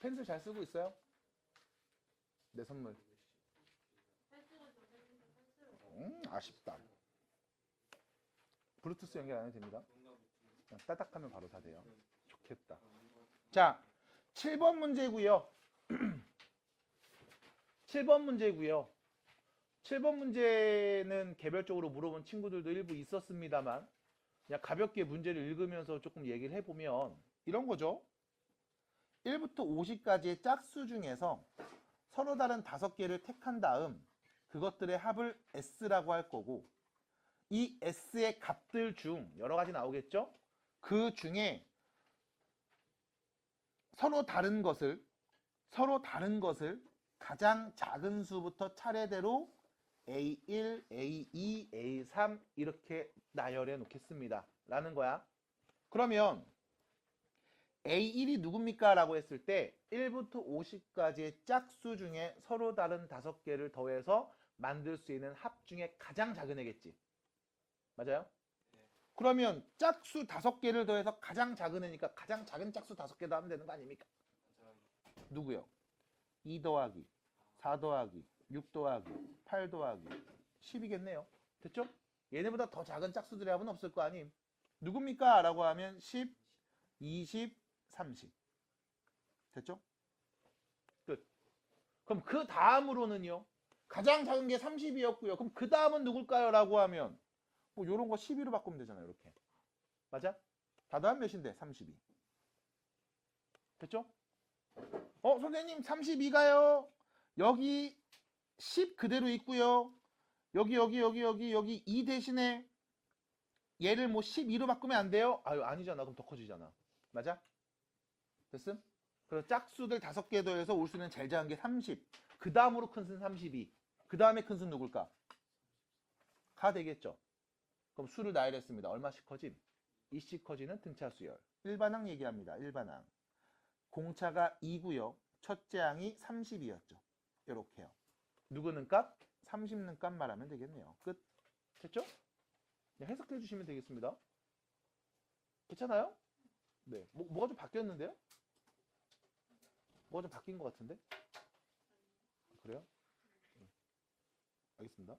펜슬 잘 쓰고 있어요? 내 선물. 아쉽다. 블루투스 연결 안 해도 됩니다. 그냥 따닥하면 바로 다 돼요. 좋겠다. 자, 7번 문제고요. 7번 문제고요. 7번 문제는 개별적으로 물어본 친구들도 일부 있었습니다만 그냥 가볍게 문제를 읽으면서 조금 얘기를 해보면 이런 거죠. 1부터 50까지의 짝수 중에서 서로 다른 5개를 택한 다음 그것들의 합을 S라고 할 거고 이 S의 값들 중 여러 가지 나오겠죠? 그 중에 서로 다른 것을 가장 작은 수부터 차례대로 A1, A2, A3 이렇게 나열해 놓겠습니다. 라는 거야. 그러면 A1이 누굽니까? 라고 했을 때 1부터 50까지의 짝수 중에 서로 다른 5개를 더해서 만들 수 있는 합 중에 가장 작은 애겠지. 맞아요? 그러면 짝수 5개를 더해서 가장 작은 애니까 가장 작은 짝수 5개 더 하면 되는 거 아닙니까? 누구요? 2 더하기 4 더하기 6 더하기 8 더하기 10이겠네요. 됐죠? 얘네보다 더 작은 짝수들의 합은 없을 거 아님. 누굽니까? 라고 하면 10, 20, 30. 됐죠? 끝. 그럼 그 다음으로는요. 가장 작은 게 30이었고요. 그럼 그 다음은 누굴까요? 라고 하면 뭐 요런 거 12로 바꾸면 되잖아요. 이렇게. 맞아? 다 더하면 몇인데? 32. 됐죠? 선생님 32가요. 여기 10 그대로 있고요. 여기 2 대신에 얘를 뭐 12로 바꾸면 안 돼요? 아유 아니잖아. 그럼 더 커지잖아. 맞아? 됐음? 그래서 짝수들 5개 더해서 올 수 있는 제일 작은 게 30. 그 다음으로 큰 수는 32. 그 다음에 큰 수는 누굴까? 가 되겠죠. 그럼 수를 나열했습니다. 얼마씩 커짐? 2씩 커지는 등차 수열. 일반항 얘기합니다. 일반항. 공차가 2고요. 첫째 항이 30이었죠. 이렇게요. 누구는 값? 30는 값 말하면 되겠네요. 끝. 됐죠? 네, 해석해 주시면 되겠습니다. 괜찮아요? 네. 뭐가 좀 바뀌었는데요? 뭐가 좀 바뀐 것 같은데? 그래요? 알겠습니다.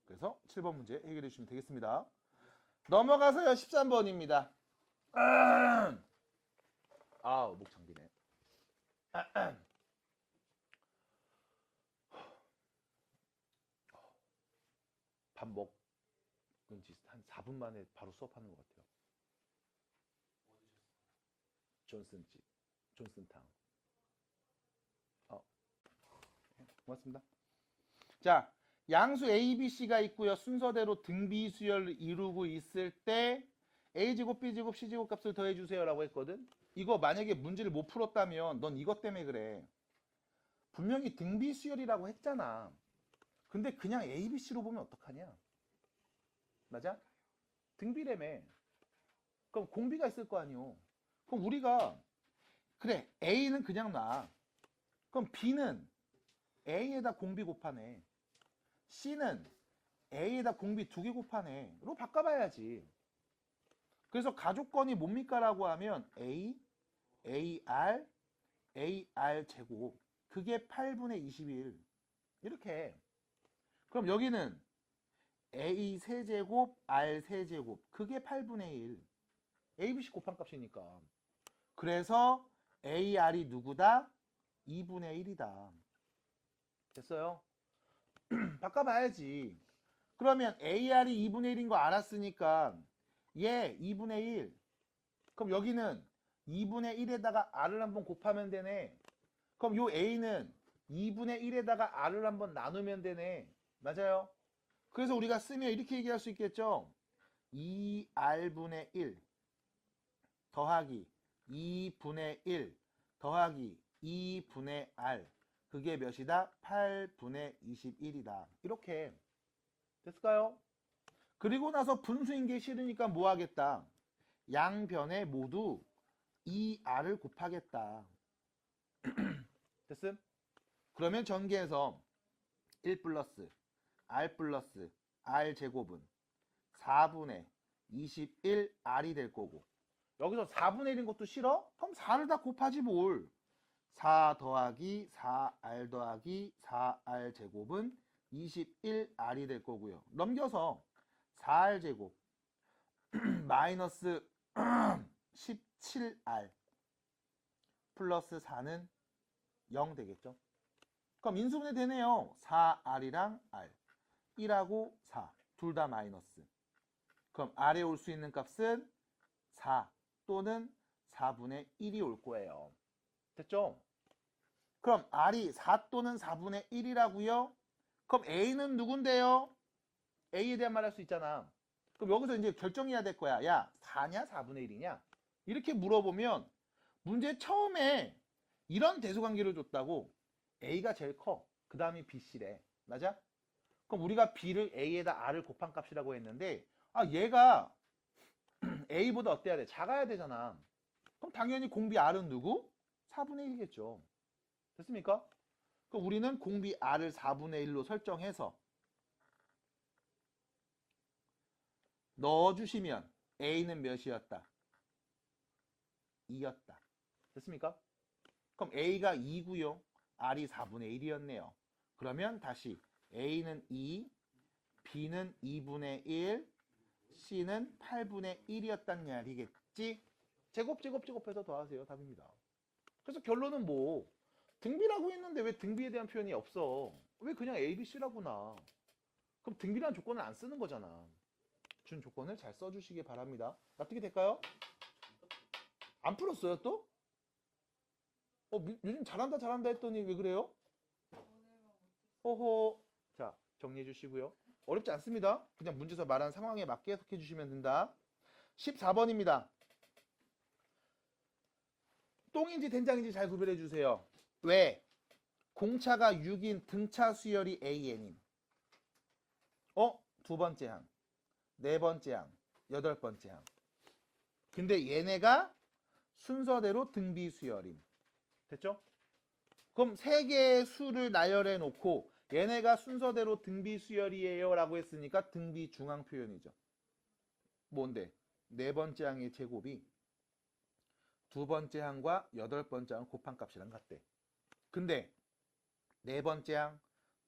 그래서 7번 문제 해결해 주시면 되겠습니다. 넘어가서요. 13번입니다. 아우, 목 잠기네. 밥 먹은 지 한 4분 만에 바로 수업하는 것 같아요. 존슨집, 존슨탕. 고맙습니다. 자, 양수 A, B, C가 있고요. 순서대로 등비수열을 이루고 있을 때 A제곱, B제곱, C제곱 값을 더해주세요 라고 했거든. 이거 만약에 문제를 못 풀었다면 넌 이것 때문에 그래. 분명히 등비수열이라고 했잖아. 근데 그냥 A, B, C로 보면 어떡하냐? 맞아? 등비라며. 그럼 공비가 있을 거 아니오. 그럼 우리가 그래 A는 그냥 놔. 그럼 B는 A에다 공비 곱하네. C는 A에다 공비 2개 곱하네. 로 바꿔봐야지. 그래서 가족건이 뭡니까? 라고 하면 A, AR, AR 제곱. 그게 8분의 21. 이렇게. 그럼 여기는 A 세제곱, R 세제곱. 그게 8분의 1. ABC 곱한 값이니까. 그래서 AR이 누구다? 2분의 1이다. 됐어요? 바꿔봐야지. 그러면 AR이 2분의 1인 거 알았으니까 얘 2분의 1. 그럼 여기는 2분의 1에다가 R을 한번 곱하면 되네. 그럼 요 A는 2분의 1에다가 R을 한번 나누면 되네. 맞아요? 그래서 우리가 쓰면 이렇게 얘기할 수 있겠죠. 2R분의 1 더하기 2분의 1 더하기 2분의 R. 그게 몇이다? 8분의 21이다. 이렇게. 됐을까요? 그리고 나서 분수인 게 싫으니까 뭐 하겠다? 양변에 모두 2R을 곱하겠다. 됐음? 그러면 전개해서 1 플러스 R 플러스 R 제곱은 4분의 21R이 될 거고 여기서 4분의 1인 것도 싫어? 그럼 4를 다 곱하지 뭘. 4 더하기 4R 더하기 4R 제곱은 21R이 될 거고요. 넘겨서 4R 제곱 마이너스 17R 플러스 4는 0 되겠죠. 그럼 인수분해 되네요. 4R이랑 R 1하고 4 둘 다 마이너스. 그럼 R에 올 수 있는 값은 4 또는 4분의 1이 올 거예요. 됐죠? 그럼 R이 4 또는 4분의 1이라고요? 그럼 A는 누군데요? A에 대한 말 할 수 있잖아. 그럼 여기서 이제 결정해야 될 거야. 야, 4냐 4분의 1이냐? 이렇게 물어보면 문제 처음에 이런 대소관계를 줬다고 A가 제일 커. 그 다음이 B씨래. 맞아? 그럼 우리가 B를 A에다 R을 곱한 값이라고 했는데 얘가 A보다 어때야 돼? 작아야 되잖아. 그럼 당연히 공비 R은 누구? 4분의 1이겠죠. 됐습니까? 그럼 우리는 공비 R을 4분의 1로 설정해서 넣어주시면 A는 몇이었다? 2였다. 됐습니까? 그럼 A가 2고요. R이 4분의 1이었네요. 그러면 다시 A는 2, B는 2분의 1, C는 8분의 1이었단 말이겠지? 제곱해서 더하세요. 답입니다. 그래서 결론은 뭐? 등비라고 했는데 왜 등비에 대한 표현이 없어? 왜 그냥 A, B, C라고 나? 그럼 등비라는 조건을 안 쓰는 거잖아. 준 조건을 잘 써주시기 바랍니다. 납득이 될까요? 안 풀었어요 또? 요즘 잘한다 했더니 왜 그래요? 호호. 자, 정리해 주시고요. 어렵지 않습니다. 그냥 문제에서 말한 상황에 맞게 해석해 주시면 된다. 14번입니다. 똥인지 된장인지 잘 구별해 주세요. 왜? 공차가 6인 등차 수열이 AN임. 두 번째 항, 네 번째 항, 여덟 번째 항. 근데 얘네가 순서대로 등비 수열임. 됐죠? 그럼 세 개의 수를 나열해 놓고 얘네가 순서대로 등비 수열이에요 라고 했으니까 등비 중앙 표현이죠. 뭔데? 네 번째 항의 제곱이 두 번째 항과 여덟 번째 항 곱한 값이랑 같대. 근데 네 번째 항,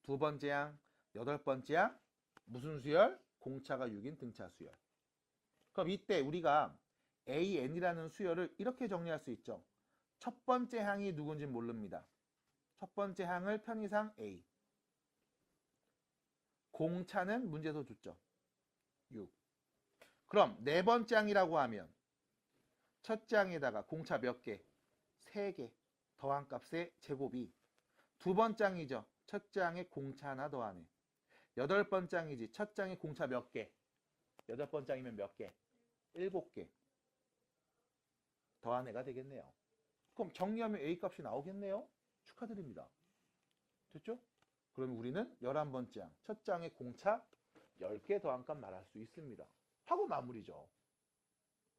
두 번째 항, 여덟 번째 항 무슨 수열? 공차가 6인 등차 수열. 그럼 이때 우리가 AN이라는 수열을 이렇게 정리할 수 있죠. 첫 번째 항이 누군지 모릅니다. 첫 번째 항을 편의상 A. 공차는 문제에서 줬죠. 6. 그럼 네 번째 항이라고 하면 첫째 항에다가 공차 몇 개? 3개 더한 값의 제곱이 두 번째 항이죠. 첫째 항에 공차 하나 더하네. 여덟 번째 항이지. 첫째 항에 공차 몇 개? 여덟 번째 항이면 몇 개? 7개 더한 애가 되겠네요. 그럼 정리하면 A 값이 나오겠네요. 축하드립니다. 됐죠? 그럼 우리는 11번째 항, 첫째 항에 공차 10개 더한 값 말할 수 있습니다. 하고 마무리죠.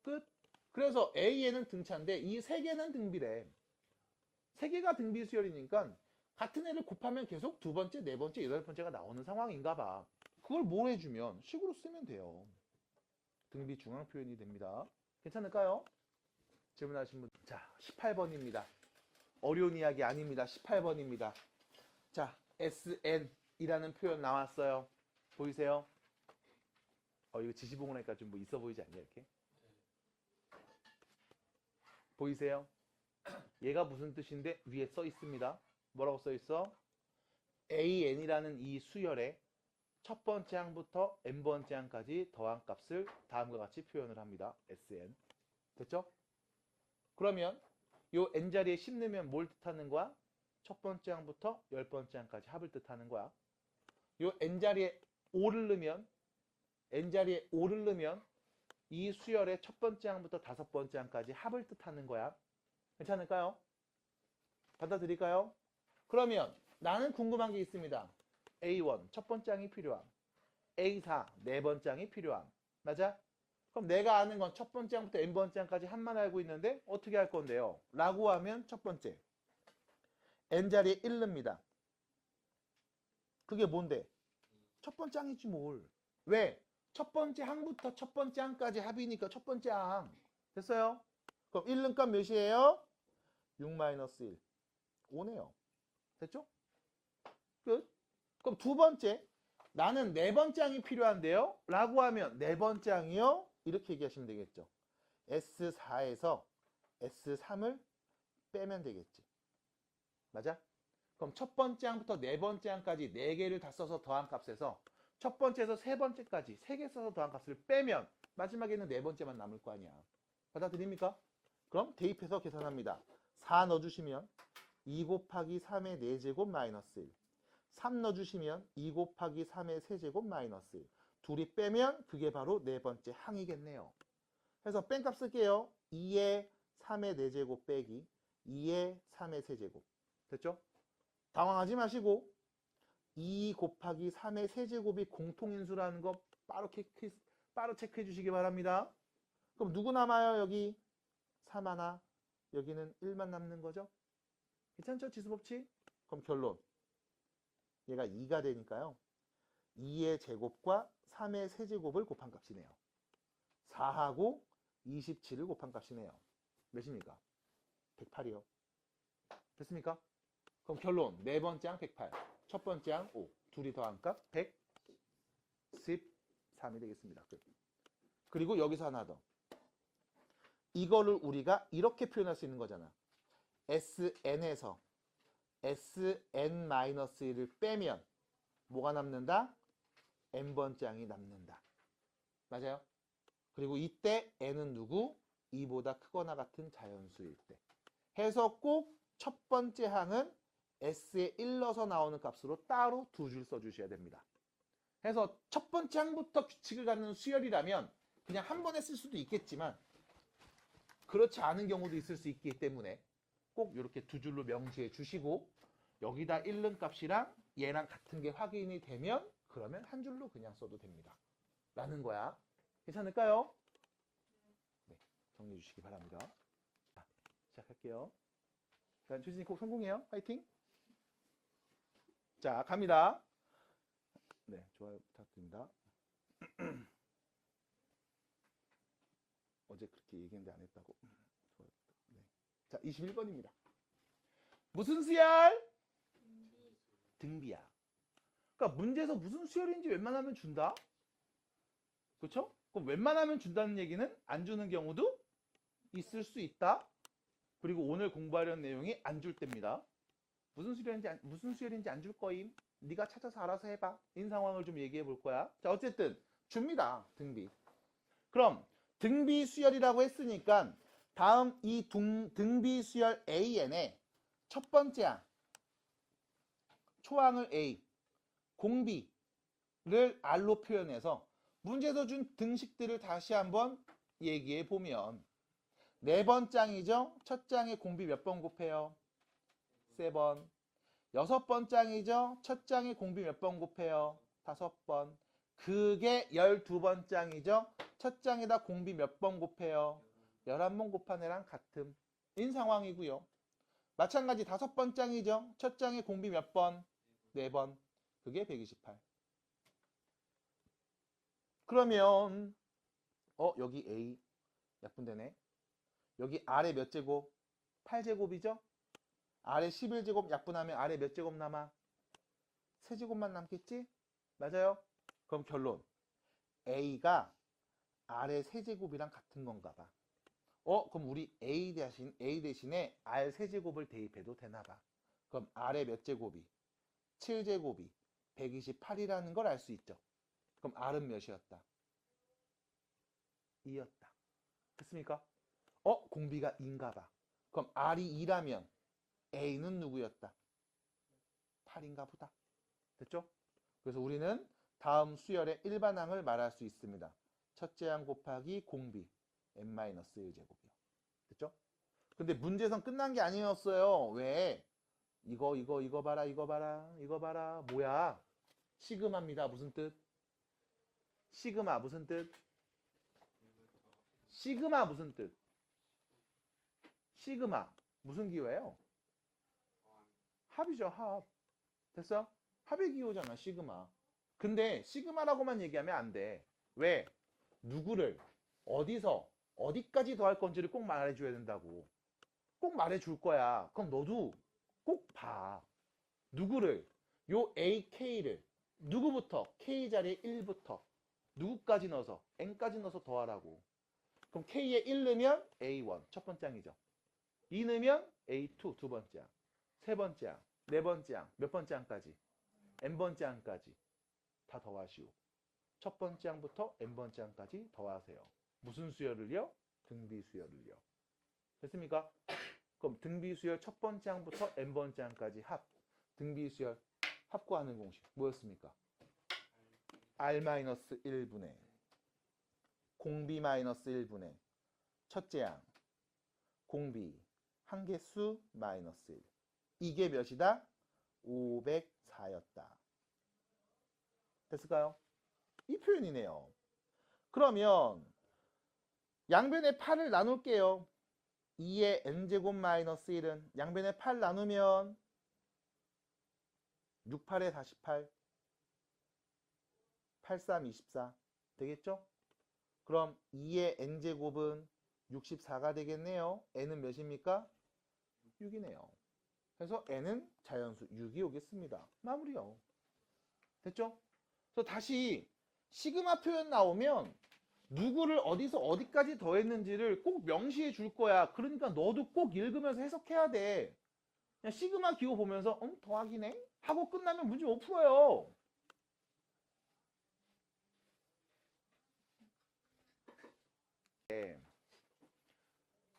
끝. 그래서 A에는 등차인데 이 3개는 등비래. 3개가 등비 수열이니까 같은 애를 곱하면 계속 두 번째, 네 번째, 여덟 번째가 나오는 상황인가 봐. 그걸 뭘 해주면 식으로 쓰면 돼요. 등비 중앙 표현이 됩니다. 괜찮을까요? 질문하신 분. 자, 18번입니다. 어려운 이야기 아닙니다. 18번입니다. 자, SN이라는 표현 나왔어요. 보이세요? 이거 지시봉을 하니까 좀 뭐 있어 보이지 않냐, 이렇게? 보이세요? 얘가 무슨 뜻인데 위에 써 있습니다. 뭐라고 써 있어? AN이라는 이 수열에 첫 번째 항부터 n번째 항까지 더한 값을 다음과 같이 표현을 합니다. SN. 됐죠? 그러면 요 n자리에 10 넣으면 뭘 뜻하는 거야? 첫 번째 항부터 10번째 항까지 합을 뜻하는 거야. 요 n자리에 5를 넣으면 이 수열의 첫 번째 항부터 다섯 번째 항까지 합을 뜻하는 거야. 괜찮을까요? 받아들일까요? 그러면 나는 궁금한 게 있습니다. A1 첫 번째 항이 필요함. A4 네 번째 항이 필요함. 맞아? 그럼 내가 아는 건 첫 번째 항부터 n번째 항까지 합만 알고 있는데 어떻게 할 건데요? 라고 하면 첫 번째 n자리에 1 넣습니다. 그게 뭔데? 첫 번째 항이지 뭘. 왜? 첫 번째 항부터 첫 번째 항까지 합이니까 첫 번째 항. 됐어요? 그럼 1 넣은 값 몇이에요? 6-1. 5네요. 됐죠? 끝. 그럼 두 번째, 나는 네 번째 항이 필요한데요? 라고 하면 네 번째 항이요? 이렇게 얘기하시면 되겠죠. S4에서 S3을 빼면 되겠지. 맞아? 그럼 첫 번째 항부터 네 번째 항까지 네 개를 다 써서 더한 값에서 첫 번째에서 세 번째까지 세 개 써서 더한 값을 빼면 마지막에는 네 번째만 남을 거 아니야. 받아들입니까? 그럼 대입해서 계산합니다. 4 넣어주시면 2 곱하기 3의 4제곱 마이너스 1. 3 넣어주시면 2 곱하기 3의 세제곱 마이너스 1. 둘이 빼면 그게 바로 네 번째 항이겠네요. 그래서 뺀값 쓸게요. 2의 3의 4제곱 빼기 2의 3의 세제곱. 됐죠? 당황하지 마시고 2 곱하기 3의 세제곱이 공통인수라는 거 바로 체크해 주시기 바랍니다. 그럼 누구 남아요? 여기 3 하나, 여기는 1만 남는 거죠? 괜찮죠? 지수법칙? 그럼 결론. 얘가 2가 되니까요. 2의 제곱과 3의 세제곱을 곱한 값이네요. 4하고 27을 곱한 값이네요. 몇입니까? 108이요. 됐습니까? 그럼 결론. 네 번째 항 108. 첫 번째 항 5. 둘이 더한 값 113이 되겠습니다. 그리고 여기서 하나 더. 이거를 우리가 이렇게 표현할 수 있는 거잖아. SN에서 SN-1을 빼면 뭐가 남는다? N번째 항이 남는다. 맞아요? 그리고 이때 N은 누구? 2보다 크거나 같은 자연수일 때. 해서 꼭 첫 번째 항은 S에 1 넣어서 나오는 값으로 따로 두 줄 써주셔야 됩니다. 해서 첫 번째 항부터 규칙을 갖는 수열이라면 그냥 한 번에 쓸 수도 있겠지만 그렇지 않은 경우도 있을 수 있기 때문에 꼭 이렇게 두 줄로 명시해 주시고 여기다 1는 값이랑 얘랑 같은 게 확인이 되면 그러면 한 줄로 그냥 써도 됩니다. 라는 거야. 괜찮을까요? 네, 정리해 주시기 바랍니다. 자, 시작할게요. 자, 조진이 꼭 성공해요. 파이팅! 자, 갑니다. 네, 좋아요 부탁드립니다. 어제 그렇게 얘기했는데 안 했다고. 좋아요. 네. 자, 21번입니다. 무슨 수열? 등비야. 그러니까 문제에서 무슨 수열인지 웬만하면 준다? 그렇죠? 그럼 웬만하면 준다는 얘기는 안 주는 경우도 있을 수 있다. 그리고 오늘 공부하려는 내용이 안 줄 때입니다. 무슨 수열인지 안 줄 거임. 네가 찾아서 알아서 해봐. 이 상황을 좀 얘기해 볼 거야. 자, 어쨌든 줍니다. 등비. 그럼 등비 수열이라고 했으니까 다음 이 등비 수열 AN의 첫 번째 항 초항을 A, 공비를 R로 표현해서 문제에서 준 등식들을 다시 한번 얘기해 보면 네 번째 항이죠. 첫 장에 공비 몇 번 곱해요? 3번. 여섯 번째 항이죠. 첫 장에 공비 몇 번 곱해요? 5번. 그게 12번째 항이죠. 첫 장에다 공비 몇 번 곱해요? 11번 곱한 애랑 같음. 인 상황이고요. 마찬가지 5번째 항이죠. 첫 장에 공비 몇 번? 4번. 그게 128. 그러면 여기 A 약분되네. 여기 아래 몇 제곱? 8제곱이죠? 아래 11제곱 약분하면 아래 몇 제곱 남아? 3제곱만 남겠지? 맞아요? 그럼 결론. A가 아래 3제곱이랑 같은 건가 봐. 그럼 우리 A 대신에 R 3제곱을 대입해도 되나 봐. 그럼 아래 몇 제곱이? 7제곱이 128이라는 걸 알 수 있죠. 그럼 R은 몇이었다? 2였다. 됐습니까? 공비가 2인가 봐. 그럼 R이 2라면 A는 누구였다? 8인가 보다. 됐죠? 그래서 우리는 다음 수열의 일반항을 말할 수 있습니다. 첫째 항 곱하기 공비 n-1제곱이요. 됐죠? 근데 문제선 끝난 게 아니었어요. 왜? 이거 봐라. 뭐야? 시그마입니다. 무슨 뜻? 시그마 무슨 뜻? 시그마 무슨 뜻? 시그마 무슨 기호예요? 합이죠, 합. 됐어? 합의 기호잖아, 시그마. 근데 시그마라고만 얘기하면 안 돼. 왜? 누구를 어디서 어디까지 더할 건지를 꼭 말해줘야 된다고. 꼭 말해줄 거야. 그럼 너도 꼭 봐. 누구를? 요 AK를 누구부터? K 자리에 1부터 누구까지 넣어서? N까지 넣어서 더하라고. 그럼 K에 1 넣으면 A1 첫 번째 항이죠. 2 넣으면 A2 두 번째 항. 세 번째 항, 네 번째 항, 몇 번째 항까지? N번째 항까지 다 더하시오. 첫 번째 항부터 N번째 항까지 더하세요. 무슨 수열을요? 등비 수열을요. 됐습니까? 그럼 등비 수열 첫 번째 항부터 N번째 항까지 합. 등비 수열 합구하는 공식 뭐였습니까? R-1분의 공비-1분의 첫째 항 공비 한개수 마이너스 1. 이게 몇이다? 504였다. 됐을까요? 이 표현이네요. 그러면 양변의 8을 나눌게요. 2의 n제곱 마이너스 1은 양변의 8 나누면 6, 8에 48, 8, 3, 24 되겠죠? 그럼 2의 n제곱은 64가 되겠네요. n은 몇입니까? 6이네요. 그래서 n은 자연수 6이 오겠습니다. 마무리요. 됐죠? 그래서 다시 시그마 표현 나오면 누구를 어디서 어디까지 더했는지를 꼭 명시해 줄 거야. 그러니까 너도 꼭 읽으면서 해석해야 돼. 그냥 시그마 기호 보면서 더하기네? 하고 끝나면 문제 못 풀어요. 네.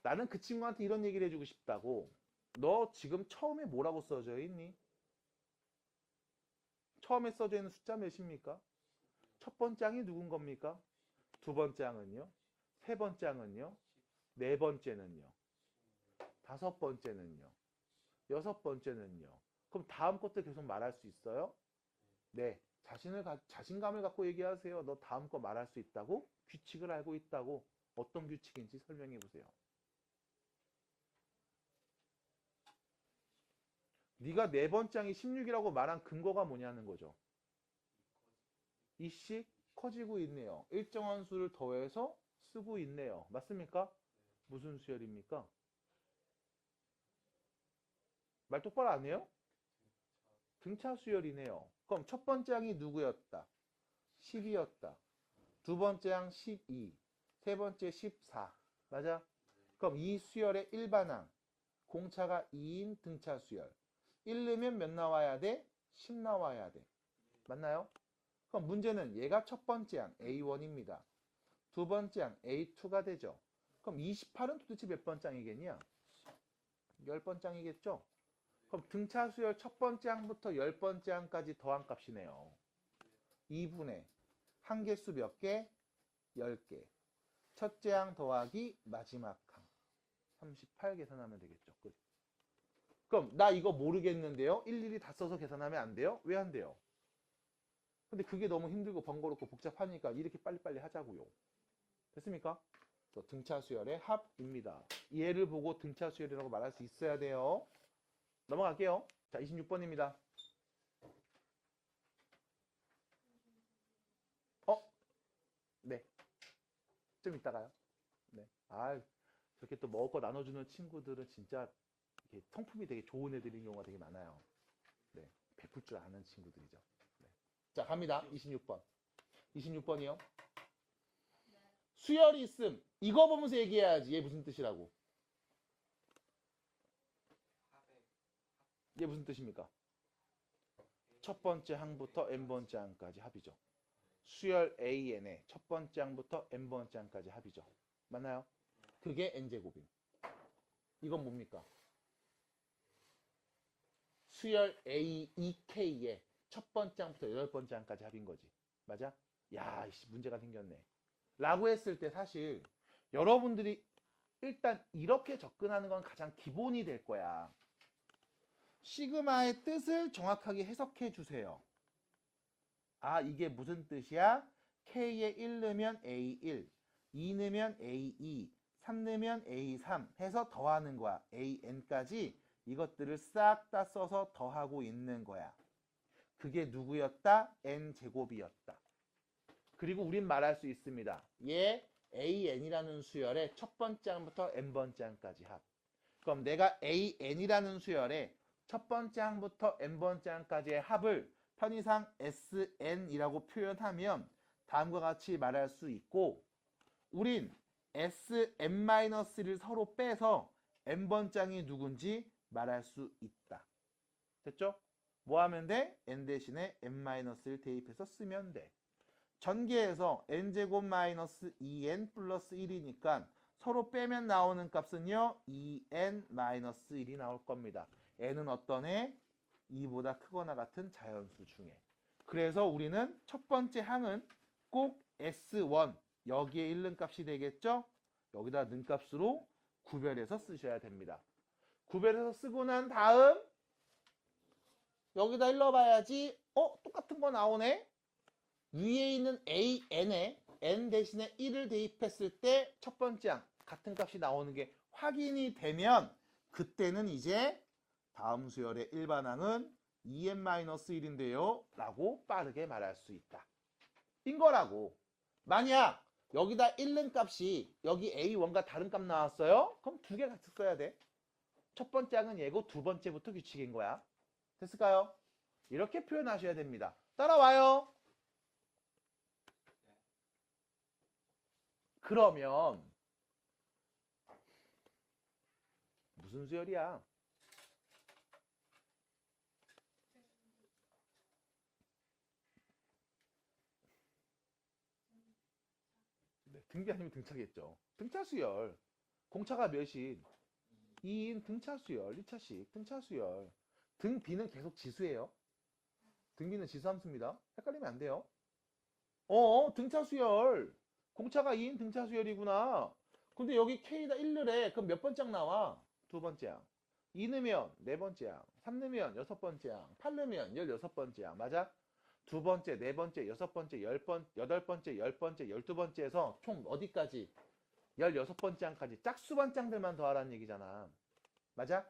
나는 그 친구한테 이런 얘기를 해주고 싶다고. 너 지금 처음에 뭐라고 써져 있니? 처음에 써져 있는 숫자 몇입니까? 첫 번째 항이 누군 겁니까? 두 번째 항은요? 세 번째 항은요? 네 번째는요? 다섯 번째는요? 여섯 번째는요? 그럼 다음 것도 계속 말할 수 있어요? 네. 자신감을 갖고 얘기하세요. 너 다음 거 말할 수 있다고? 규칙을 알고 있다고? 어떤 규칙인지 설명해 보세요. 네가 네 번째 항이 16이라고 말한 근거가 뭐냐는 거죠. 이씩 커지고 있네요. 일정한 수를 더해서 쓰고 있네요. 맞습니까? 무슨 수열입니까? 말 똑바로 안 해요? 등차 수열이네요. 그럼 첫 번째 항이 누구였다? 10이었다. 두 번째 항 12. 세 번째 14. 맞아? 그럼 이 수열의 일반항. 공차가 2인 등차 수열. 1 넣으면 몇 나와야 돼? 10 나와야 돼. 맞나요? 그럼 문제는 얘가 첫 번째 항 A1입니다. 두 번째 항 A2가 되죠. 그럼 28은 도대체 몇 번째 항이겠냐? 10번째 항이겠죠? 그럼 등차 수열 첫 번째 항부터 10번째 항까지 더한 값이네요. 2분의 한 개수 몇 개? 10개. 첫째 항 더하기 마지막 항. 38 계산하면 되겠죠. 끝. 그럼 나 이거 모르겠는데요? 일일이 다 써서 계산하면 안 돼요? 왜 안 돼요? 근데 그게 너무 힘들고 번거롭고 복잡하니까 이렇게 빨리빨리 하자고요. 됐습니까? 등차 수열의 합입니다. 얘를 보고 등차 수열이라고 말할 수 있어야 돼요. 넘어갈게요. 자, 26번입니다. 네. 좀 이따가요. 네. 저렇게 또 먹을 거 나눠주는 친구들은 진짜 이렇게 성품이 되게 좋은 애들인 경우가 되게 많아요. 네. 베풀 줄 아는 친구들이죠. 네. 자, 갑니다. 26번. 26번이요. 수열이 있음. 이거 보면서 얘기해야지. 얘 무슨 뜻이라고. 얘 무슨 뜻입니까? 첫 번째 항부터 n번째 항까지 합이죠. 수열 AN의 첫 번째 항부터 n번째 항까지 합이죠. 맞나요? 그게 n제곱임. 이건 뭡니까? 수열 A2K의 첫 번째 항부터 8번째 항까지 합인 거지. 맞아? 야, 문제가 생겼네. 라고 했을 때 사실 여러분들이 일단 이렇게 접근하는 건 가장 기본이 될 거야. 시그마의 뜻을 정확하게 해석해 주세요. 이게 무슨 뜻이야? K에 1 넣으면 A1, 2 넣으면 A2, 3 넣으면 A3 해서 더하는 거야. AN까지 이것들을 싹 다 써서 더하고 있는 거야. 그게 누구였다? N제곱이었다. 그리고 우린 말할 수 있습니다. 얘 AN이라는 수열의 첫 번째 항부터 N번째 항까지 합. 그럼 내가 AN이라는 수열의 첫 번째 항부터 n번째 항까지의 합을 편의상 SN이라고 표현하면 다음과 같이 말할 수 있고, 우린 Sn-를 서로 빼서 n번째 항이 누군지 말할 수 있다. 됐죠? 뭐 하면 돼? n 대신에 n-를 대입해서 쓰면 돼. 전개해서 n제곱 마이너스 2n 플러스 1이니까 서로 빼면 나오는 값은요 2n-1이 나올 겁니다. n은 어떤 애? 2보다 크거나 같은 자연수 중에. 그래서 우리는 첫 번째 항은 꼭 S1 여기에 있는 값이 되겠죠? 여기다 넣은 값으로 구별해서 쓰셔야 됩니다. 구별해서 쓰고 난 다음 여기다 일러봐야지. 똑같은 거 나오네? 위에 있는 AN에 N 대신에 1을 대입했을 때 첫 번째 항 같은 값이 나오는 게 확인이 되면 그때는 이제 다음 수열의 일반항은 2n-1인데요 라고 빠르게 말할 수 있다. 인 거라고. 만약 여기다 1는 값이 여기 A1과 다른 값 나왔어요? 그럼 두 개 같이 써야 돼. 첫 번째 항은 얘고 두 번째부터 규칙인 거야. 됐을까요? 이렇게 표현하셔야 됩니다. 따라와요. 그러면 무슨 수열이야? 네, 등비 아니면 등차겠죠. 등차 수열. 공차가 몇인? 2인 등차 수열. 2차식 등차 수열. 등비는 계속 지수예요. 등비는 지수 함수입니다. 헷갈리면 안 돼요. 등차 수열. 공차가 2인 등차 수열이구나. 근데 여기 K다 1 넣으래. 그럼 몇 번째 항 나와? 두 번째 항. 2 넣으면 네 번째 항. 3 넣으면 여섯 번째 항. 8 넣으면 16번째 항. 맞아? 두 번째, 네 번째, 여섯 번째, 여덟 번째, 열 번째, 12번째에서 총 어디까지? 16번째 항까지 짝수번장들만 더하라는 얘기잖아. 맞아?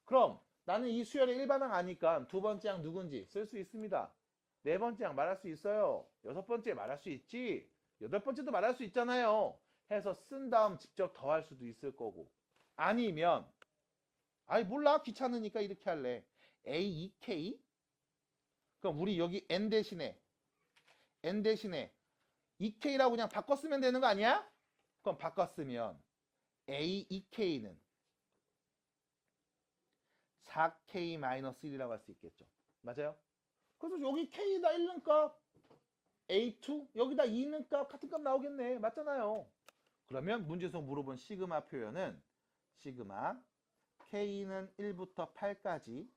그럼 나는 이 수열의 일반항 아니까 두 번째 항 누군지 쓸 수 있습니다. 네 번째 항 말할 수 있어요. 여섯 번째 말할 수 있지. 여덟 번째도 말할 수 있잖아요. 해서 쓴 다음 직접 더할 수도 있을 거고. 아니면 아이 몰라 귀찮으니까 이렇게 할래. A2K 그럼 우리 여기 N 대신에 2K라고 그냥 바꿔 쓰면 되는 거 아니야? 그럼 바꿔 쓰면 A2K는 4K-1이라고 할 수 있겠죠. 맞아요? 그래서 여기 K다 1는 값 A2 여기다 2는 값 같은 값 나오겠네. 맞잖아요. 그러면 문제에서 물어본 시그마 표현은 시그마 K는 1부터 8까지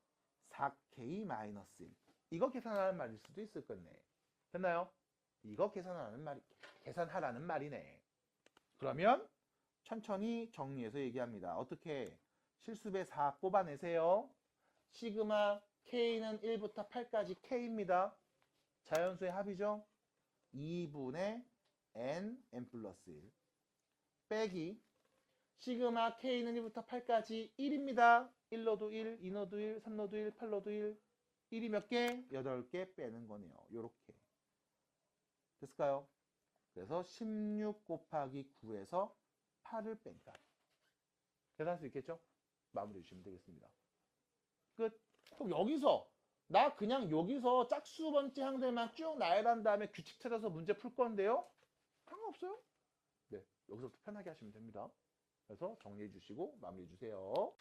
4K-1 이거 계산하라는 말일 수도 있을 거네. 됐나요? 이거 계산하라는 말이네. 그러면 천천히 정리해서 얘기합니다. 어떻게? 실수배 4 뽑아내세요. 시그마 K는 1부터 8까지 K입니다. 자연수의 합이죠. 2분의 n 플러스 1 빼기 시그마 K는 1부터 8까지 1입니다. 1 넣어도 1, 2 넣어도 1, 3 넣어도 1, 8 넣어도 1 1이 몇 개? 8개 빼는 거네요. 요렇게 됐을까요? 그래서 16 곱하기 9에서 8을 뺀 값 계산할 수 있겠죠? 마무리해 주시면 되겠습니다. 끝. 그럼 여기서 나 그냥 여기서 짝수 번째 항들만 쭉 나열한 다음에 규칙 찾아서 문제 풀 건데요. 상관없어요. 네, 여기서부터 편하게 하시면 됩니다. 그래서 정리해 주시고 마무리해 주세요.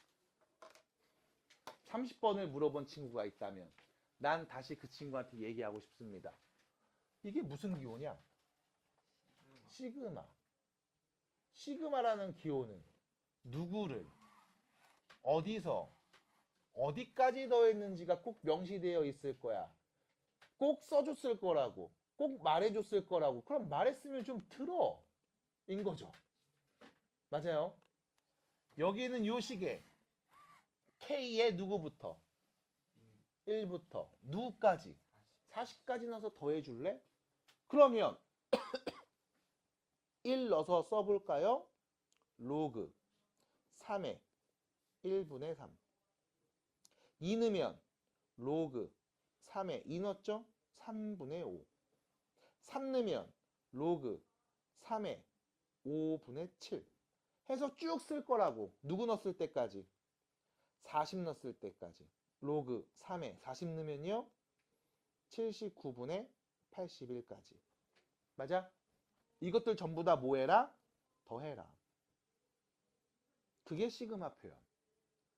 30번을 물어본 친구가 있다면 난 다시 그 친구한테 얘기하고 싶습니다. 이게 무슨 기호냐? 시그마. 시그마라는 기호는 누구를 어디서 어디까지 더했는지가 꼭 명시되어 있을 거야. 꼭 써줬을 거라고. 꼭 말해줬을 거라고. 그럼 말했으면 좀 들어. 인 거죠. 맞아요. 여기는 요 시계 K의 누구부터? 1부터 누구까지? 40까지 넣어서 더해줄래? 그러면 1 넣어서 써볼까요? 로그 3의 1분의 3 2 넣으면 로그 3의 2 넣었죠? 3분의 5 3 넣으면 로그 3의 5분의 7 해서 쭉 쓸 거라고. 누구 넣었을 때까지? 40 넣었을 때까지. 로그 3에 40 넣으면요 79분의 81까지. 맞아? 이것들 전부 다 뭐 해라? 더해라. 그게 시그마 표현.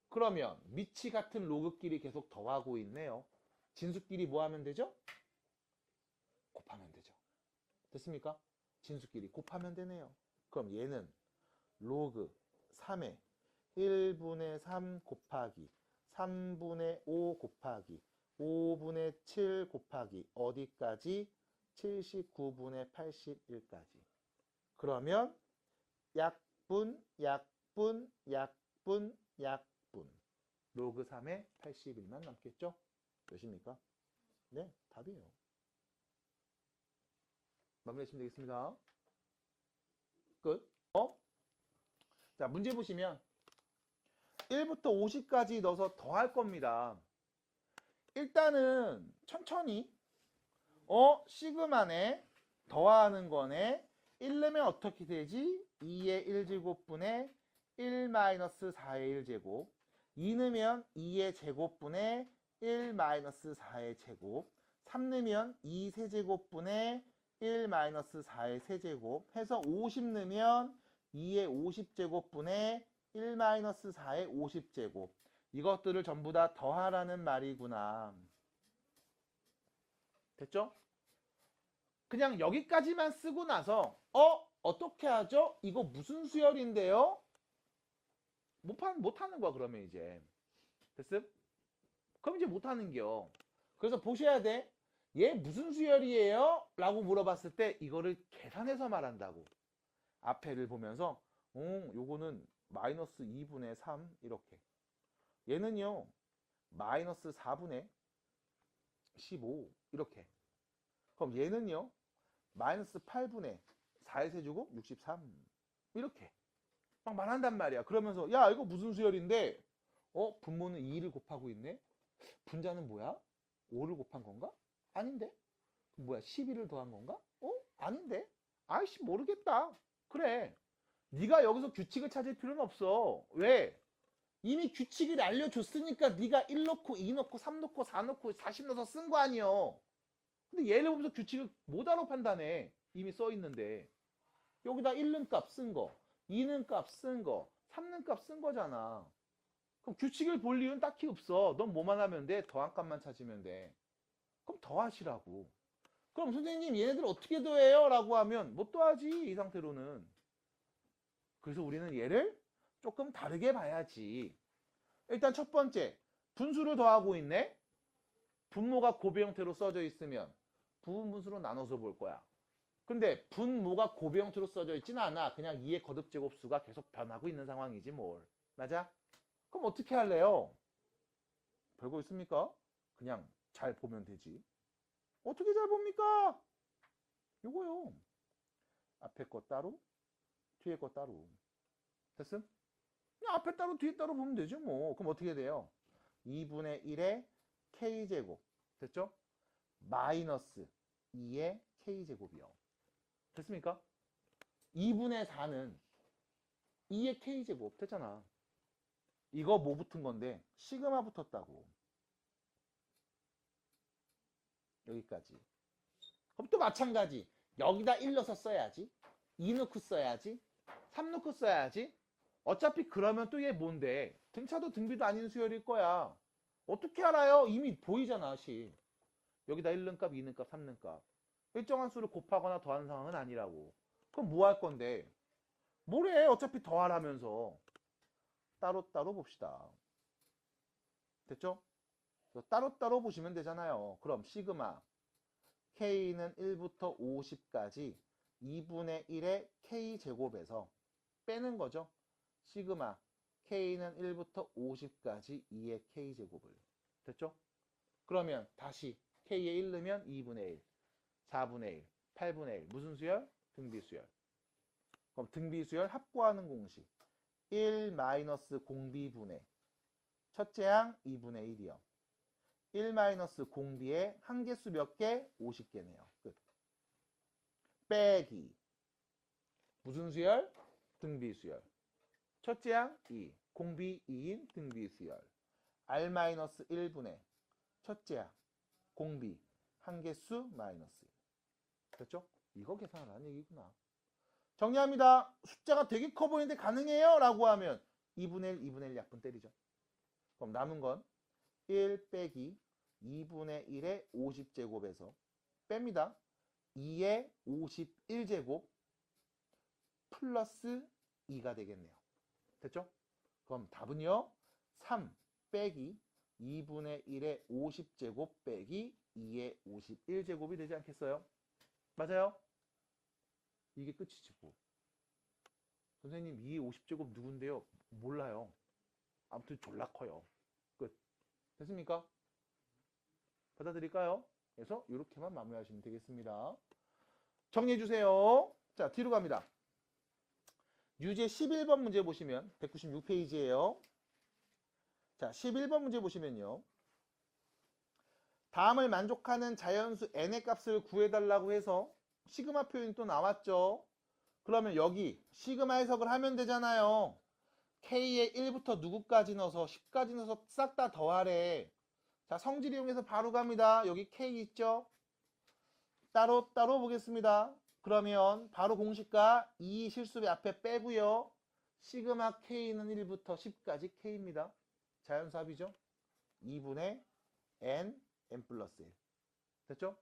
그러면 미치 같은 로그끼리 계속 더하고 있네요. 진수끼리 뭐 하면 되죠? 곱하면 되죠. 됐습니까? 진수끼리 곱하면 되네요. 그럼 얘는 로그 3에 1분의 3 곱하기 3분의 5 곱하기 5분의 7 곱하기 어디까지? 79분의 81까지. 그러면 약분, 약분, 약분, 약분. 로그 3에 81만 남겠죠? 몇입니까? 네, 답이에요. 마무리하시면 되겠습니다. 끝. 자, 문제 보시면 1부터 50까지 넣어서 더할 겁니다. 일단은 천천히 시그마네 더하는 거네 1 넣으면 어떻게 되지? 2의 1제곱분의 1-4의 1제곱 2 넣으면 2의 제곱분의 1-4의 제곱 3 넣으면 2 세제곱분의 1-4의 세제곱 해서 50 넣으면 2의 50제곱분의 1-4의 50제곱 이것들을 전부 다 더하라는 말이구나. 됐죠? 그냥 여기까지만 쓰고 나서 어떻게 하죠? 이거 무슨 수열인데요? 못하는 거야 그러면 이제. 됐음? 그럼 이제 못하는겨. 그래서 보셔야 돼. 얘 무슨 수열이에요? 라고 물어봤을 때 이거를 계산해서 말한다고. 앞에를 보면서 요거는 마이너스 2분의 3 이렇게. 얘는요 마이너스 4분의 15 이렇게. 그럼 얘는요 마이너스 8분의 4의 세제곱 63 이렇게 막 말한단 말이야. 그러면서 야 이거 무슨 수열인데 분모는 2를 곱하고 있네. 분자는 뭐야? 5를 곱한 건가? 아닌데? 뭐야 12를 더한 건가? 아닌데? 아이씨 모르겠다. 그래 네가 여기서 규칙을 찾을 필요는 없어. 왜? 이미 규칙을 알려줬으니까 네가 1 넣고 2 넣고 3 넣고 4 넣고 40 넣어서 쓴 거 아니여. 근데 얘를 보면서 규칙을 뭐다로 판단해. 이미 써 있는데 여기다 1는 값 쓴 거 2는 값 쓴 거 3는 값 쓴 거잖아. 그럼 규칙을 볼 이유는 딱히 없어. 넌 뭐만 하면 돼? 더한 값만 찾으면 돼. 그럼 더하시라고. 그럼 선생님 얘네들 어떻게 더해요? 라고 하면 못 더하지 이 상태로는. 그래서 우리는 얘를 조금 다르게 봐야지. 일단 첫 번째 분수를 더하고 있네. 분모가 곱의 형태로 써져 있으면 부분분수로 나눠서 볼 거야. 근데 분모가 곱의 형태로 써져 있지는 않아. 그냥 2의 거듭제곱수가 계속 변하고 있는 상황이지 뭘. 맞아? 그럼 어떻게 할래요? 별거 있습니까? 그냥 잘 보면 되지. 어떻게 잘 봅니까? 요거요. 앞에 거 따로 뒤에 거 따로. 됐음? 그냥 앞에 따로 뒤에 따로 보면 되죠 뭐. 그럼 어떻게 돼요? 2분의 1의 k제곱 됐죠? 마이너스 2의 k제곱이요. 됐습니까? 2분의 4는 2의 k제곱 됐잖아. 이거 뭐 붙은 건데? 시그마 붙었다고. 여기까지. 그럼 또 마찬가지. 여기다 1 넣어서 써야지. 2 넣고 써야지. 3 넣고 써야지. 어차피 그러면 또 얘 뭔데? 등차도 등비도 아닌 수열일 거야. 어떻게 알아요? 이미 보이잖아, 시. 여기다 1는 값, 2는 값, 3는 값. 일정한 수를 곱하거나 더하는 상황은 아니라고. 그럼 뭐 할 건데? 뭐래? 어차피 더하라면서. 따로따로 봅시다. 됐죠? 따로따로 보시면 되잖아요. 그럼 시그마 K는 1부터 50까지 2분의 1의 K제곱에서 빼는 거죠. 시그마 K는 1부터 50까지 2의 K제곱을. 됐죠? 그러면 다시 K에 1 넣으면 2분의 1, 4분의 1, 8분의 1. 무슨 수열? 등비수열. 그럼 등비수열 합구하는 공식. 1-공비분의 첫째 항 2분의 1이요. 1-공비의 한개수 몇 개? 50개네요. 끝. 빼기. 무슨 수열? 등비수열. 첫째 항 2. 공비 2인 등비수열. R-1분의 첫째야 공비 한개수 마이너스 1. 됐죠? 이거 계산하라는 얘기구나. 정리합니다. 숫자가 되게 커 보이는데 가능해요? 라고 하면 2분의 1, 2분의 1 약분 때리죠. 그럼 남은 건 1 빼기 2분의 1의 50제곱에서 뺍니다. 2의 51제곱 플러스 2가 되겠네요. 됐죠? 그럼 답은요. 3 빼기 2분의 1의 50제곱 빼기 2의 51제곱이 되지 않겠어요? 맞아요? 이게 끝이지 뭐. 선생님 2의 50제곱 누군데요? 몰라요. 아무튼 졸라 커요. 끝. 됐습니까? 받아들일까요? 그래서 이렇게만 마무리하시면 되겠습니다. 정리해주세요. 자, 뒤로 갑니다. 유제 11번 문제 보시면 196페이지예요. 자, 11번 문제 보시면요. 다음을 만족하는 자연수 n의 값을 구해달라고 해서 시그마 표현이 또 나왔죠. 그러면 여기 시그마 해석을 하면 되잖아요. K에 1부터 누구까지 넣어서 10까지 넣어서 싹 다 더하래. 자, 성질 이용해서 바로 갑니다. 여기 K 있죠? 따로 보겠습니다. 그러면 바로 공식과 이 실수배 앞에 빼고요. 시그마 K는 1부터 10까지 K입니다. 자연수 합이죠? 2분의 N 플러스 1. 됐죠?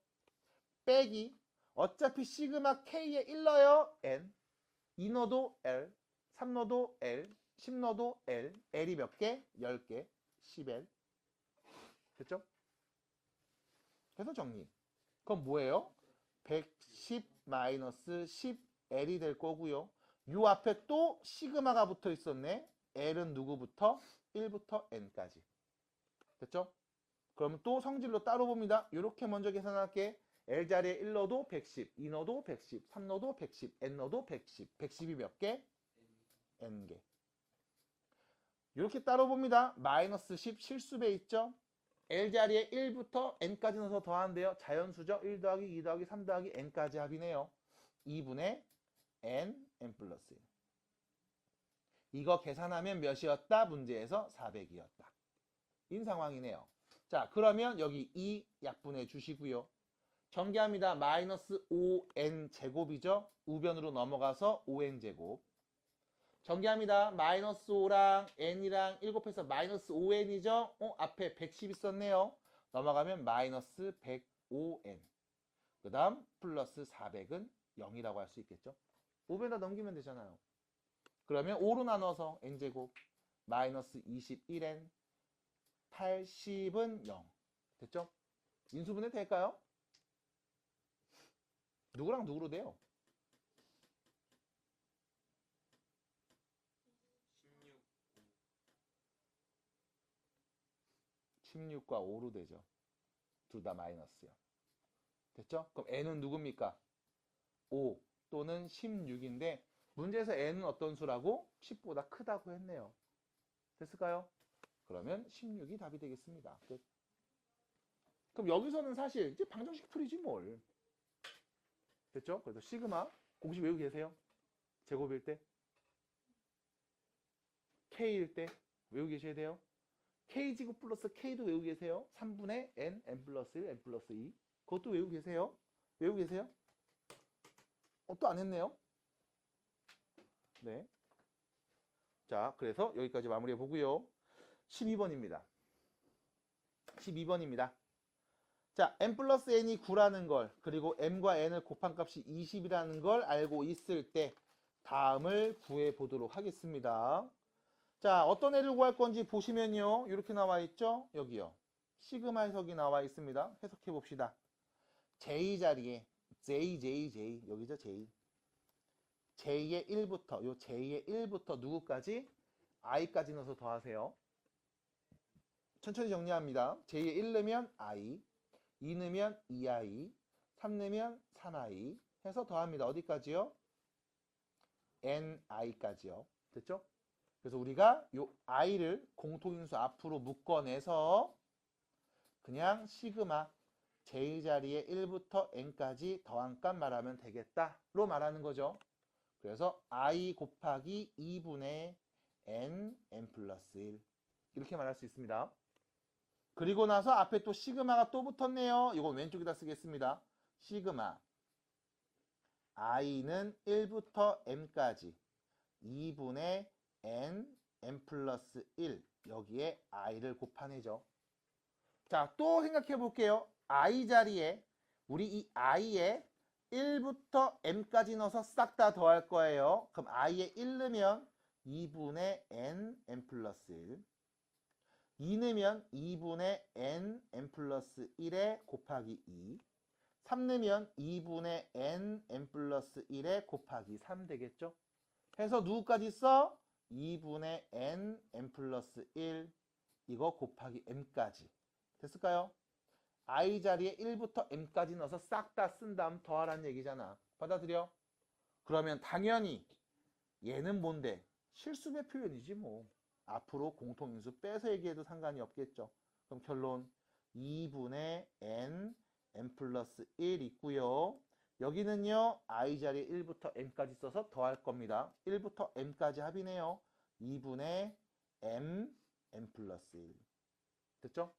빼기 어차피 시그마 K에 1 넣어요. N 2 넣어도 L 3 넣어도 L 10 넣어도 L L이 몇 개? 10개 10L. 됐죠? 그래서 정리. 그럼 뭐예요? 110 마이너스 10L이 될 거고요. 요 앞에 또 시그마가 붙어 있었네. L은 누구부터? 1부터 N까지. 됐죠? 그러면 또 성질로 따로 봅니다. 이렇게 먼저 계산할게. L 자리에 1 넣어도 110, 2 넣어도 110, 3 넣어도 110, N 넣어도 110. 110이 몇 개? N개. 이렇게 따로 봅니다. 마이너스 10 실수배 있죠? L 자리에 1부터 N까지 넣어서 더하는데요. 자연수죠? 1 더하기 2 더하기 3 더하기 N까지 합이네요. 2분의 N 플러스 1. 이거 계산하면 몇이었다? 문제에서 400이었다. 인 상황이네요. 자, 그러면 여기 2 약분해 주시고요. 전개합니다. 마이너스 5n 제곱이죠. 우변으로 넘어가서 5n 제곱. 전개합니다. 마이너스 5랑 n이랑 7해서 마이너스 5n이죠. 앞에 110 있었네요. 넘어가면 마이너스 105n. 그 다음 플러스 400은 0이라고 할 수 있겠죠. 우변에다 넘기면 되잖아요. 그러면 5로 나눠서 n제곱 마이너스 21n 80은 0. 됐죠? 인수분해 될까요? 누구랑 누구로 돼요? 16과 5로 되죠. 둘 다 마이너스요. 됐죠? 그럼 n은 누굽니까? 5 또는 16인데 문제에서 n은 어떤 수라고? 10보다 크다고 했네요. 됐을까요? 그러면 16이 답이 되겠습니다. 끝. 그럼 여기서는 사실 이제 방정식 풀이지 뭘. 됐죠? 그래서 시그마 공식 외우고 계세요? 제곱일 때 K일 때 외우고 계셔야 돼요. K제곱 플러스 K도 외우고 계세요. 3분의 N 플러스 1, N 플러스 2 그것도 외우고 계세요. 외우고 계세요? 또 안 했네요. 네. 자, 그래서 여기까지 마무리해 보고요. 12번입니다. 12번입니다. 자, m 플러스 n이 9라는 걸, 그리고 m과 n을 곱한 값이 20이라는 걸 알고 있을 때 다음을 구해 보도록 하겠습니다. 자, 어떤 애를 구할 건지 보시면요. 이렇게 나와 있죠? 여기요. 시그마 해석이 나와 있습니다. 해석해 봅시다. J 자리에 J 여기죠, J. J의 1부터 요 J의 1부터 누구까지? I까지 넣어서 더하세요. 천천히 정리합니다. J의 1 넣으면 I, 2 넣으면 2i, 3 넣으면 3i 해서 더합니다. 어디까지요? ni까지요. 됐죠? 그래서 우리가 요 i를 공통인수 앞으로 묶어내서 그냥 시그마 j 자리에 1부터 n까지 더한 값 말하면 되겠다로 말하는 거죠. 그래서 i 곱하기 2분의 n 플러스 1 이렇게 말할 수 있습니다. 그리고 나서 앞에 또 시그마가 또 붙었네요. 이건 왼쪽에다 쓰겠습니다. 시그마 i는 1부터 m까지 2분의 n 플러스 1 여기에 i를 곱하내죠. 자, 또 생각해 볼게요. i 자리에 우리 이 i에 1부터 m까지 넣어서 싹 다 더할 거예요. 그럼 i에 1 넣으면 2분의 n 플러스 1 2 넣으면 2분의 n 플러스 1에 곱하기 2 3 넣으면 2분의 n 플러스 1에 곱하기 3 되겠죠? 해서 누구까지 써? 2분의 n 플러스 1 이거 곱하기 m까지 됐을까요? i 자리에 1부터 m까지 넣어서 싹 다 쓴 다음 더하라는 얘기잖아. 받아들여? 그러면 당연히 얘는 뭔데? 실수배 표현이지 뭐. 앞으로 공통인수 빼서 얘기해도 상관이 없겠죠. 그럼 결론 2분의 n 플러스 1 있고요. 여기는요. i 자리에 1부터 m까지 써서 더할 겁니다. 1부터 m까지 합이네요. 2분의 n 플러스 1 됐죠?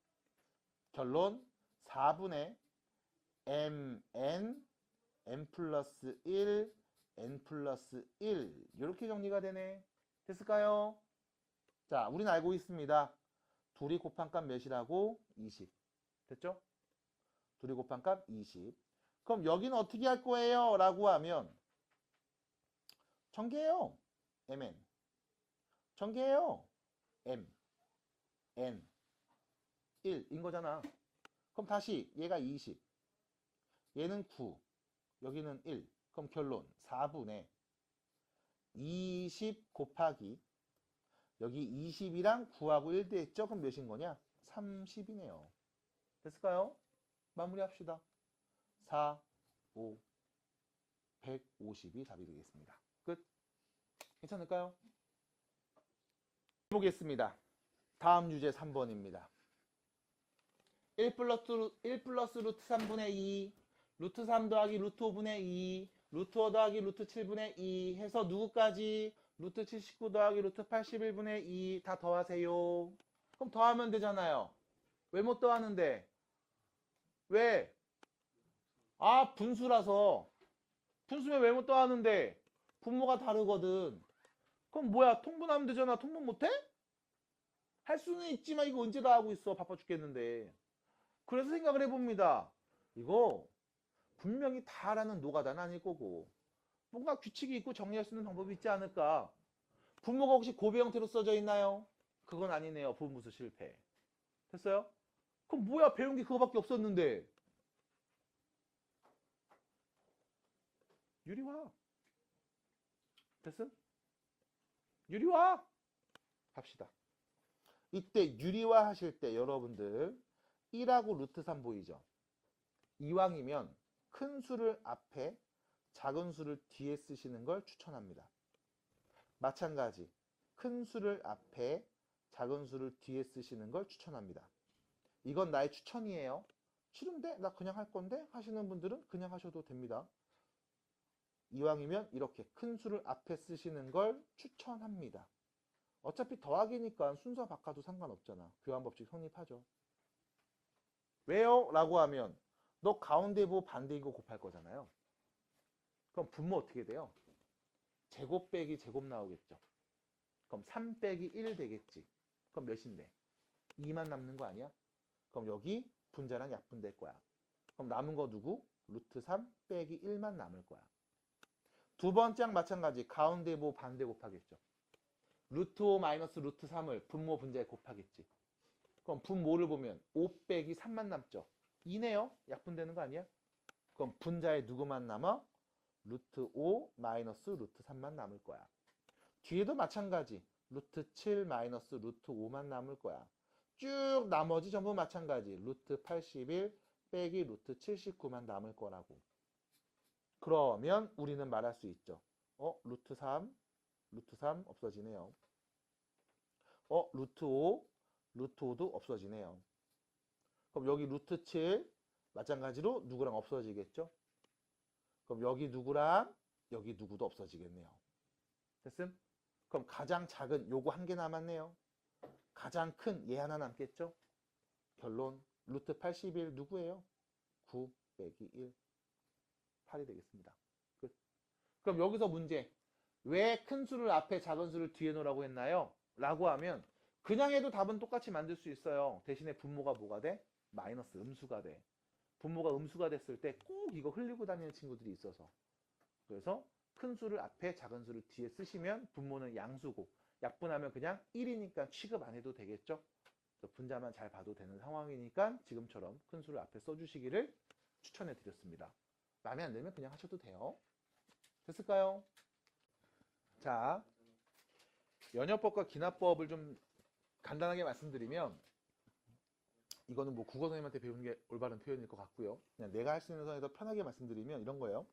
결론 4분의 n 플러스 1 n 플러스 1 이렇게 정리가 되네. 됐을까요? 자, 우리는 알고 있습니다. 둘이 곱한 값 몇이라고? 20 됐죠? 둘이 곱한 값 20. 그럼 여기는 어떻게 할 거예요? 라고 하면 전개해요. mn 전개해요. m n 1인 거잖아. 그럼 다시 얘가 20 얘는 9 여기는 1 그럼 결론 4분의 20 곱하기 여기 20이랑 9하고 1 더했죠? 그럼 몇인 거냐? 30이네요. 됐을까요? 마무리합시다. 4, 5, 150이 답이 되겠습니다. 끝. 괜찮을까요? 보겠습니다. 다음 유제 3번입니다. 1 플러스 루트 3분의 2 루트 3 더하기 루트 5분의 2 루트 5 더하기 루트 7분의 2 해서 누구까지? 루트 79 더하기 루트 81분의 2 다 더하세요. 그럼 더하면 되잖아요. 왜 못 더하는데? 왜? 아, 분수라서. 분수면 왜 못 더하는데? 분모가 다르거든. 그럼 뭐야? 통분하면 되잖아. 통분 못해? 할 수는 있지만 이거 언제 다 하고 있어? 바빠 죽겠는데. 그래서 생각을 해봅니다. 이거 분명히 다라는 노가다는 아닐 거고 뭔가 규칙이 있고 정리할 수 있는 방법이 있지 않을까. 분모가 혹시 고배 형태로 써져 있나요? 그건 아니네요. 분무수 실패. 됐어요? 그럼 뭐야? 배운 게 그거밖에 없었는데. 유리화. 됐음? 유리화. 합시다. 이때 유리화 하실 때 여러분들 1하고 루트 3 보이죠? 이왕이면 큰 수를 앞에 작은 수를 뒤에 쓰시는 걸 추천합니다. 마찬가지 큰 수를 앞에 작은 수를 뒤에 쓰시는 걸 추천합니다. 이건 나의 추천이에요. 싫은데? 나 그냥 할 건데? 하시는 분들은 그냥 하셔도 됩니다. 이왕이면 이렇게 큰 수를 앞에 쓰시는 걸 추천합니다. 어차피 더하기니까 순서 바꿔도 상관없잖아. 교환법칙 성립하죠. 왜요? 라고 하면 너 가운데 보 반대 이거 곱할 거잖아요. 그럼 분모 어떻게 돼요? 제곱 빼기 제곱 나오겠죠. 그럼 3 빼기 1 되겠지. 그럼 몇인데? 2만 남는 거 아니야? 그럼 여기 분자랑 약분될 거야. 그럼 남은 거 누구? 루트 3 빼기 1만 남을 거야. 두 번째랑 마찬가지 가운데 보 반대 곱하겠죠. 루트 5 마이너스 루트 3을 분모 분자에 곱하겠지. 그럼 분모를 보면 5 빼기 3만 남죠. 2네요. 약분되는 거 아니야? 그럼 분자에 누구만 남아? 루트 5 마이너스 루트 3만 남을 거야. 뒤에도 마찬가지. 루트 7 마이너스 루트 5만 남을 거야. 쭉 나머지 전부 마찬가지. 루트 81 빼기 루트 79만 남을 거라고. 그러면 우리는 말할 수 있죠. 루트 3 없어지네요. 루트 5 5도 없어지네요. 그럼 여기 루트 7 마찬가지로 누구랑 없어지겠죠? 그럼 여기 누구랑 여기 누구도 없어지겠네요. 됐음? 그럼 가장 작은 요거 한 개 남았네요. 가장 큰 얘 하나 남겠죠? 결론 루트 81 누구예요? 9 빼기 1 8이 되겠습니다. 끝. 그럼 여기서 문제. 왜 큰 수를 앞에 작은 수를 뒤에 놓으라고 했나요? 라고 하면 그냥 해도 답은 똑같이 만들 수 있어요. 대신에 분모가 뭐가 돼? 마이너스 음수가 돼. 분모가 음수가 됐을 때 꼭 이거 흘리고 다니는 친구들이 있어서. 그래서 큰 수를 앞에 작은 수를 뒤에 쓰시면 분모는 양수고 약분하면 그냥 1이니까 취급 안 해도 되겠죠? 분자만 잘 봐도 되는 상황이니까 지금처럼 큰 수를 앞에 써주시기를 추천해 드렸습니다. 마음에 안 들면 그냥 하셔도 돼요. 됐을까요? 자, 연역법과 기납법을 좀 간단하게 말씀드리면 이거는 뭐 국어 선생님한테 배우는 게 올바른 표현일 것 같고요. 그냥 내가 할 수 있는 선에서 편하게 말씀드리면 이런 거예요.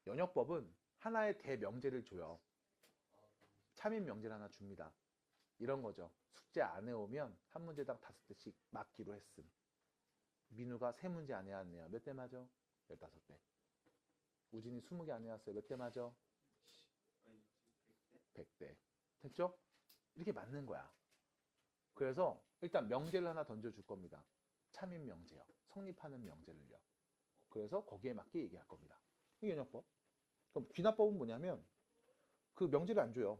연역법은 하나의 대명제를 줘요. 참인 명제를 하나 줍니다. 이런 거죠. 숙제 안 해오면 한 문제당 5대씩 맞기로 했음. 민우가 3문제 안 해왔네요. 몇 대 맞아? 15대. 우진이 20개 안 해왔어요. 몇 대 맞아? 100대. 됐죠? 이렇게 맞는 거야. 그래서 일단 명제를 하나 던져줄 겁니다. 참인 명제요. 성립하는 명제를요. 그래서 거기에 맞게 얘기할 겁니다. 이게 연역법. 그럼 귀납법은 뭐냐면 그 명제를 안 줘요.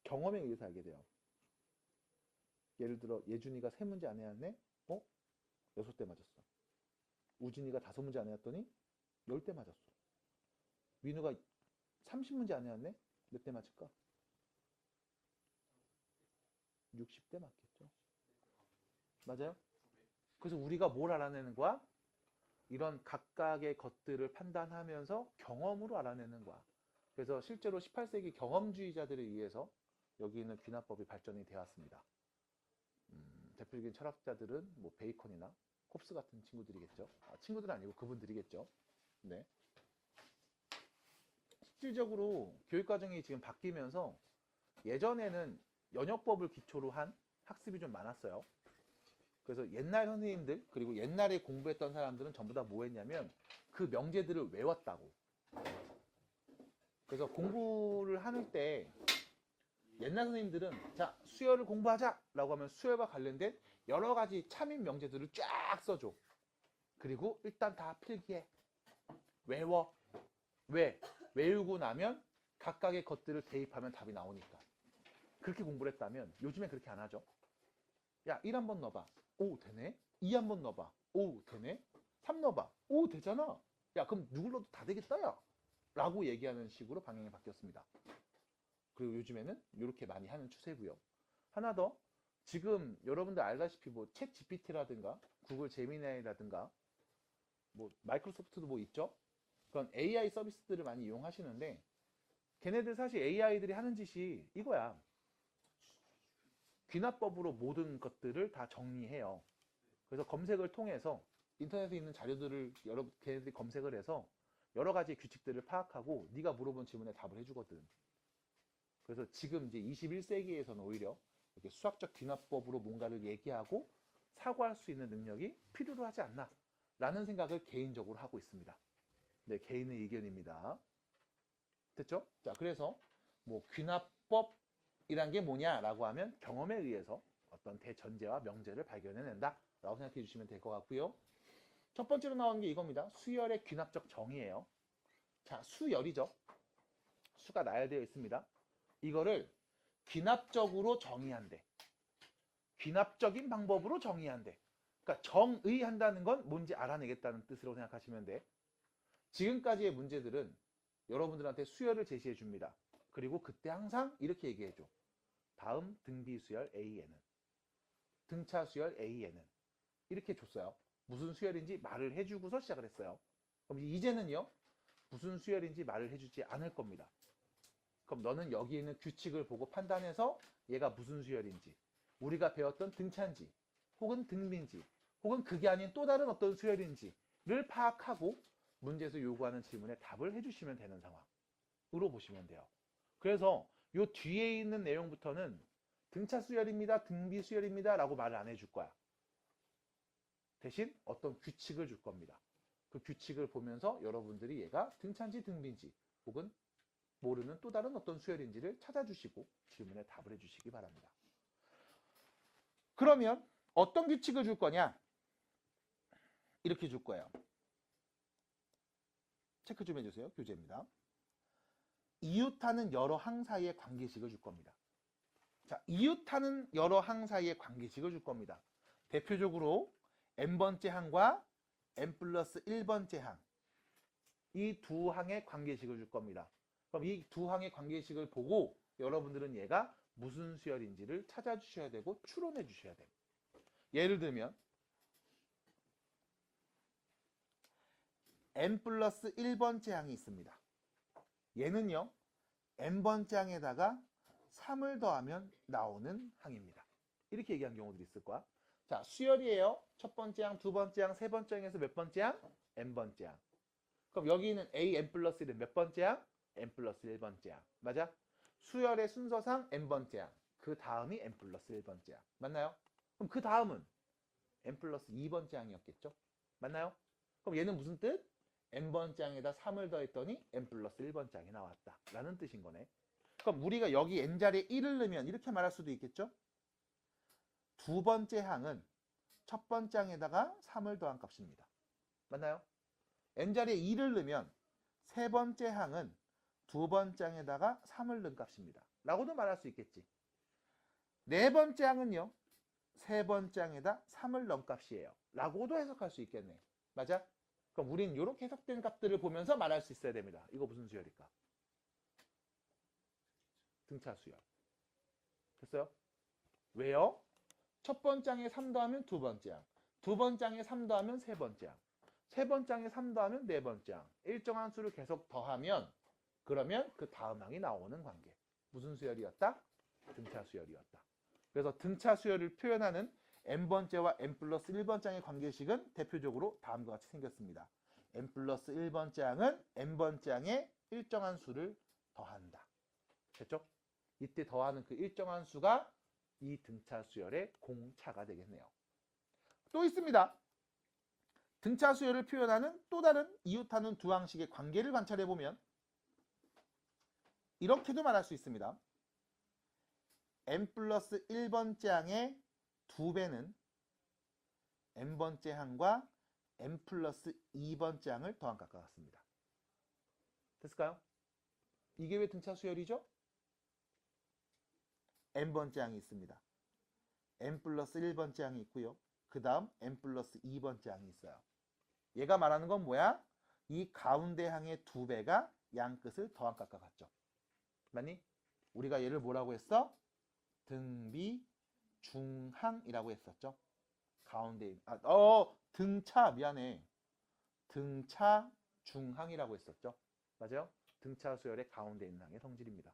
경험에 의해서 알게 돼요. 예를 들어 예준이가 3문제 안 해왔네? 6대 맞았어. 우진이가 5문제 안 해왔더니 10대 맞았어. 민우가 30문제 안 해왔네? 몇 대 맞을까? 60대 맞겠죠. 맞아요? 그래서 우리가 뭘 알아내는 거야? 이런 각각의 것들을 판단하면서 경험으로 알아내는 거야. 그래서 실제로 18세기 경험주의자들에 의해서 여기 있는 귀납법이 발전이 되었습니다. 대표적인 철학자들은 뭐 베이컨이나 홉스 같은 친구들이겠죠. 친구들은 아니고 그분들이겠죠. 네. 실질적으로 교육과정이 지금 바뀌면서 예전에는 연역법을 기초로 한 학습이 좀 많았어요. 그래서 옛날 선생님들 그리고 옛날에 공부했던 사람들은 전부 다 뭐 했냐면 그 명제들을 외웠다고. 그래서 공부를 하는 때 옛날 선생님들은 자 수열을 공부하자 라고 하면 수열과 관련된 여러 가지 참인 명제들을 쫙 써줘. 그리고 일단 다 필기해. 외워. 왜? 외우고 나면 각각의 것들을 대입하면 답이 나오니까. 그렇게 공부를 했다면 요즘엔 그렇게 안 하죠. 야 1 한번 넣어봐. 오 되네. 2 한번 넣어봐. 오 되네. 3 넣어봐. 오 되잖아. 야 그럼 누굴 넣어도 다 되겠다 야 라고 얘기하는 식으로 방향이 바뀌었습니다. 그리고 요즘에는 이렇게 많이 하는 추세고요. 하나 더 지금 여러분들 알다시피 뭐 챗 GPT라든가 구글 제미나이라든가 뭐 마이크로소프트도 뭐 있죠. 그런 AI 서비스들을 많이 이용하시는데 걔네들 사실 AI들이 하는 짓이 이거야. 귀납법으로 모든 것들을 다 정리해요. 그래서 검색을 통해서 인터넷에 있는 자료들을 걔네들이 검색을 해서 여러 가지 규칙들을 파악하고 네가 물어본 질문에 답을 해주거든. 그래서 지금 이제 21세기에서는 오히려 이렇게 수학적 귀납법으로 뭔가를 얘기하고 사고할 수 있는 능력이 필요로 하지 않나 라는 생각을 개인적으로 하고 있습니다. 네, 개인의 의견입니다. 됐죠? 자, 그래서 뭐 귀납법이란 게 뭐냐라고 하면 경험에 의해서 어떤 대전제와 명제를 발견해낸다 라고 생각해 주시면 될 것 같고요. 첫 번째로 나오는 게 이겁니다. 수열의 귀납적 정의예요. 자, 수열이죠. 수가 나열되어 있습니다. 이거를 귀납적으로 정의한대. 귀납적인 방법으로 정의한대. 그러니까 정의한다는 건 뭔지 알아내겠다는 뜻으로 생각하시면 돼. 지금까지의 문제들은 여러분들한테 수열을 제시해 줍니다. 그리고 그때 항상 이렇게 얘기해 줘. 다음 등비 수열 A에는 등차 수열 A에는 이렇게 줬어요. 무슨 수열인지 말을 해주고서 시작을 했어요. 그럼 이제는요. 무슨 수열인지 말을 해주지 않을 겁니다. 그럼 너는 여기 있는 규칙을 보고 판단해서 얘가 무슨 수열인지 우리가 배웠던 등차인지 혹은 등비인지 혹은 그게 아닌 또 다른 어떤 수열인지를 파악하고 문제에서 요구하는 질문에 답을 해주시면 되는 상황으로 보시면 돼요. 그래서 요 뒤에 있는 내용부터는 등차 수열입니다, 등비 수열입니다 라고 말을 안 해줄 거야. 대신 어떤 규칙을 줄 겁니다. 그 규칙을 보면서 여러분들이 얘가 등차인지 등비인지 혹은 모르는 또 다른 어떤 수열인지를 찾아주시고 질문에 답을 해주시기 바랍니다. 그러면 어떤 규칙을 줄 거냐? 이렇게 줄 거예요. 체크 좀 해주세요. 교재입니다. 이웃하는 여러 항 사이의 관계식을 줄 겁니다. 자, 이웃하는 여러 항 사이의 관계식을 줄 겁니다. 대표적으로 n번째 항과 n 플러스 1번째 항, 이 두 항의 관계식을 줄 겁니다. 그럼 이 두 항의 관계식을 보고 여러분들은 얘가 무슨 수열인지를 찾아주셔야 되고 추론해 주셔야 돼요. 예를 들면 n 플러스 1번째 항이 있습니다. 얘는요, n번째 항에다가 3을 더하면 나오는 항입니다. 이렇게 얘기한 경우들이 있을 거야. 자, 수열이에요. 첫 번째 항, 두 번째 항, 세 번째 항에서 몇 번째 항? n번째 항. 그럼 여기 있는 a n 플러스 1은 몇 번째 항? n 플러스 1번째 항. 맞아? 수열의 순서상 n번째 항. 그 다음이 n 플러스 1번째 항. 맞나요? 그럼 그 다음은 n 플러스 2번째 항이었겠죠? 맞나요? 그럼 얘는 무슨 뜻? n번째 항에다 3을 더했더니 n 플러스 1번째 항이 나왔다 라는 뜻인 거네. 그럼 우리가 여기 n자리에 1을 넣으면 이렇게 말할 수도 있겠죠? 두 번째 항은 첫 번째 항에다가 3을 더한 값입니다. 맞나요? n자리에 2를 넣으면 세 번째 항은 두 번째 항에다가 3을 넣은 값입니다. 라고도 말할 수 있겠지. 네 번째 항은요, 세 번째 항에다 3을 넣은 값이에요. 라고도 해석할 수 있겠네. 맞아? 그럼 우린 이렇게 해석된 값들을 보면서 말할 수 있어야 됩니다. 이거 무슨 수열일까? 등차 수열. 됐어요? 왜요? 첫 번째 항에 3 더하면 두 번째 항, 두 번째 항에 3 더하면 세 번째 항, 세 번째 항에 3 더하면 네 번째 항. 일정한 수를 계속 더하면 그러면 그 다음 항이 나오는 관계. 무슨 수열이었다? 등차 수열이었다. 그래서 등차 수열을 표현하는 n번째와 n 플러스 1번째 항의 관계식은 대표적으로 다음과 같이 생겼습니다. n 플러스 1번째 항은 n번째 항에 일정한 수를 더한다. 됐죠? 이때 더하는 그 일정한 수가 이 등차 수열의 공차가 되겠네요. 또 있습니다. 등차 수열을 표현하는 또 다른 이웃하는 두 항식의 관계를 관찰해보면 이렇게도 말할 수 있습니다. n 플러스 1번째 항의 2배는 n번째 항과 n 플러스 2번째 항을 더한 값과 같습니다. 됐을까요? 이게 왜 등차 수열이죠? n번째 항이 있습니다. n 플러스 1번째 항이 있고요. 그 다음 n 플러스 2번째 항이 있어요. 얘가 말하는 건 뭐야? 이 가운데 항의 2배가 양 끝을 더한 값과 같죠. 맞니? 우리가 얘를 뭐라고 했어? 등비 중항이라고 했었죠. 가운데 등차 미안해. 등차 중항이라고 했었죠. 맞아요? 등차 수열의 가운데 있는 항의 성질입니다.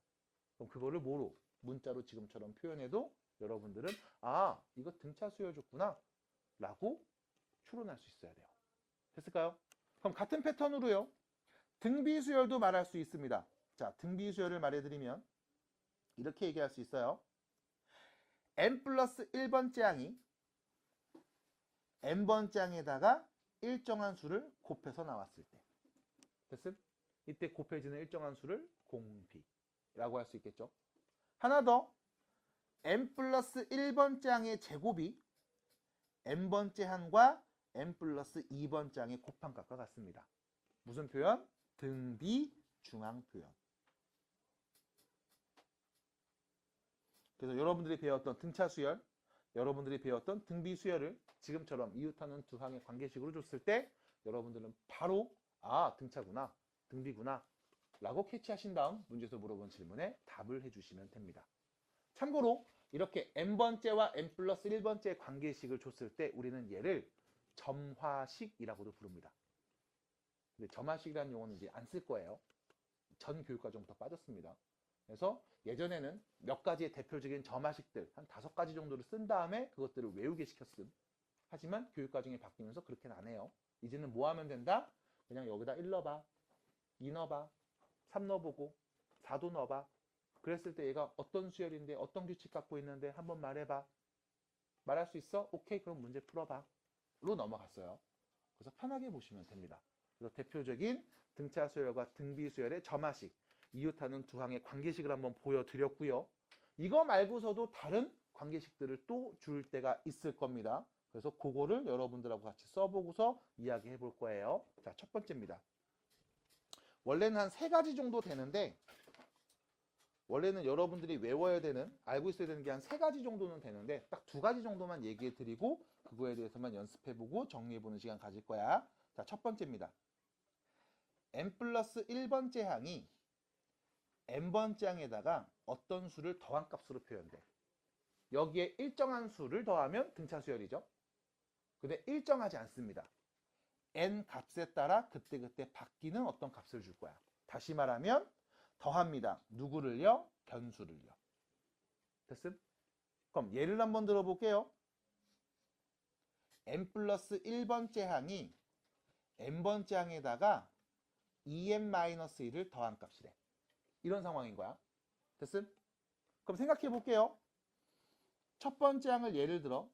그럼 그거를 뭐로? 문자로 지금처럼 표현해도 여러분들은 아, 이거 등차 수열 줬구나 라고 추론할 수 있어야 돼요. 됐을까요? 그럼 같은 패턴으로요. 등비 수열도 말할 수 있습니다. 자, 등비 수열을 말해드리면 이렇게 얘기할 수 있어요. n 플러스 1번째 항이 n번째 항에다가 일정한 수를 곱해서 나왔을 때. 됐음? 이때 곱해지는 일정한 수를 공비라고 할 수 있겠죠. 하나 더. n 플러스 1번째 항의 제곱이 n번째 항과 n 플러스 2번째 항의 곱한 값과 같습니다. 무슨 표현? 등비 중항 표현. 그래서 여러분들이 배웠던 등차 수열, 여러분들이 배웠던 등비 수열을 지금처럼 이웃하는 두 항의 관계식으로 줬을 때 여러분들은 바로 아, 등차구나, 등비구나 라고 캐치하신 다음 문제에서 물어본 질문에 답을 해주시면 됩니다. 참고로 이렇게 n번째와 n 플러스 1번째 관계식을 줬을 때 우리는 얘를 점화식이라고도 부릅니다. 근데 점화식이라는 용어는 이제 안 쓸 거예요. 전 교육과정부터 빠졌습니다. 그래서 예전에는 몇 가지의 대표적인 점화식들 한 5가지 정도를 쓴 다음에 그것들을 외우게 시켰음. 하지만 교육과정이 바뀌면서 그렇게는 안 해요. 이제는 뭐 하면 된다? 그냥 여기다 1 넣어봐, 2 넣어봐, 3 넣어보고 4도 넣어봐. 그랬을 때 얘가 어떤 수열인데 어떤 규칙 갖고 있는데 한번 말해봐. 말할 수 있어? 오케이, 그럼 문제 풀어봐 로 넘어갔어요. 그래서 편하게 보시면 됩니다. 그래서 대표적인 등차 수열과 등비 수열의 점화식, 이웃하는 두 항의 관계식을 한번 보여드렸고요. 이거 말고서도 다른 관계식들을 또 줄 때가 있을 겁니다. 그래서 그거를 여러분들하고 같이 써보고서 이야기해 볼 거예요. 자, 첫 번째입니다. 원래는 한 3가지 정도 되는데 원래는 여러분들이 외워야 되는, 알고 있어야 되는 게 한 3가지 정도는 되는데 딱 2가지 정도만 얘기해 드리고 그거에 대해서만 연습해보고 정리해보는 시간 가질 거야. 자, 첫 번째입니다. n 플러스 1번째 항이 n번째 항에다가 어떤 수를 더한 값으로 표현돼. 여기에 일정한 수를 더하면 등차 수열이죠. 근데 일정하지 않습니다. n 값에 따라 그때그때 바뀌는 어떤 값을 줄 거야. 다시 말하면 더합니다. 누구를요? 변수를요. 됐음? 그럼 예를 한번 들어볼게요. n 플러스 1번째 항이 n번째 항에다가 2n-1을 더한 값이래. 이런 상황인 거야. 됐음? 그럼 생각해 볼게요. 첫 번째 항을 예를 들어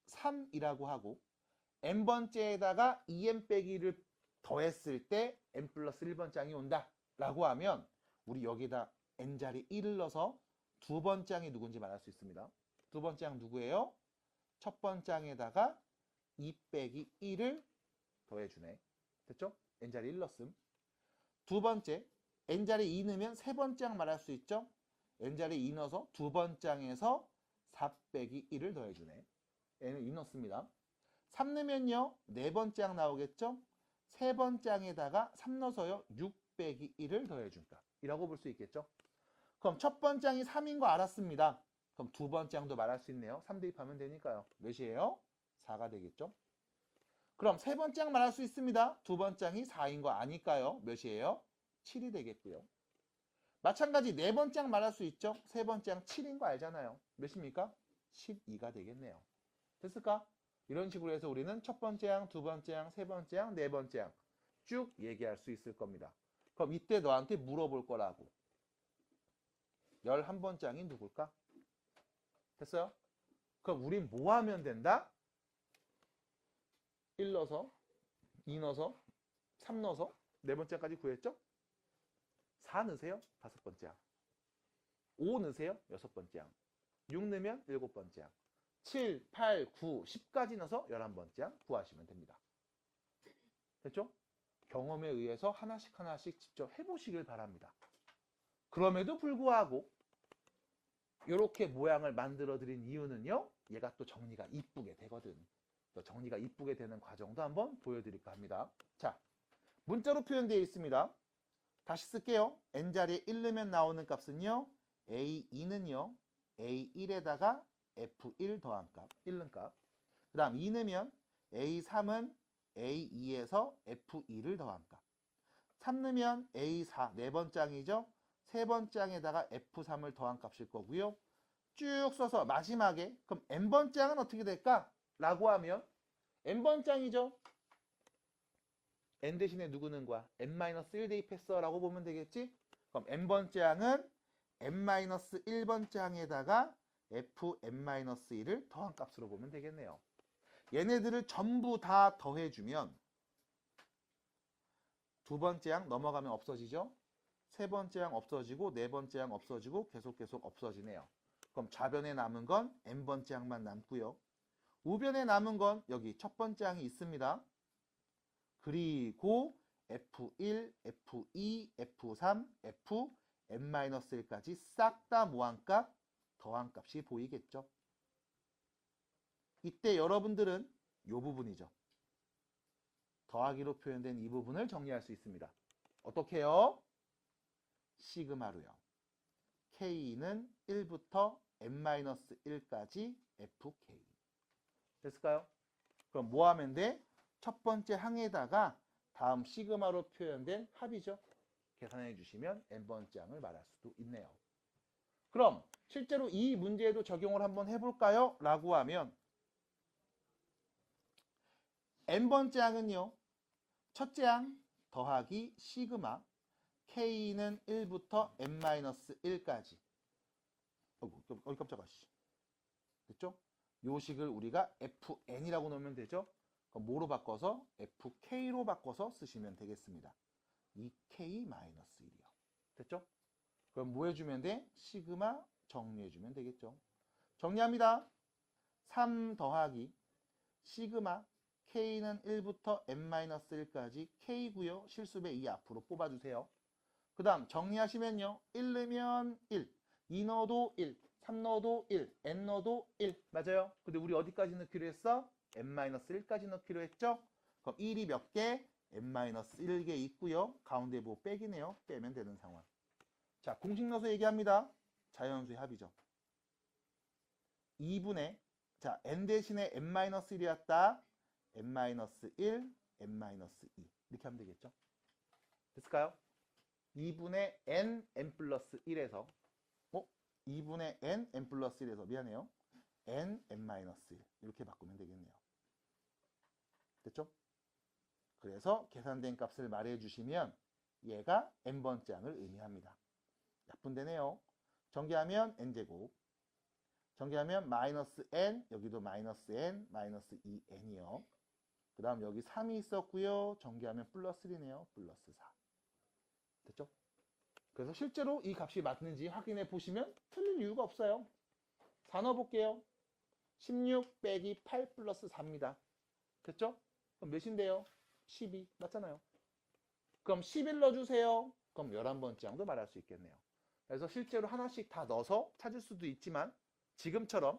3이라고 하고 n번째에다가 2n 빼기를 더했을 때 n 플러스 1번째 항이 온다 라고 하면 우리 여기다 n자리 1을 넣어서 두 번째 항이 누군지 말할 수 있습니다. 두 번째 항 누구예요? 첫 번째 항에다가 2 빼기 1을 더해주네. 됐죠? n자리 1 넣었음. 두 번째, n자리 2 넣으면 세 번째 항 말할 수 있죠? n자리 2 넣어서 두 번째 항에서 4 빼기 1을 더해주네. n을 2 넣습니다. 3 넣으면요, 네 번째 항 나오겠죠? 세 번째 항에다가 3 넣어서요, 6 빼기 1을 더해준다. 이라고 볼 수 있겠죠? 그럼 첫 번째 항이 3인 거 알았습니다. 그럼 두 번째 항도 말할 수 있네요. 3 대입하면 되니까요. 몇이에요? 4가 되겠죠? 그럼 세 번째 항 말할 수 있습니다. 두 번째 항이 4인 거 아니까요. 몇이에요? 7이 되겠고요. 마찬가지 네 번째 항 말할 수 있죠? 세 번째 항 7인 거 알잖아요. 몇입니까? 12가 되겠네요. 됐을까? 이런 식으로 해서 우리는 첫 번째 항, 두 번째 항, 세 번째 항, 네 번째 항 쭉 얘기할 수 있을 겁니다. 그럼 이때 너한테 물어볼 거라고. 11번째 항이 누굴까? 됐어요? 그럼 우린 뭐 하면 된다? 1 넣어서 2 넣어서 3 넣어서 네 번째까지 구했죠? 4 넣으세요. 다섯 번째 항. 5 넣으세요. 여섯 번째 항. 6 넣으면 일곱 번째 항. 7, 8, 9, 10까지 넣어서 11번째 항 구하시면 됩니다. 됐죠? 경험에 의해서 하나씩 직접 해보시길 바랍니다. 그럼에도 불구하고 이렇게 모양을 만들어 드린 이유는요, 얘가 또 정리가 이쁘게 되거든. 또 정리가 이쁘게 되는 과정도 한번 보여드릴까 합니다. 자, 문자로 표현되어 있습니다. 다시 쓸게요. n자리에 1 넣으면 나오는 값은요, a2는요 a1에다가 f1 더한 값, 1는 값. 그 다음 2 넣으면 a3은 a2에서 f2를 더한 값. 3 넣으면 a4, 네 번째 항이죠. 세 번째 항에다가 f3을 더한 값일 거고요. 쭉 써서 마지막에 그럼 n번째 항은 어떻게 될까? 라고 하면 n번째 항이죠. n 대신에 누구 넣은 거야? n-1 대입했어 라고 보면 되겠지? 그럼 n번째 항은 n-1번째 항에다가 fn-1을 더한 값으로 보면 되겠네요. 얘네들을 전부 다 더해주면 두 번째 항 넘어가면 없어지죠? 세 번째 항 없어지고 네 번째 항 없어지고 계속 없어지네요. 그럼 좌변에 남은 건 n번째 항만 남고요. 우변에 남은 건 여기 첫 번째 항이 있습니다. 그리고 F1, F2, F3, Fn-1까지 싹 다 무한값, 더한 값이 보이겠죠? 이때 여러분들은 이 부분이죠. 더하기로 표현된 이 부분을 정리할 수 있습니다. 어떻게 해요? 시그마로요. K는 1부터 n-1까지 FK. 됐을까요? 그럼 뭐 하면 돼? 첫 번째 항에다가 다음 시그마로 표현된 합이죠. 계산해 주시면 n번째 항을 말할 수도 있네요. 그럼 실제로 이 문제에도 적용을 한번 해볼까요? 라고 하면 n번째 항은요, 첫째 항 더하기 시그마 K는 1부터 n-1까지. 어이 깜짝아. 됐죠? 요 식을 우리가 fn이라고 놓으면 되죠? 그럼 뭐로 바꿔서? fk로 바꿔서 쓰시면 되겠습니다. 2k-1이요. 됐죠? 그럼 뭐 해주면 돼? 시그마 정리해주면 되겠죠? 정리합니다. 3 더하기 시그마 K는 1부터 n-1까지 K고요. 실수배 2 앞으로 뽑아주세요. 그 다음 정리하시면요. 1 넣으면 1, 2 넣어도 1, 3 넣어도 1, n 넣어도 1. 맞아요? 근데 우리 어디까지 넣기로 했어? n-1까지 넣기로 했죠? 그럼 1이 몇 개? n-1개 있고요. 가운데 뭐 빼기네요. 빼면 되는 상황. 자, 공식 넣어서 얘기합니다. 자연수의 합이죠. 2분의 자, n 대신에 n-1이었다. n-1, n-2 이렇게 하면 되겠죠? 됐을까요? 2분의 n, n 플러스 1에서 2분의 n, n 플러스 1에서 미안해요. n, n-1 이렇게 바꾸면 되겠네요. 됐죠? 그래서 계산된 값을 말해주시면 얘가 n번째 항을 의미합니다. 약분되네요. 전개하면 n제곱, 전개하면 마이너스 n, 여기도 마이너스 n, 마이너스 2n이요. 그 다음 여기 3이 있었고요. 전개하면 플러스 1이네요. 플러스 4. 됐죠? 그래서 실제로 이 값이 맞는지 확인해 보시면 틀릴 이유가 없어요. 4 넣어볼게요. 16 빼기 8 플러스 4입니다. 됐죠? 그럼 몇인데요? 12. 맞잖아요. 그럼 11 넣어주세요. 그럼 11번째 항도 말할 수 있겠네요. 그래서 실제로 하나씩 다 넣어서 찾을 수도 있지만 지금처럼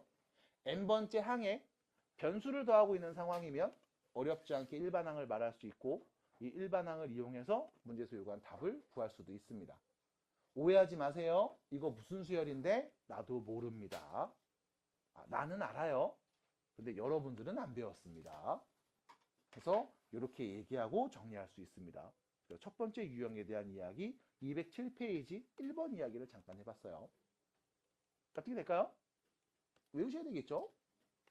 n번째 항에 변수를 더하고 있는 상황이면 어렵지 않게 일반항을 말할 수 있고 이 일반항을 이용해서 문제에서 요구한 답을 구할 수도 있습니다. 오해하지 마세요. 이거 무슨 수열인데 나도 모릅니다. 나는 알아요. 근데 여러분들은 안 배웠습니다. 그래서 이렇게 얘기하고 정리할 수 있습니다. 첫 번째 유형에 대한 이야기 207페이지 1번 이야기를 잠깐 해봤어요. 어떻게 될까요? 외우셔야 되겠죠?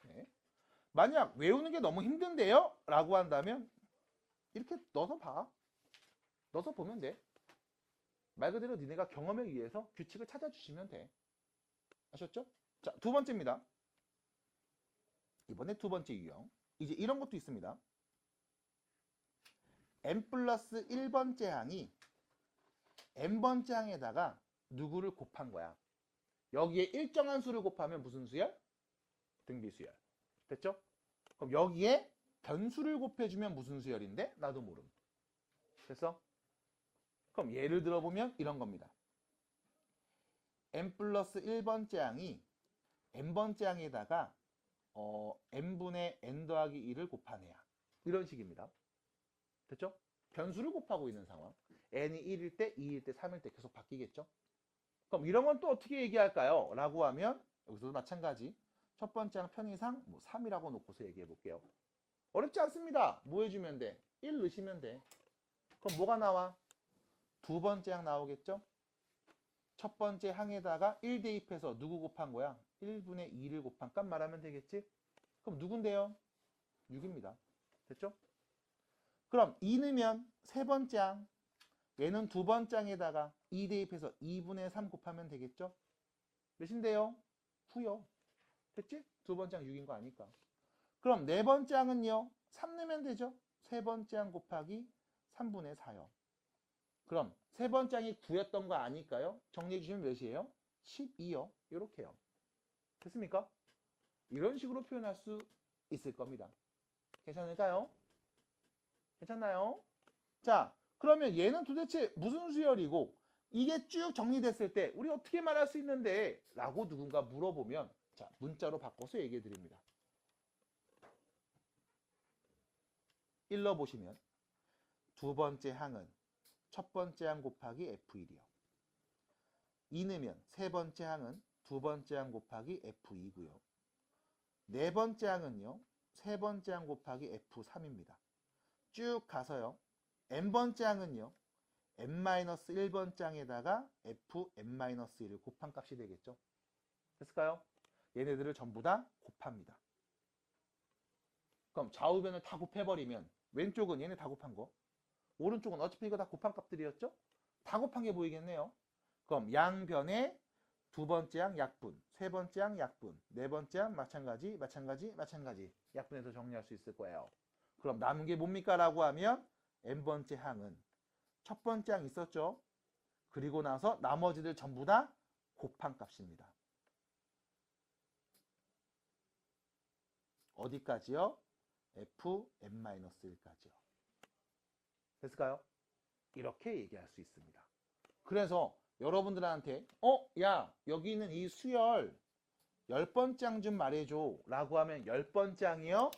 네. 만약 외우는 게 너무 힘든데요? 라고 한다면 이렇게 넣어서 봐. 넣어서 보면 돼. 말 그대로 니네가 경험에 의해서 규칙을 찾아주시면 돼. 아셨죠? 자, 두 번째입니다. 이번에 두 번째 유형. 이제 이런 것도 있습니다. n 플러스 1번째 항이 n번째 항에다가 누구를 곱한 거야. 여기에 일정한 수를 곱하면 무슨 수열? 등비수열. 됐죠? 그럼 여기에 변수를 곱해주면 무슨 수열인데? 나도 모름. 됐어? 그럼 예를 들어보면 이런 겁니다. n 플러스 1번째 항이 n번째 항에다가 n분의 n 더하기 1을 곱한 애야. 이런 식입니다. 됐죠? 변수를 곱하고 있는 상황. n이 1일 때, 2일 때, 3일 때 계속 바뀌겠죠? 그럼 이런 건 또 어떻게 얘기할까요? 라고 하면 여기서도 마찬가지. 첫 번째 항 편의상 3이라고 놓고서 얘기해 볼게요. 어렵지 않습니다. 뭐 해주면 돼? 1 넣으시면 돼. 그럼 뭐가 나와? 두 번째 항 나오겠죠? 첫 번째 항에다가 1 대입해서 누구 곱한 거야? 1분의 2를 곱한 값 말하면 되겠지? 그럼 누군데요? 6입니다. 됐죠? 그럼 2 넣으면 세 번째 항. 얘는 두 번째 항에다가 2 대입해서 2분의 3 곱하면 되겠죠? 몇인데요? 9요. 됐지? 두 번째 항 6인 거 아니까. 그럼 네 번째 항은요? 3 넣으면 되죠? 세 번째 항 곱하기 3분의 4요. 그럼 세 번째 항이 9였던 거 아닐까요? 정리해 주시면 몇이에요? 12요. 이렇게요. 됐습니까? 이런 식으로 표현할 수 있을 겁니다. 괜찮을까요? 괜찮나요? 자, 그러면 얘는 도대체 무슨 수열이고 이게 쭉 정리됐을 때 우리 어떻게 말할 수 있는데? 라고 누군가 물어보면 자, 문자로 바꿔서 얘기해 드립니다. 1 넣어보시면 두 번째 항은 첫 번째 항 곱하기 F1이요. 2 넣으면 세 번째 항은 두 번째 항 곱하기 F2고요. 네 번째 항은요. 세 번째 항 곱하기 F3입니다. 쭉 가서요. n번째 항은요. n-1번째 항에다가 fn-1을 곱한 값이 되겠죠. 됐을까요? 얘네들을 전부 다 곱합니다. 그럼 좌우변을 다 곱해버리면 왼쪽은 얘네 다 곱한 거, 오른쪽은 어차피 이거 다 곱한 값들이었죠? 다 곱한 게 보이겠네요. 그럼 양변에 두 번째 항 약분, 세 번째 항 약분, 네 번째 항 마찬가지, 약분해서 정리할 수 있을 거예요. 그럼 남은 게 뭡니까? 라고 하면 n번째 항은 첫 번째 항 있었죠? 그리고 나서 나머지들 전부 다 곱한 값입니다. 어디까지요? fn-1까지요. 됐을까요? 이렇게 얘기할 수 있습니다. 그래서 여러분들한테 야 여기 있는 이 수열 10번째 항 좀 말해줘 라고 하면 10번째 항이요?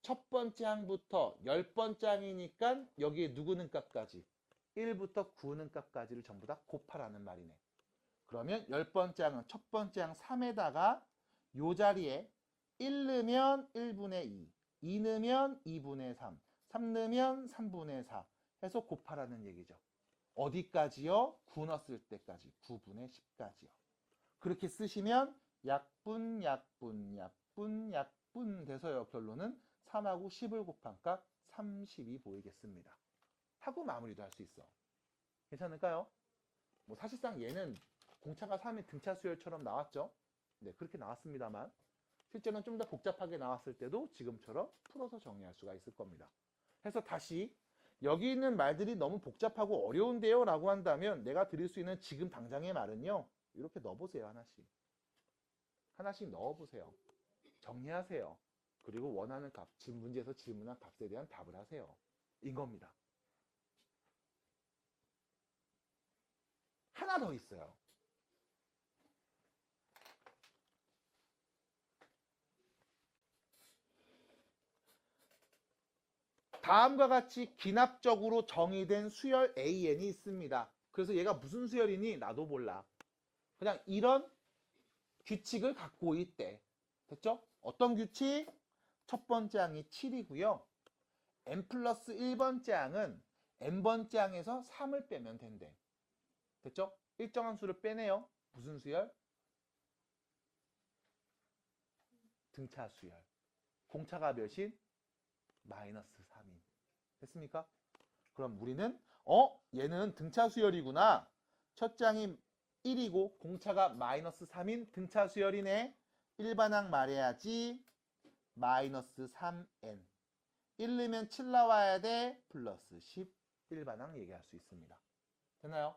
첫 번째 항부터 10번째 항이니까 여기에 누구는 값까지 1부터 9는 값까지를 전부 다 곱하라는 말이네. 그러면 10번째 항은 첫 번째 항 3에다가 요 자리에 1 넣으면 1분의 2, 2 넣으면 2분의 3, 3 넣으면 3분의 4 해서 곱하라는 얘기죠. 어디까지요? 9 넣었을 때까지 9분의 10까지요. 그렇게 쓰시면 약분 돼서요. 결론은 3하고 10을 곱한 값 30이 보이겠습니다. 하고 마무리도 할 수 있어. 괜찮을까요? 뭐 사실상 얘는 공차가 3의 등차 수열처럼 나왔죠. 네, 그렇게 나왔습니다만 실제로는 좀 더 복잡하게 나왔을 때도 지금처럼 풀어서 정리할 수가 있을 겁니다. 그래서 다시 여기 있는 말들이 너무 복잡하고 어려운데요 라고 한다면 내가 드릴 수 있는 지금 당장의 말은요. 이렇게 넣어보세요. 하나씩 넣어보세요. 정리하세요. 그리고 원하는 값, 지금 문제에서 질문한 값에 대한 답을 하세요. 인 겁니다. 하나 더 있어요. 다음과 같이 기납적으로 정의된 수열 AN이 있습니다. 그래서 얘가 무슨 수열이니 나도 몰라. 그냥 이런 규칙을 갖고 있대. 됐죠? 어떤 규칙? 첫 번째 항이 7이고요. n 플러스 1번째 항은 n번째 항에서 3을 빼면 된대. 됐죠? 일정한 수를 빼내요. 무슨 수열? 등차 수열. 공차가 몇인? 마이너스 3인. 됐습니까? 그럼 우리는 얘는 등차 수열이구나. 첫째 항이 1이고 공차가 마이너스 3인 등차 수열이네. 일반항 말해야지. 마이너스 3n. 1 넣으면 7 나와야 돼. 플러스 10. 일반항 얘기할 수 있습니다. 됐나요?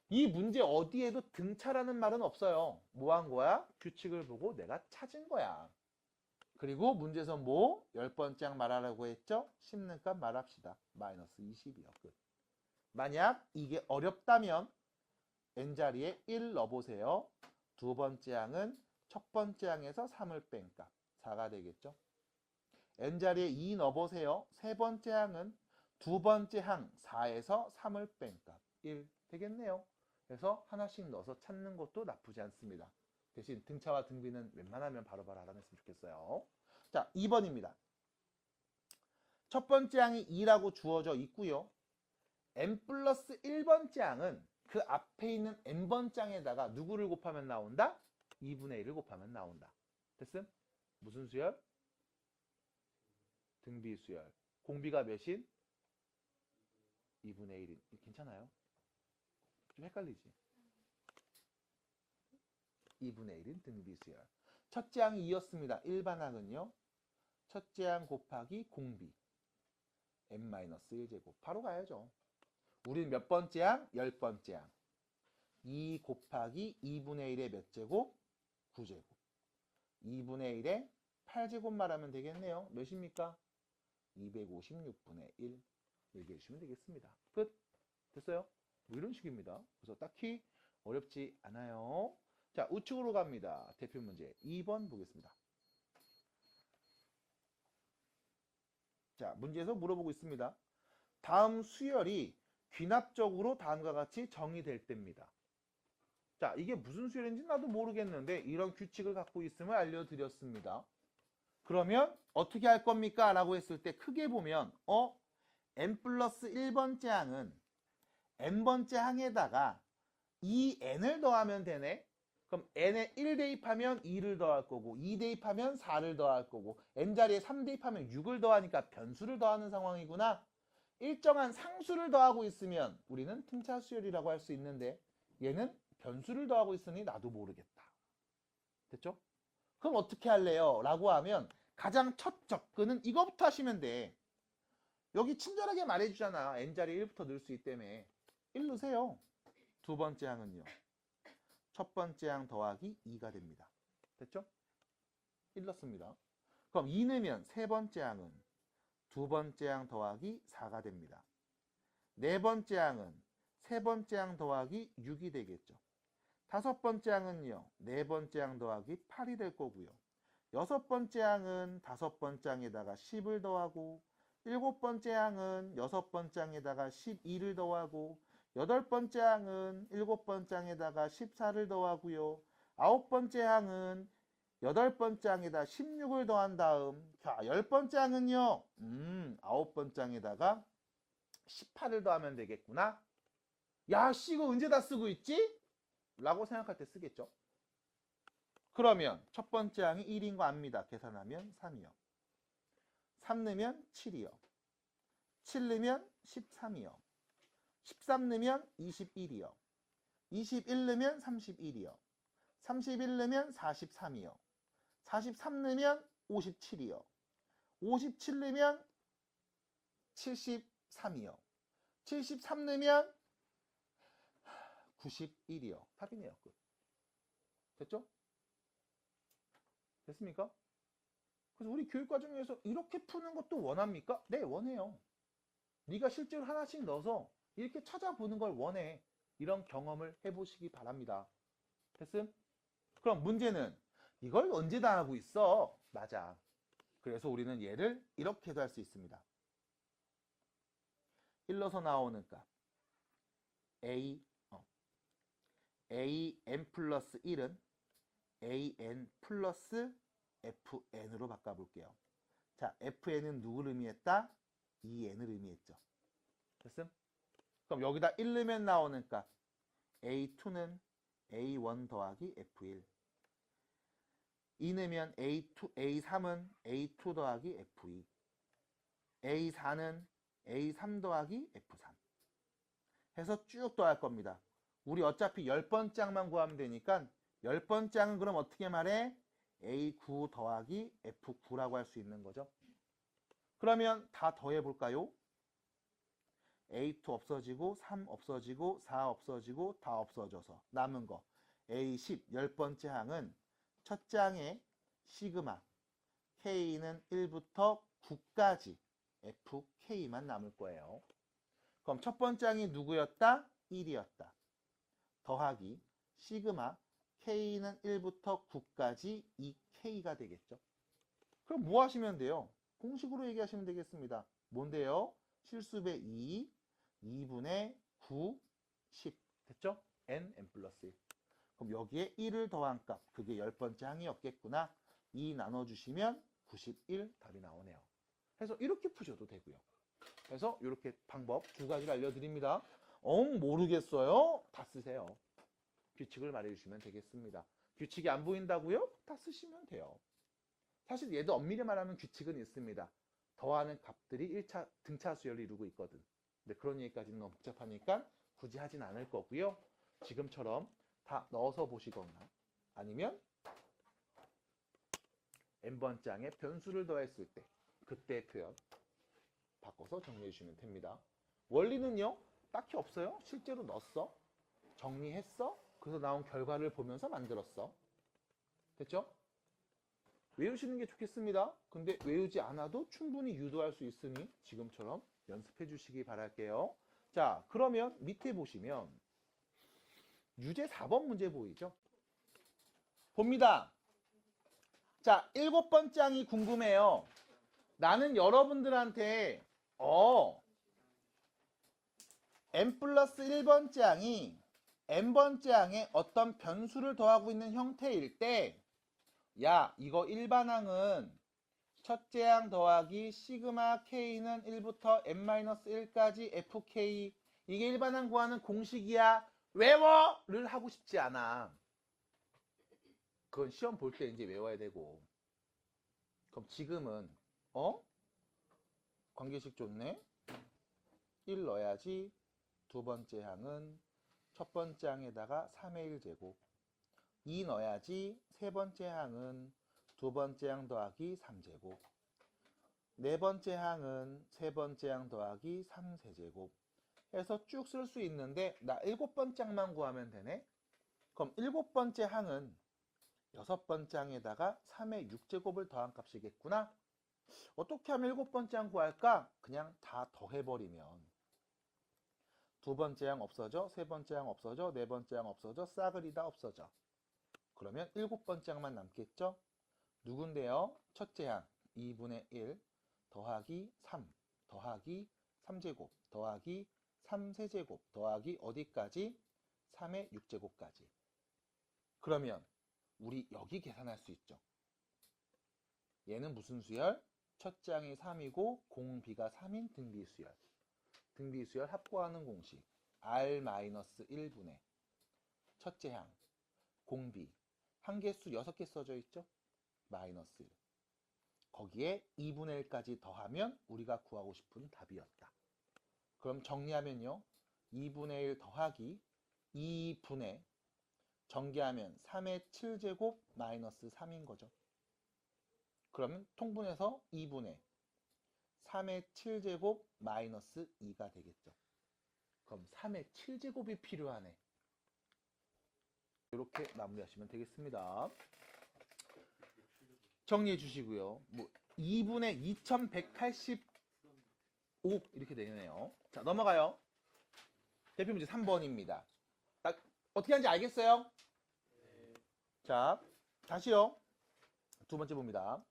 이 문제 어디에도 등차라는 말은 없어요. 뭐 한 거야? 규칙을 보고 내가 찾은 거야. 그리고 문제에서 뭐? 10번째 항 말하라고 했죠? 씹는 값 말합시다. 마이너스 20이요. 끝. 만약 이게 어렵다면 n자리에 1 넣어보세요. 두 번째 항은 첫 번째 항에서 3을 뺀 값 4가 되겠죠. n자리에 2 넣어보세요. 세 번째 항은 두 번째 항 4에서 3을 뺀 값 1 되겠네요. 그래서 하나씩 넣어서 찾는 것도 나쁘지 않습니다. 대신 등차와 등비는 웬만하면 바로바로 알아냈으면 좋겠어요. 자, 2번입니다. 첫 번째 항이 2라고 주어져 있고요. n 플러스 1번째 항은 그 앞에 있는 n번째 항에다가 누구를 곱하면 나온다? 2분의 1을 곱하면 나온다. 됐음? 무슨 수열? 등비 수열. 공비가 몇인? 2분의 1인. 괜찮아요? 좀 헷갈리지? 2분의 1인 등비 수열. 첫째 항이 2였습니다. 일반항은요. 첫째 항 곱하기 공비. n-1제곱. 바로 가야죠. 우리는 몇 번째 항? 10번째 항. 2 곱하기 2분의 1의 몇 제곱? 9제곱. 2분의 1에 8제곱 말하면 되겠네요. 몇입니까? 256분의 1. 얘기해 주시면 되겠습니다. 끝. 됐어요? 뭐 이런 식입니다. 그래서 딱히 어렵지 않아요. 자, 우측으로 갑니다. 대표 문제 2번 보겠습니다. 자, 문제에서 물어보고 있습니다. 다음 수열이 귀납적으로 다음과 같이 정의될 때입니다. 자, 이게 무슨 수열인지 나도 모르겠는데 이런 규칙을 갖고 있음을 알려드렸습니다. 그러면 어떻게 할 겁니까? 라고 했을 때 크게 보면 n 플러스 1번째 항은 n번째 항에다가 2n을 더하면 되네. 그럼 n에 1 대입하면 2를 더할 거고 2 대입하면 4를 더할 거고 n자리에 3 대입하면 6을 더하니까 변수를 더하는 상황이구나. 일정한 상수를 더하고 있으면 우리는 등차 수열이라고 할 수 있는데 얘는 변수를 더하고 있으니 나도 모르겠다. 됐죠? 그럼 어떻게 할래요? 라고 하면 가장 첫 접근은 이거부터 하시면 돼. 여기 친절하게 말해주잖아. n자리에 1부터 넣을 수 있다며. 1 넣으세요. 두 번째 항은요. 첫 번째 항 더하기 2가 됩니다. 됐죠? 1 넣습니다. 그럼 2 넣으면 세 번째 항은 두 번째 항 더하기 4가 됩니다. 네 번째 항은 세 번째 항 더하기 6이 되겠죠. 다섯 번째 항은요, 네 번째 항 더하기 8이 될 거고요. 여섯 번째 항은 다섯 번째 항에다가 10을 더하고, 일곱 번째 항은 여섯 번째 항에다가 12를 더하고, 여덟 번째 항은 일곱 번째 항에다가 14를 더하고요. 아홉 번째 항은 여덟 번째 항에다 16을 더한 다음, 자, 열 번째 항은요, 아홉 번째 항에다가 18을 더하면 되겠구나. 야, 씨, 이거 언제 다 쓰고 있지? 라고 생각할 때 쓰겠죠. 그러면 첫 번째 항이 1인 거 압니다. 계산하면 3이요. 3 넣으면 7이요. 7 넣으면 13이요. 13 넣으면 21이요. 21 넣으면 31이요. 31 넣으면 43이요. 43 넣으면 57이요. 57 넣으면 73이요. 73 넣으면 91이요. 답이네요. 끝. 됐죠? 됐습니까? 그래서 우리 교육과정에서 이렇게 푸는 것도 원합니까? 네, 원해요. 네가 실제로 하나씩 넣어서 이렇게 찾아보는 걸 원해. 이런 경험을 해보시기 바랍니다. 됐음? 그럼 문제는 이걸 언제 다 하고 있어? 맞아. 그래서 우리는 얘를 이렇게도 할 수 있습니다. 1로서 나오는 값 an 플러스 1은 an 플러스 fn으로 바꿔볼게요. 자, fn은 누구를 의미했다? 2n을 의미했죠. 됐음? 그럼 여기다 1 넣으면 나오는 값 a2는 a1 더하기 f1, 2 넣으면 a3은 a2 더하기 f2, a4는 a3 더하기 f3 해서 쭉 더할 겁니다. 우리 어차피 10번째 항만 구하면 되니까 10번째 항은 그럼 어떻게 말해? A9 더하기 F9라고 할 수 있는 거죠. 그러면 다 더해볼까요? A2 없어지고 3 없어지고 4 없어지고 다 없어져서 남은 거 A10 10번째 항은 첫째 항에 시그마 K는 1부터 9까지 FK만 남을 거예요. 그럼 첫 번째 항이 누구였다? 1이었다. 더하기 시그마 K는 1부터 9까지 2K가 되겠죠. 그럼 뭐 하시면 돼요? 공식으로 얘기하시면 되겠습니다. 뭔데요? 실수배 2, 2분의 9, 10. 됐죠? n 플러스 1. 그럼 여기에 1을 더한 값, 그게 10번째 항이었겠구나. 2 나눠주시면 91 답이 나오네요. 그래서 이렇게 푸셔도 되고요. 그래서 이렇게 방법 두 가지를 알려드립니다. 모르겠어요? 다 쓰세요. 규칙을 말해주시면 되겠습니다. 규칙이 안 보인다고요? 다 쓰시면 돼요. 사실 얘도 엄밀히 말하면 규칙은 있습니다. 더하는 값들이 1차 등차 수열을 이루고 있거든. 근데 그런 얘기까지는 너무 복잡하니까 굳이 하진 않을 거고요. 지금처럼 다 넣어서 보시거나 아니면 n번째 항에 변수를 더했을 때 그때 표현 바꿔서 정리해 주시면 됩니다. 원리는요, 딱히 없어요. 실제로 넣었어. 정리했어. 그래서 나온 결과를 보면서 만들었어. 됐죠? 외우시는 게 좋겠습니다. 근데 외우지 않아도 충분히 유도할 수 있으니 지금처럼 연습해 주시기 바랄게요. 자, 그러면 밑에 보시면 유제 4번 문제 보이죠? 봅니다. 자, 7번째 항이 궁금해요. 나는 여러분들한테 n 플러스 1번째 항이 n번째 항에 어떤 변수를 더하고 있는 형태일 때, 야, 이거 일반항은 첫째 항 더하기 시그마 k는 1부터 n-1까지 fk, 이게 일반항 구하는 공식이야. 외워를 하고 싶지 않아. 그건 시험 볼 때 이제 외워야 되고. 그럼 지금은 관계식 좋네. 1 넣어야지. 두 번째 항은 첫 번째 항에다가 3의 1제곱, 2 넣어야지. 세 번째 항은 두 번째 항 더하기 3제곱, 네 번째 항은 세 번째 항 더하기 3세제곱 해서 쭉 쓸 수 있는데 나 7번째 항만 구하면 되네. 그럼 7번째 항은 6번째 항에다가 3의 6제곱을 더한 값이겠구나. 어떻게 하면 7번째 항 구할까? 그냥 다 더해버리면 2번째 항 없어져, 3번째 항 없어져, 4번째 항 없어져, 싸그리 다 없어져. 그러면 7번째 항만 남겠죠? 누군데요? 첫째 항 2분의 1 더하기 3 더하기 3제곱 더하기 3세제곱 더하기 어디까지? 3의 6제곱까지. 그러면 우리 여기 계산할 수 있죠. 얘는 무슨 수열? 첫째 항이 3이고 공비가 3인 등비수열. 등비수열 합구하는 공식 R-1분의 첫째 항 공비 한개수 6개 써져 있죠? 마이너스 1. 거기에 2분의 1까지 더하면 우리가 구하고 싶은 답이었다. 그럼 정리하면요. 2분의 1 더하기 2분의 전개하면 3의 7제곱 마이너스 3인 거죠. 그러면 통분해서 2분의 3의 7제곱 마이너스 2가 되겠죠. 그럼 3의 7제곱이 필요하네. 이렇게 마무리하시면 되겠습니다. 정리해 주시고요. 2분의 2185 이렇게 되네요. 자, 넘어가요. 대표 문제 3번입니다. 어떻게 하는지 알겠어요? 자, 다시요. 두 번째 봅니다.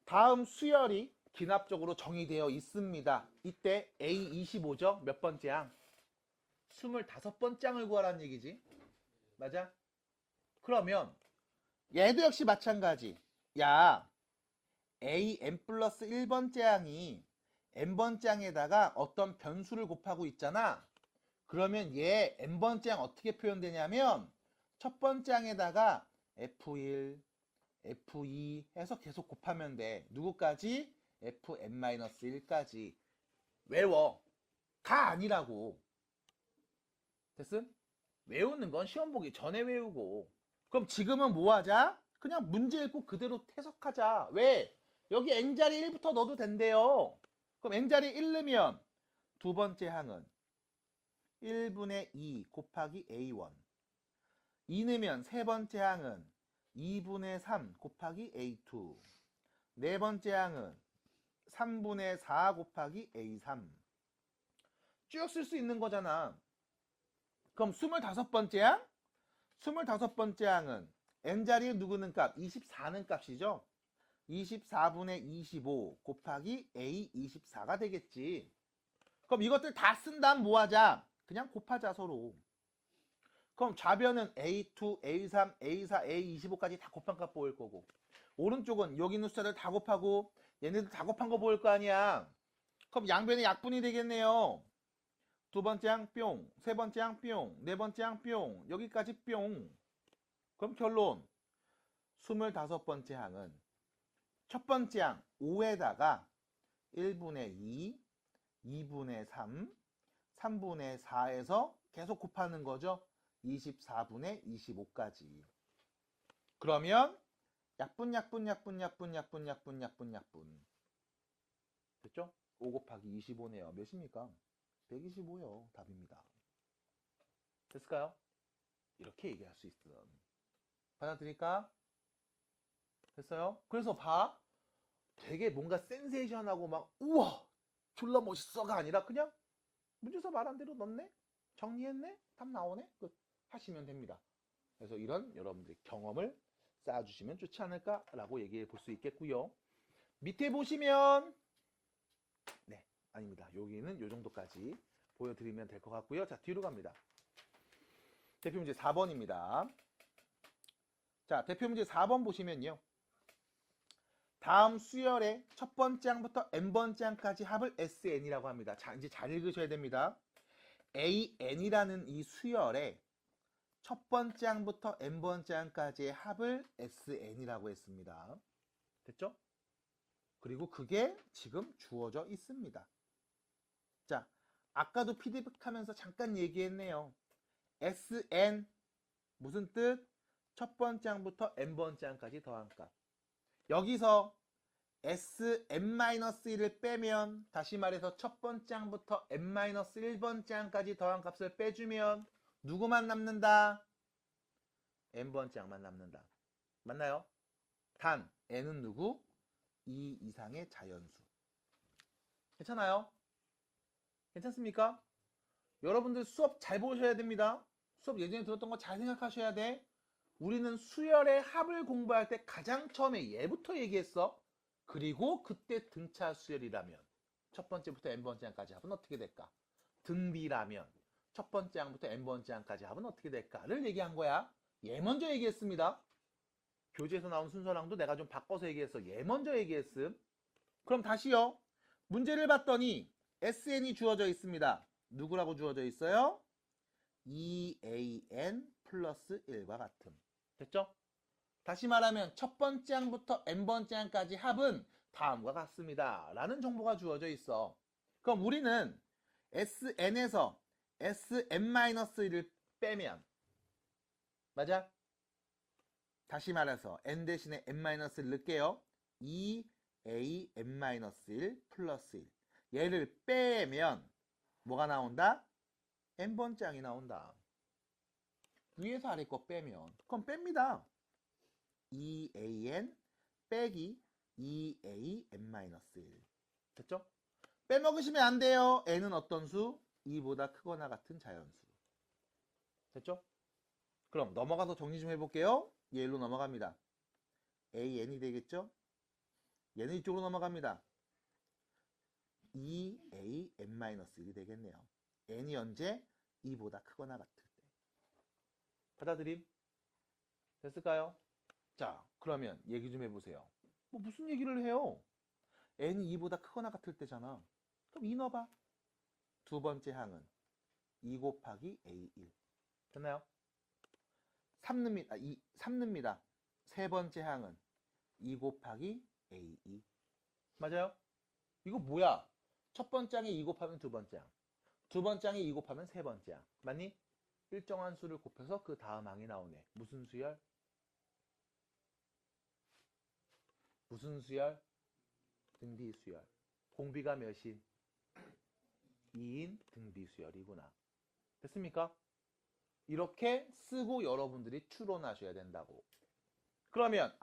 다음 수열이 기납적으로 정의되어 있습니다. 이때 A25죠? 몇 번째 항? 25번째 항을 구하라는 얘기지. 맞아? 그러면 얘도 역시 마찬가지. 야, AN 플러스 1번째 항이 n번째 항에다가 어떤 변수를 곱하고 있잖아. 그러면 얘 n번째 항 어떻게 표현되냐면 첫 번째 항에다가 F1, F2 해서 계속 곱하면 돼. 누구까지? Fn-1까지. 외워. 가 아니라고. 됐음? 외우는 건 시험 보기 전에 외우고. 그럼 지금은 뭐 하자? 그냥 문제 읽고 그대로 해석하자. 왜? 여기 n자리 1부터 넣어도 된대요. 그럼 n자리 1 넣으면 두 번째 항은 1분의 2 곱하기 A1. 2 넣으면 세 번째 항은 2분의 3 곱하기 A2. 네 번째 항은 3분의 4 곱하기 A3. 쭉 쓸 수 있는 거잖아. 그럼 25번째 항? 25번째 항은 n자리에 누구는 값? 24는 값이죠. 24분의 25 곱하기 A24가 되겠지. 그럼 이것들 다 쓴 다음 뭐 하자? 그냥 곱하자 서로. 그럼 좌변은 A2, A3, A4, A25까지 다 곱한 값 보일 거고 오른쪽은 여기 있는 숫자들 다 곱하고 얘네들 다 곱한 거 보일 거 아니야. 그럼 양변의 약분이 되겠네요. 두 번째 항 뿅, 세 번째 항 뿅, 네 번째 항 뿅, 여기까지 뿅. 그럼 결론 25번째 항은 첫 번째 항 5에다가 1분의 2, 2분의 3, 3분의 4에서 계속 곱하는 거죠. 24분의 25까지. 그러면 약분 됐죠? 5 곱하기 25네요. 몇입니까? 125요. 답입니다. 됐을까요? 이렇게 얘기할 수 있음. 받아들일까? 됐어요? 그래서 봐. 되게 뭔가 센세이션하고 막 우와 졸라 멋있어가 아니라 그냥 문제서 말한 대로 넣네? 정리했네? 답 나오네? 끝 하시면 됩니다. 그래서 이런 여러분들의 경험을 쌓아주시면 좋지 않을까라고 얘기해 볼 수 있겠고요. 밑에 보시면 네 아닙니다. 여기는 요 정도까지 보여드리면 될 것 같고요. 자 뒤로 갑니다. 대표 문제 4번입니다. 자 대표 문제 4번 보시면요. 다음 수열의 첫 번째 항부터 n번째 항까지 합을 SN이라고 합니다. 자, 이제 잘 읽으셔야 됩니다. AN이라는 이 수열의 첫 번째 항부터 n번째 항까지의 합을 SN이라고 했습니다. 됐죠? 그리고 그게 지금 주어져 있습니다. 자, 아까도 피드백 하면서 잠깐 얘기했네요. SN 무슨 뜻? 첫 번째 항부터 n번째 항까지 더한 값. 여기서 Sn-1을 빼면 다시 말해서 첫 번째 항부터 n-1번째 항까지 더한 값을 빼주면 누구만 남는다? n번째 양만 남는다. 맞나요? 단 n은 누구? 2 이상의 자연수. 괜찮아요? 괜찮습니까? 여러분들 수업 잘 보셔야 됩니다. 수업 예전에 들었던 거 잘 생각하셔야 돼. 우리는 수열의 합을 공부할 때 가장 처음에 얘부터 얘기했어. 그리고 그때 등차 수열이라면 첫 번째부터 n번째 항까지 합은 어떻게 될까? 등비라면 첫 번째 항부터 n번째 항까지 합은 어떻게 될까를 얘기한 거야. 얘 먼저 얘기했습니다. 교재에서 나온 순서랑도 내가 좀 바꿔서 얘기했어. 얘 먼저 얘기했음. 그럼 다시요. 문제를 봤더니 SN이 주어져 있습니다. 누구라고 주어져 있어요? 2AN 플러스 1과 같음. 됐죠? 다시 말하면 첫 번째 항부터 n번째 항까지 합은 다음과 같습니다. 라는 정보가 주어져 있어. 그럼 우리는 SN에서 SN-1을 빼면 맞아? 다시 말해서 n 대신에 n-을 넣을게요. 2an-1 플러스 1. 얘를 빼면 뭐가 나온다? n번째 항이 나온다. 위에서 아래 거 빼면 그럼 뺍니다. 2an 빼기 2an-1. 됐죠? 빼먹으시면 안 돼요. n은 어떤 수? 2보다 크거나 같은 자연수. 됐죠? 그럼 넘어가서 정리 좀 해볼게요. 얘로 넘어갑니다. an이 되겠죠? 얘는 이쪽으로 넘어갑니다. 2an-1이 되겠네요. n이 언제? 2보다 크거나 같을 때. 받아들임? 됐을까요? 자, 그러면 얘기 좀 해보세요. 뭐 무슨 얘기를 해요? n이 2보다 크거나 같을 때잖아. 그럼 2 넣어봐. 두 번째 항은 2 곱하기 a1. 됐나요? 3 넣습니다. 세 번째 항은 2 곱하기 a2. 맞아요? 이거 뭐야? 첫 번째 항에 2 곱하면 두 번째 항. 두 번째 항에 2 곱하면 세 번째 항. 맞니? 일정한 수를 곱해서 그 다음 항이 나오네. 무슨 수열? 무슨 수열? 등비수열. 공비가 몇인? 2인 등비수열이구나. 됐습니까? 이렇게 쓰고 여러분들이 추론하셔야 된다고. 그러면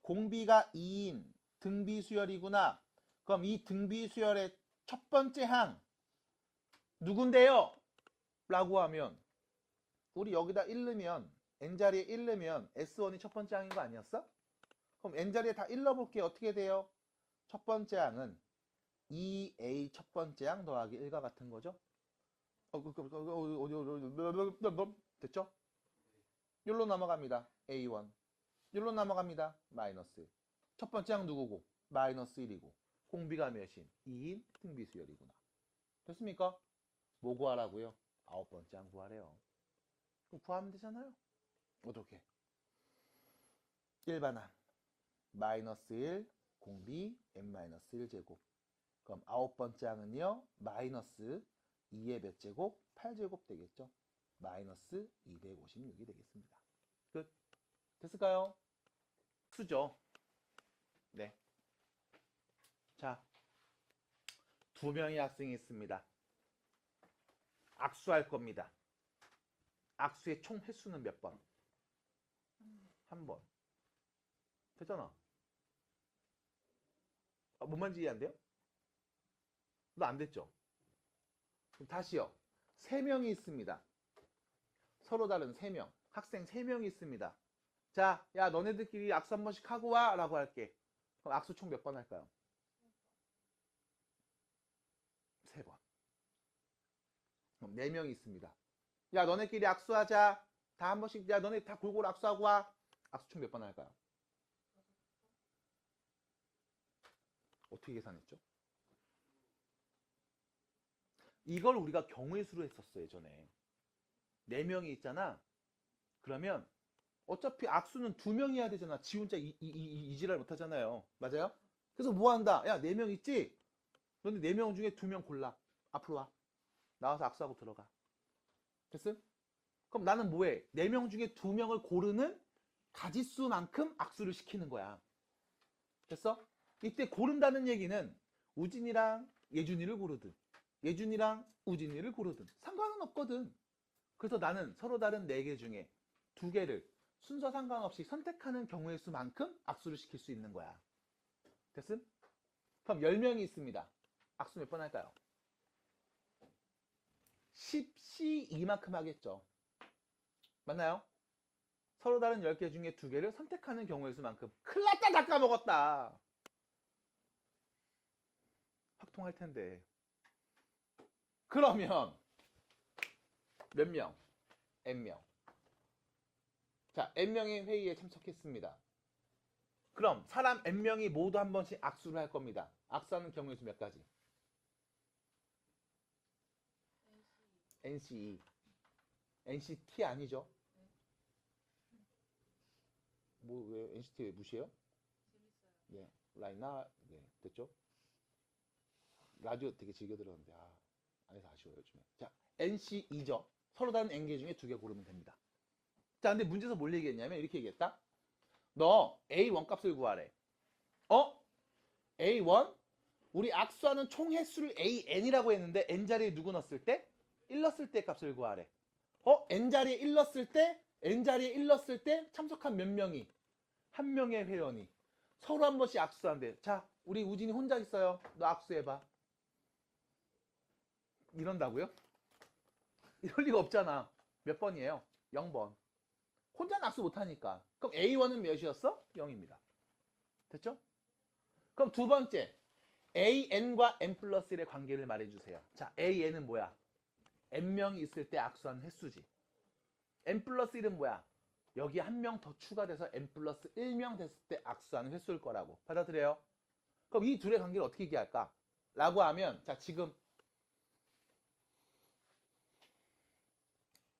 공비가 2인 등비수열이구나. 그럼 이 등비수열의 첫 번째 항 누군데요? 라고 하면 우리 여기다 1 넣으면 n자리에 1 넣으면 S1이 첫 번째 항인 거 아니었어? 그럼 n자리에 다 1 넣어볼게요. 어떻게 돼요? 첫 번째 항은 2a 첫 번째 항 더하기 1과 같은 거죠? 됐죠? 여기로 넘어갑니다. a1. 여기로 넘어갑니다. 마이너스. 첫 번째 항 누구고? 마이너스 1이고. 공비가 몇인? 2인 등비수열이구나. 됐습니까? 뭐 구하라고요? 9번째 항 구하래요. 그럼 구하면 되잖아요. 어떻게? 일반항. 마이너스 1 공비 n-1제곱. 그럼 9번째 항은요. 마이너스 2의 몇 제곱? 8제곱 되겠죠. 마이너스 256이 되겠습니다. 끝. 됐을까요? 수죠. 네. 자, 2명의 학생이 있습니다. 악수할 겁니다. 악수의 총 횟수는 몇 번? 1번. 됐잖아. 뭔 말인지 이해 안 돼요? 너 안 됐죠? 그럼 다시요. 3명이 있습니다. 서로 다른 3명. 학생 3명이 있습니다. 자, 야, 너네들끼리 악수 한 번씩 하고 와. 라고 할게. 그럼 악수 총 몇 번 할까요? 3번. 그럼 4명이 있습니다. 야, 너네끼리 악수하자. 다 한 번씩, 야, 너네 다 골고루 악수하고 와. 악수 총 몇 번 할까요? 어떻게 계산했죠? 이걸 우리가 경우의 수로 했었어, 예전에. 4명이 있잖아. 그러면 어차피 악수는 2명이 해야 되잖아. 지 혼자 이지랄 못 하잖아요. 맞아요? 그래서 뭐 한다? 야, 4명 있지? 너네 4명 중에 2명 골라. 앞으로 와. 나와서 악수하고 들어가. 됐음? 그럼 나는 뭐해? 4명 중에 2명을 고르는 가지수만큼 악수를 시키는 거야. 됐어? 이때 고른다는 얘기는 우진이랑 예준이를 고르든 예준이랑 우진이를 고르든 상관은 없거든. 그래서 나는 서로 다른 4개 중에 2개를 순서 상관없이 선택하는 경우의 수만큼 악수를 시킬 수 있는 거야. 됐음? 그럼 10명이 있습니다. 악수 몇 번 할까요? 10C 이만큼 하겠죠. 맞나요? 서로 다른 10개 중에 2개를 선택하는 경우의 수만큼. 큰일 났다, 다 까먹었다. 확통할 텐데. 그러면 몇 명? N명. 자, N명의 회의에 참석했습니다. 그럼 사람 N명이 모두 한 번씩 악수를 할 겁니다. 악수하는 경우의 수 몇 가지? NCE. NCT 아니죠? 뭐, 왜 NCT 왜 무시해요? 네, 라이나, 네, 됐죠? 라디오 되게 즐겨 들었는데, 안에서 아쉬워요, 요즘에. 자, NCE죠. 서로 다른 N개 중에 2개 고르면 됩니다. 자, 근데 문제에서 뭘 얘기했냐면, 이렇게 얘기했다. 너 A1 값을 구하래. A1? 우리 악수하는 총 횟수를 AN이라고 했는데, N자리에 누구 넣었을 때? 1 넣었을 때 값을 구하래. N자리에 1 넣었을 때, N자리에 1 넣었을 때 참석한 몇 명이? 한 명의 회원이. 서로 한 번씩 악수한대. 자, 우리 우진이 혼자 있어요. 너 악수해봐. 이런다고요? 이럴 리가 없잖아. 몇 번이에요? 0번. 혼자는 악수 못하니까. 그럼 A1은 몇이었어? 0입니다. 됐죠? 그럼 두 번째. AN과 N 플러스 1의 관계를 말해주세요. 자, AN은 뭐야? N명이 있을 때 악수한 횟수지. N 플러스 1은 뭐야? 여기 한 명 더 추가돼서 N 플러스 1명 됐을 때 악수하는 횟수일 거라고. 받아들여요? 그럼 이 둘의 관계를 어떻게 얘기할까? 라고 하면, 자, 지금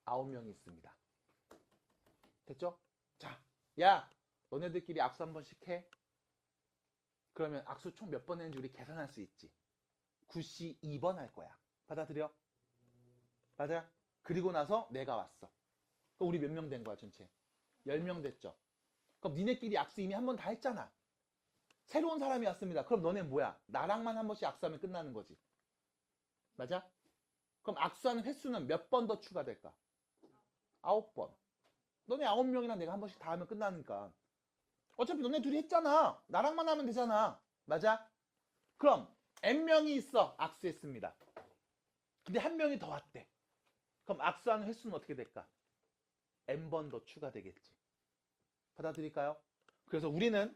9명이 있습니다. 됐죠? 자, 야, 너네들끼리 악수 한 번씩 해. 그러면 악수 총 몇 번 했는지 우리 계산할 수 있지. 9C 2번 할 거야. 받아들여? 맞아? 그리고 나서 내가 왔어. 그럼 우리 몇 명 된 거야, 전체? 10명 됐죠? 그럼 니네끼리 악수 이미 한 번 다 했잖아. 새로운 사람이 왔습니다. 그럼 너네 뭐야? 나랑만 한 번씩 악수하면 끝나는 거지. 맞아? 그럼 악수하는 횟수는 몇 번 더 추가될까? 9번. 너네 9명이랑 내가 한 번씩 다 하면 끝나니까. 어차피 너네 둘이 했잖아. 나랑만 하면 되잖아. 맞아? 그럼 N명이 있어. 악수했습니다. 근데 한 명이 더 왔대. 그럼 악수하는 횟수는 어떻게 될까? N번 더 추가되겠지. 받아들일까요? 그래서 우리는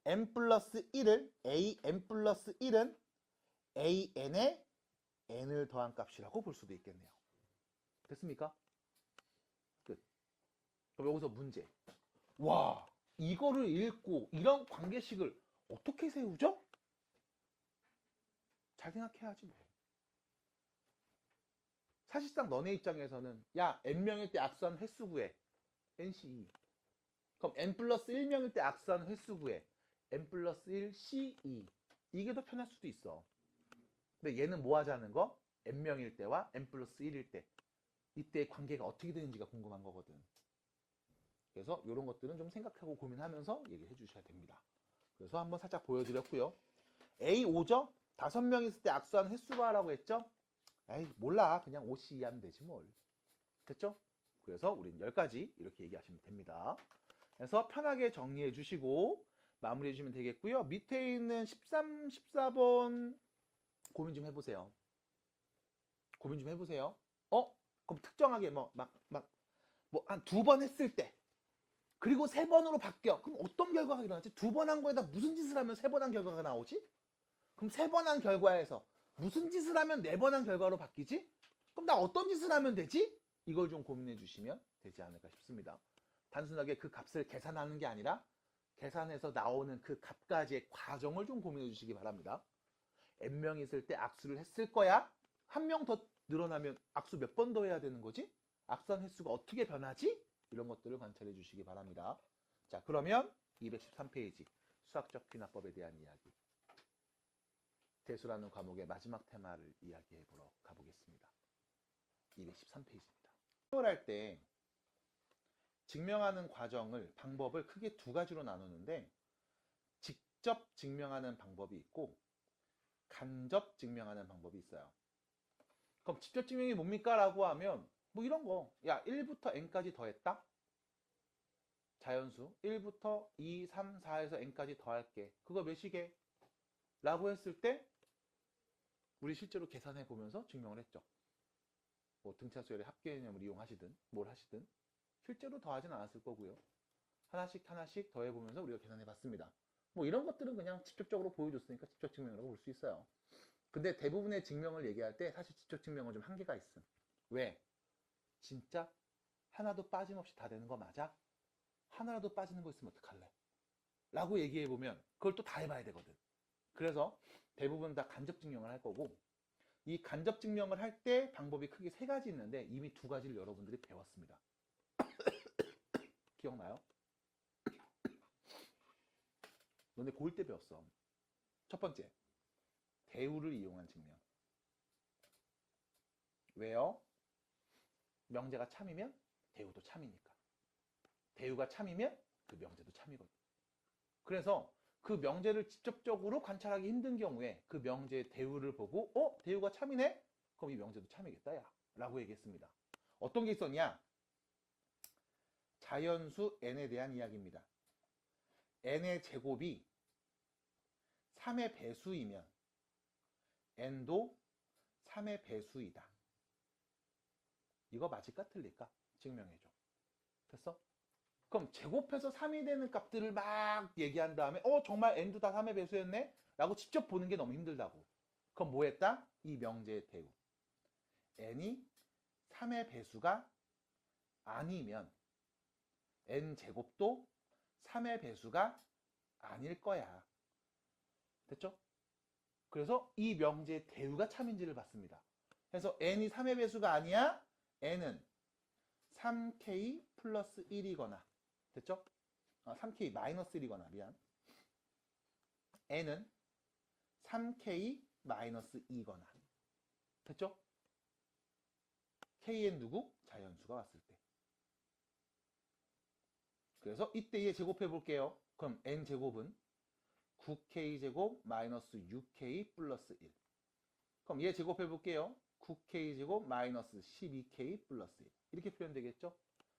N 플러스 1을 AN 플러스 1은 AN에 N을 더한 값이라고 볼 수도 있겠네요. 됐습니까? 끝. 그럼 여기서 문제. 와, 이거를 읽고 이런 관계식을 어떻게 세우죠? 잘 생각해야지 뭐. 사실상 너네 입장에서는 야, N명일 때 악수한 횟수 구해. NCE. 그럼 N 플러스 1명일 때 악수한 횟수 구해. N 플러스 1 CE. 이게 더 편할 수도 있어. 근데 얘는 뭐 하자는 거? N명일 때와 N 플러스 1일 때. 이때의 관계가 어떻게 되는지가 궁금한 거거든. 그래서 이런 것들은 좀 생각하고 고민하면서 얘기를 해주셔야 됩니다. 그래서 한번 살짝 보여드렸고요. A5죠? 5명 있을 때 악수한 횟수가라고 했죠? 에이, 몰라. 그냥 5C 하면 되지 뭘. 됐죠? 그래서 우린 10가지 이렇게 얘기하시면 됩니다. 그래서 편하게 정리해 주시고 마무리해 주시면 되겠고요. 밑에 있는 13, 14번 고민 좀 해보세요. 고민 좀 해보세요. 그럼 특정하게 한 2번 했을 때 그리고 3번으로 바뀌어. 그럼 어떤 결과가 일어나지? 2번 한 거에다 무슨 짓을 하면 3번 한 결과가 나오지? 그럼 3번 한 결과에서 무슨 짓을 하면 4번 한 결과로 바뀌지? 그럼 나 어떤 짓을 하면 되지? 이걸 좀 고민해 주시면 되지 않을까 싶습니다. 단순하게 그 값을 계산하는 게 아니라 계산해서 나오는 그 값까지의 과정을 좀 고민해 주시기 바랍니다. N명 있을 때 악수를 했을 거야? 한 명 더 늘어나면 악수 몇 번 더 해야 되는 거지? 악수한 횟수가 어떻게 변하지? 이런 것들을 관찰해 주시기 바랍니다. 자, 그러면 213페이지 수학적 비나법에 대한 이야기. 대수라는 과목의 마지막 테마를 이야기해 보러 가보겠습니다. 213페이지입니다. 수학을 할 때 증명하는 과정을 방법을 크게 2가지로 나누는데 직접 증명하는 방법이 있고 간접 증명하는 방법이 있어요. 그럼 직접 증명이 뭡니까? 라고 하면 뭐 이런 거. 야, 1부터 n까지 더했다? 자연수 1부터 2, 3, 4에서 n까지 더할게. 그거 몇이게? 라고 했을 때 우리 실제로 계산해 보면서 증명을 했죠. 뭐 등차수열의 합계 개념을 이용하시든 뭘 하시든 실제로 더하진 않았을 거고요. 하나씩 하나씩 더해 보면서 우리가 계산해 봤습니다. 뭐 이런 것들은 그냥 직접적으로 보여줬으니까 직접 증명이라고 볼 수 있어요. 근데 대부분의 증명을 얘기할 때 사실 직접 증명은 좀 한계가 있음. 왜? 진짜 하나도 빠짐없이 다 되는 거 맞아? 하나라도 빠지는 거 있으면 어떡할래? 라고 얘기해 보면 그걸 또 다 해봐야 되거든. 그래서 대부분 다 간접 증명을 할 거고, 이 간접 증명을 할 때 방법이 크게 세 가지 있는데 이미 두 가지를 여러분들이 배웠습니다. 기억나요? 너네 고1 때 배웠어. 첫 번째, 대우를 이용한 증명. 왜요? 명제가 참이면 대우도 참이니까. 대우가 참이면 그 명제도 참이거든. 그래서 그 명제를 직접적으로 관찰하기 힘든 경우에 그 명제의 대우를 보고 대우가 참이네? 그럼 이 명제도 참이겠다 야 라고 얘기했습니다. 어떤 게 있었냐? 자연수 n에 대한 이야기입니다. n의 제곱이 3의 배수이면 n도 3의 배수이다. 이거 맞을까 틀릴까? 증명해줘. 됐어? 그럼 제곱해서 3이 되는 값들을 막 얘기한 다음에 정말 n도 다 3의 배수였네? 라고 직접 보는 게 너무 힘들다고. 그럼 뭐 했다? 이 명제의 대우. n이 3의 배수가 아니면 n제곱도 3의 배수가 아닐 거야. 됐죠? 그래서 이 명제의 대우가 참인지를 봤습니다. 그래서 n이 3의 배수가 아니야? n은 3k 플러스 1이거나 됐죠? 3k 마이너스 1이거나 미안. n은 3k 마이너스 2거나 됐죠? kn 누구? 자연수가 왔을 때. 그래서 이때 얘 제곱해 볼게요. 그럼 n제곱은 9k 제곱 마이너스 6k 플러스 1. 그럼 얘 제곱해 볼게요. 9k 제곱 마이너스 12k 플러스 1. 이렇게 표현되겠죠?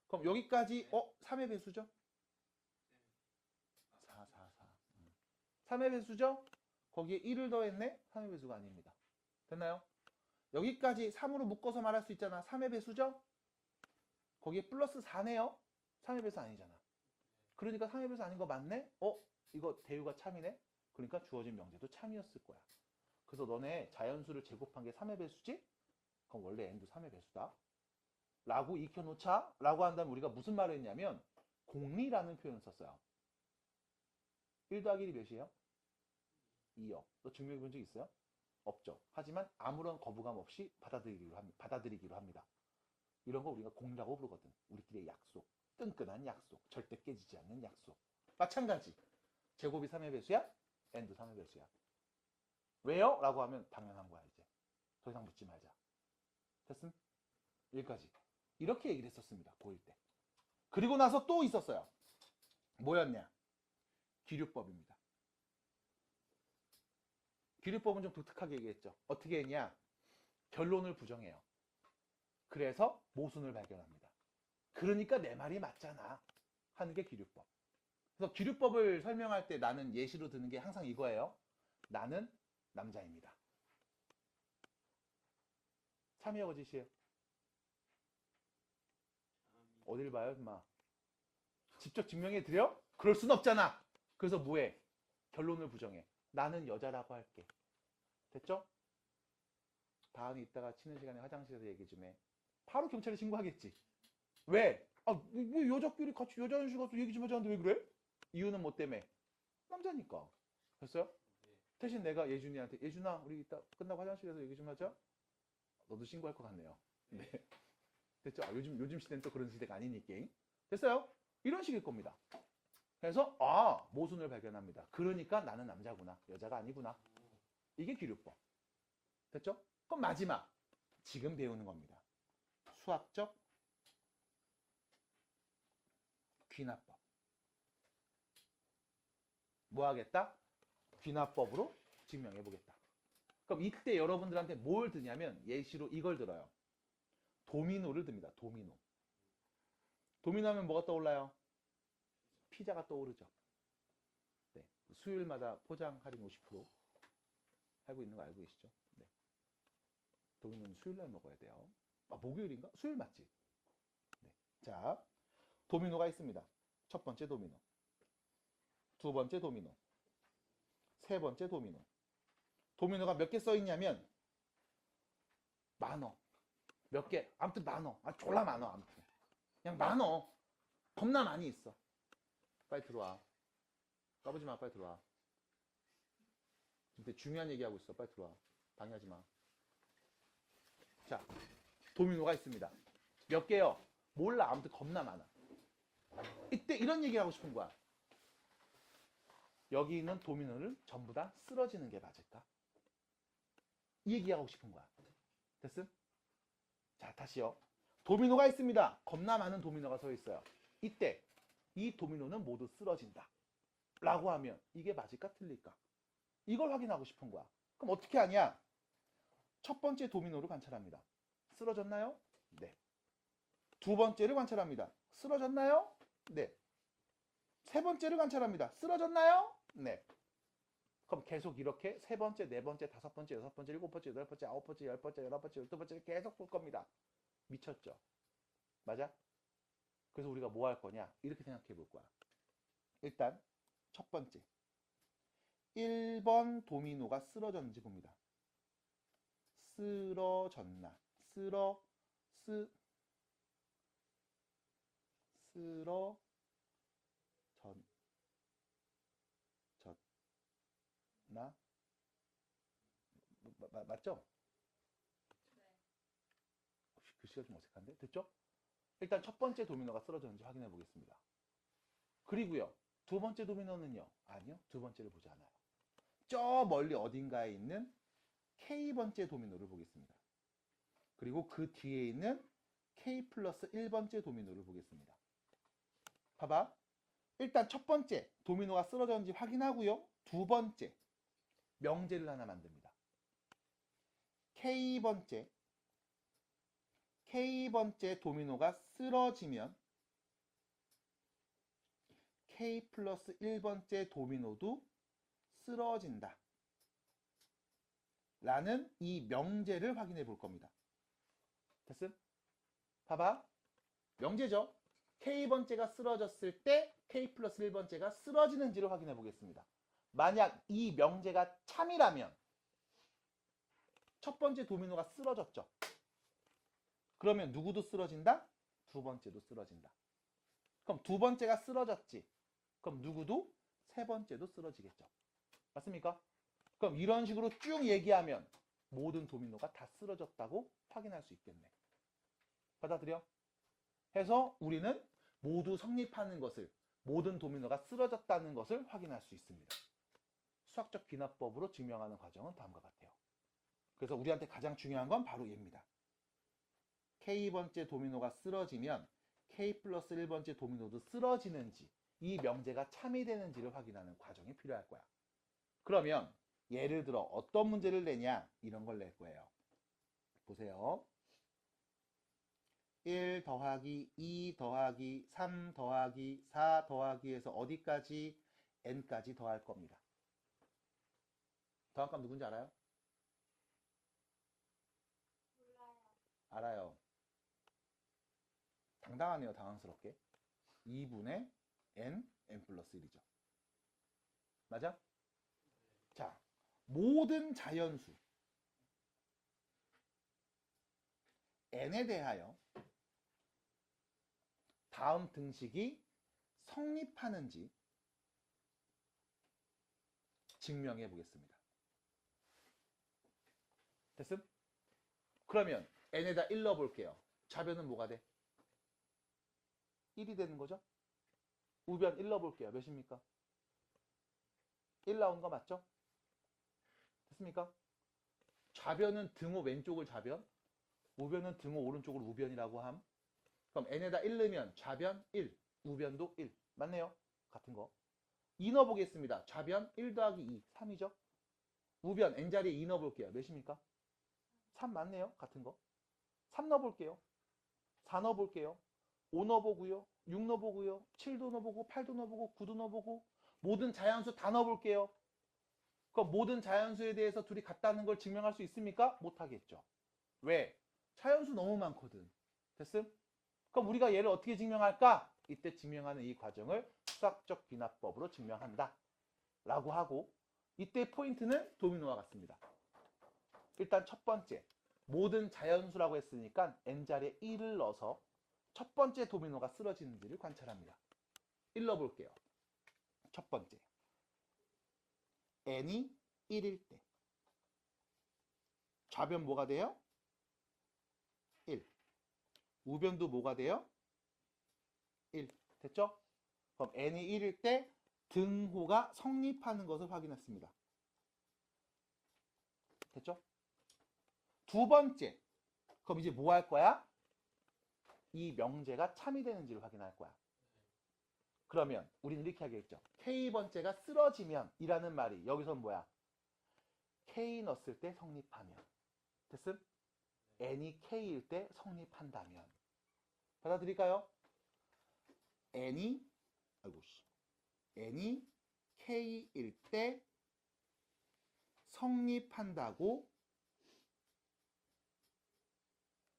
그럼 여기까지 3의 배수죠? 4, 4, 4. 3의 배수죠? 거기에 1을 더했네? 3의 배수가 아닙니다. 됐나요? 여기까지 3으로 묶어서 말할 수 있잖아. 3의 배수죠? 거기에 플러스 4네요? 3의 배수 아니잖아. 그러니까 3의 배수 아닌 거 맞네? 이거 대우가 참이네? 그러니까 주어진 명제도 참이었을 거야. 그래서 너네 자연수를 제곱한 게 3의 배수지? 그럼 원래 n도 3의 배수다. 라고 익혀놓자. 라고 한다면 우리가 무슨 말을 했냐면 공리라는 표현을 썼어요. 1 더하기 1이 몇이에요? 2요. 너 증명해 본 적 있어요? 없죠. 하지만 아무런 거부감 없이 받아들이기로 합니다. 이런 거 우리가 공리라고 부르거든. 우리끼리의 약속. 끈끈한 약속. 절대 깨지지 않는 약속. 마찬가지. 제곱이 3의 배수야? n도 3의 배수야. 왜요? 라고 하면 당연한 거야 이제. 더 이상 묻지 말자. 됐음? 여기까지. 이렇게 얘기를 했었습니다. 고1 때. 그리고 나서 또 있었어요. 뭐였냐? 기류법입니다. 기류법은 좀 독특하게 얘기했죠. 어떻게 했냐? 결론을 부정해요. 그래서 모순을 발견합니다. 그러니까 내 말이 맞잖아. 하는 게 기류법. 그래서 기류법을 설명할 때 나는 예시로 드는 게 항상 이거예요. 나는 남자입니다. 참이요 거짓이에요? 어딜 봐요 임마. 직접 증명해 드려? 그럴 순 없잖아. 그래서 뭐해? 결론을 부정해. 나는 여자라고 할게. 됐죠? 다은이 이따가 쉬는 시간에 화장실에서 얘기 좀 해. 바로 경찰에 신고하겠지. 왜? 왜 여자끼리 같이 여자 화장실 가서 얘기 좀 하자는데 왜 그래? 이유는 뭐 때문에? 남자니까. 됐어요? 대신 내가 예준이한테 예준아 우리 이따 끝나고 화장실에서 얘기 좀 하자. 너도 신고할 것 같네요. 네. 됐죠? 요즘 시대는 또 그런 시대가 아니니까. 됐어요? 이런 식일 겁니다. 그래서 모순을 발견합니다. 그러니까 나는 남자구나. 여자가 아니구나. 이게 기류법. 됐죠? 그럼 마지막. 지금 배우는 겁니다. 수학적 귀납법. 뭐 하겠다? 귀납법으로 증명해 보겠다. 그럼 이때 여러분들한테 뭘 드냐면 예시로 이걸 들어요. 도미노를 듭니다. 도미노. 도미노 하면 뭐가 떠올라요? 피자가 떠오르죠. 네. 수요일마다 포장 할인 50% 하고 있는 거 알고 계시죠? 네. 도미노는 수요일날 먹어야 돼요. 아, 목요일인가? 수요일 맞지? 네. 자, 도미노가 있습니다. 첫 번째 도미노, 두 번째 도미노, 세 번째 도미노. 도미노가 몇 개 써 있냐면 많어. 몇 개? 아무튼 많어. 아, 졸라 많어. 아무튼 그냥 많어. 겁나 많이 있어. 빨리 들어와. 까부지 마. 빨리 들어와. 근데 중요한 얘기하고 있어. 빨리 들어와. 방해하지 마. 자, 도미노가 있습니다. 몇 개요? 몰라. 아무튼 겁나 많아. 이때 이런 얘기하고 싶은 거야. 여기 있는 도미노를 전부 다 쓰러지는 게 맞을까? 이 얘기하고 싶은 거야. 됐음? 자, 다시요. 도미노가 있습니다. 겁나 많은 도미노가 서 있어요. 이때 이 도미노는 모두 쓰러진다 라고 하면 이게 맞을까 틀릴까? 이걸 확인하고 싶은 거야. 그럼 어떻게 하냐? 첫 번째 도미노를 관찰합니다. 쓰러졌나요? 네. 두 번째를 관찰합니다. 쓰러졌나요? 네. 세 번째를 관찰합니다. 쓰러졌나요? 네. 그럼 계속 이렇게 세 번째, 네 번째, 다섯 번째, 여섯 번째, 일곱 번째, 여덟 번째, 아홉 번째, 열 번째, 열아홉 번째, 열두 번째 계속 볼 겁니다. 미쳤죠? 맞아? 그래서 우리가 뭐 할 거냐? 이렇게 생각해 볼 거야. 일단 첫 번째 1번 도미노가 쓰러졌는지 봅니다. 쓰러졌나? 쓰러졌나? 맞죠? 글씨가 좀 어색한데? 됐죠? 일단 첫 번째 도미노가 쓰러졌는지 확인해 보겠습니다. 그리고요, 두 번째 도미노는요? 아니요, 두 번째를 보지 않아요. 저 멀리 어딘가에 있는 K번째 도미노를 보겠습니다. 그리고 그 뒤에 있는 K 플러스 1번째 도미노를 보겠습니다. 봐봐. 일단 첫 번째 도미노가 쓰러졌는지 확인하고요. 두 번째 명제를 하나 만듭니다. K번째 도미노가 쓰러지면 K 플러스 1번째 도미노도 쓰러진다 라는 이 명제를 확인해 볼 겁니다. 됐음? 봐봐. 명제죠. K번째가 쓰러졌을 때 K 플러스 1번째가 쓰러지는지를 확인해 보겠습니다. 만약 이 명제가 참이라면 첫 번째 도미노가 쓰러졌죠. 그러면 누구도 쓰러진다? 두 번째도 쓰러진다. 그럼 두 번째가 쓰러졌지. 그럼 누구도 세 번째도 쓰러지겠죠. 맞습니까? 그럼 이런 식으로 쭉 얘기하면 모든 도미노가 다 쓰러졌다고 확인할 수 있겠네. 받아들여? 해서 우리는 모두 성립하는 것을, 모든 도미노가 쓰러졌다는 것을 확인할 수 있습니다. 수학적 귀납법으로 증명하는 과정은 다음과 같아요. 그래서 우리한테 가장 중요한 건 바로 얘입니다. K번째 도미노가 쓰러지면 K 플러스 1번째 도미노도 쓰러지는지, 이 명제가 참이 되는지를 확인하는 과정이 필요할 거야. 그러면 예를 들어 어떤 문제를 내냐, 이런 걸 낼 거예요. 보세요. 1 더하기 2 더하기 3 더하기 4 더하기에서 어디까지? n까지 더할 겁니다. 더한 값 누군지 알아요? 몰라요. 알아요. 당당하네요. 당황스럽게. 2분의 n 플러스 1이죠. 맞아? 자, 모든 자연수 n에 대하여 다음 등식이 성립하는지 증명해 보겠습니다. 됐음? 그러면 n에다 1 넣어 볼게요. 좌변은 뭐가 돼? 1이 되는 거죠? 우변 1 넣어 볼게요. 몇입니까? 1 나온 거 맞죠? 됐습니까? 좌변은 등호 왼쪽을 좌변, 우변은 등호 오른쪽을 우변이라고 함. 그럼 n에다 1 넣으면 좌변 1, 우변도 1. 맞네요? 같은 거. 2 넣어보겠습니다. 좌변 1 더하기 2, 3이죠? 우변 n자리에 2 넣어볼게요. 몇입니까? 3 맞네요? 같은 거. 3 넣어볼게요. 다 넣어볼게요. 5 넣어보고요. 6 넣어보고요. 7도 넣어보고 8도 넣어보고 9도 넣어보고 모든 자연수 다 넣어볼게요. 그럼 모든 자연수에 대해서 둘이 같다는 걸 증명할 수 있습니까? 못하겠죠. 왜? 자연수 너무 많거든. 됐음? 그럼 우리가 얘를 어떻게 증명할까? 이때 증명하는 이 과정을 수학적 비납법으로 증명한다. 라고 하고 이때 포인트는 도미노와 같습니다. 일단 첫 번째, 모든 자연수라고 했으니까 n자리에 1을 넣어서 첫 번째 도미노가 쓰러지는지를 관찰합니다. 1 넣어볼게요. 첫 번째, n이 1일 때 좌변 뭐가 돼요? 1. 우변도 뭐가 돼요? 1. 됐죠? 그럼 n이 1일 때 등호가 성립하는 것을 확인했습니다. 됐죠? 두 번째, 그럼 이제 뭐 할 거야? 이 명제가 참이 되는지를 확인할 거야. 그러면 우리는 이렇게 하겠죠. K번째가 쓰러지면 이라는 말이 여기서 뭐야? K 넣었을 때 성립하면. 됐음? n이 K일 때 성립한다면. 받아들일까요? n이 K일 때 성립한다고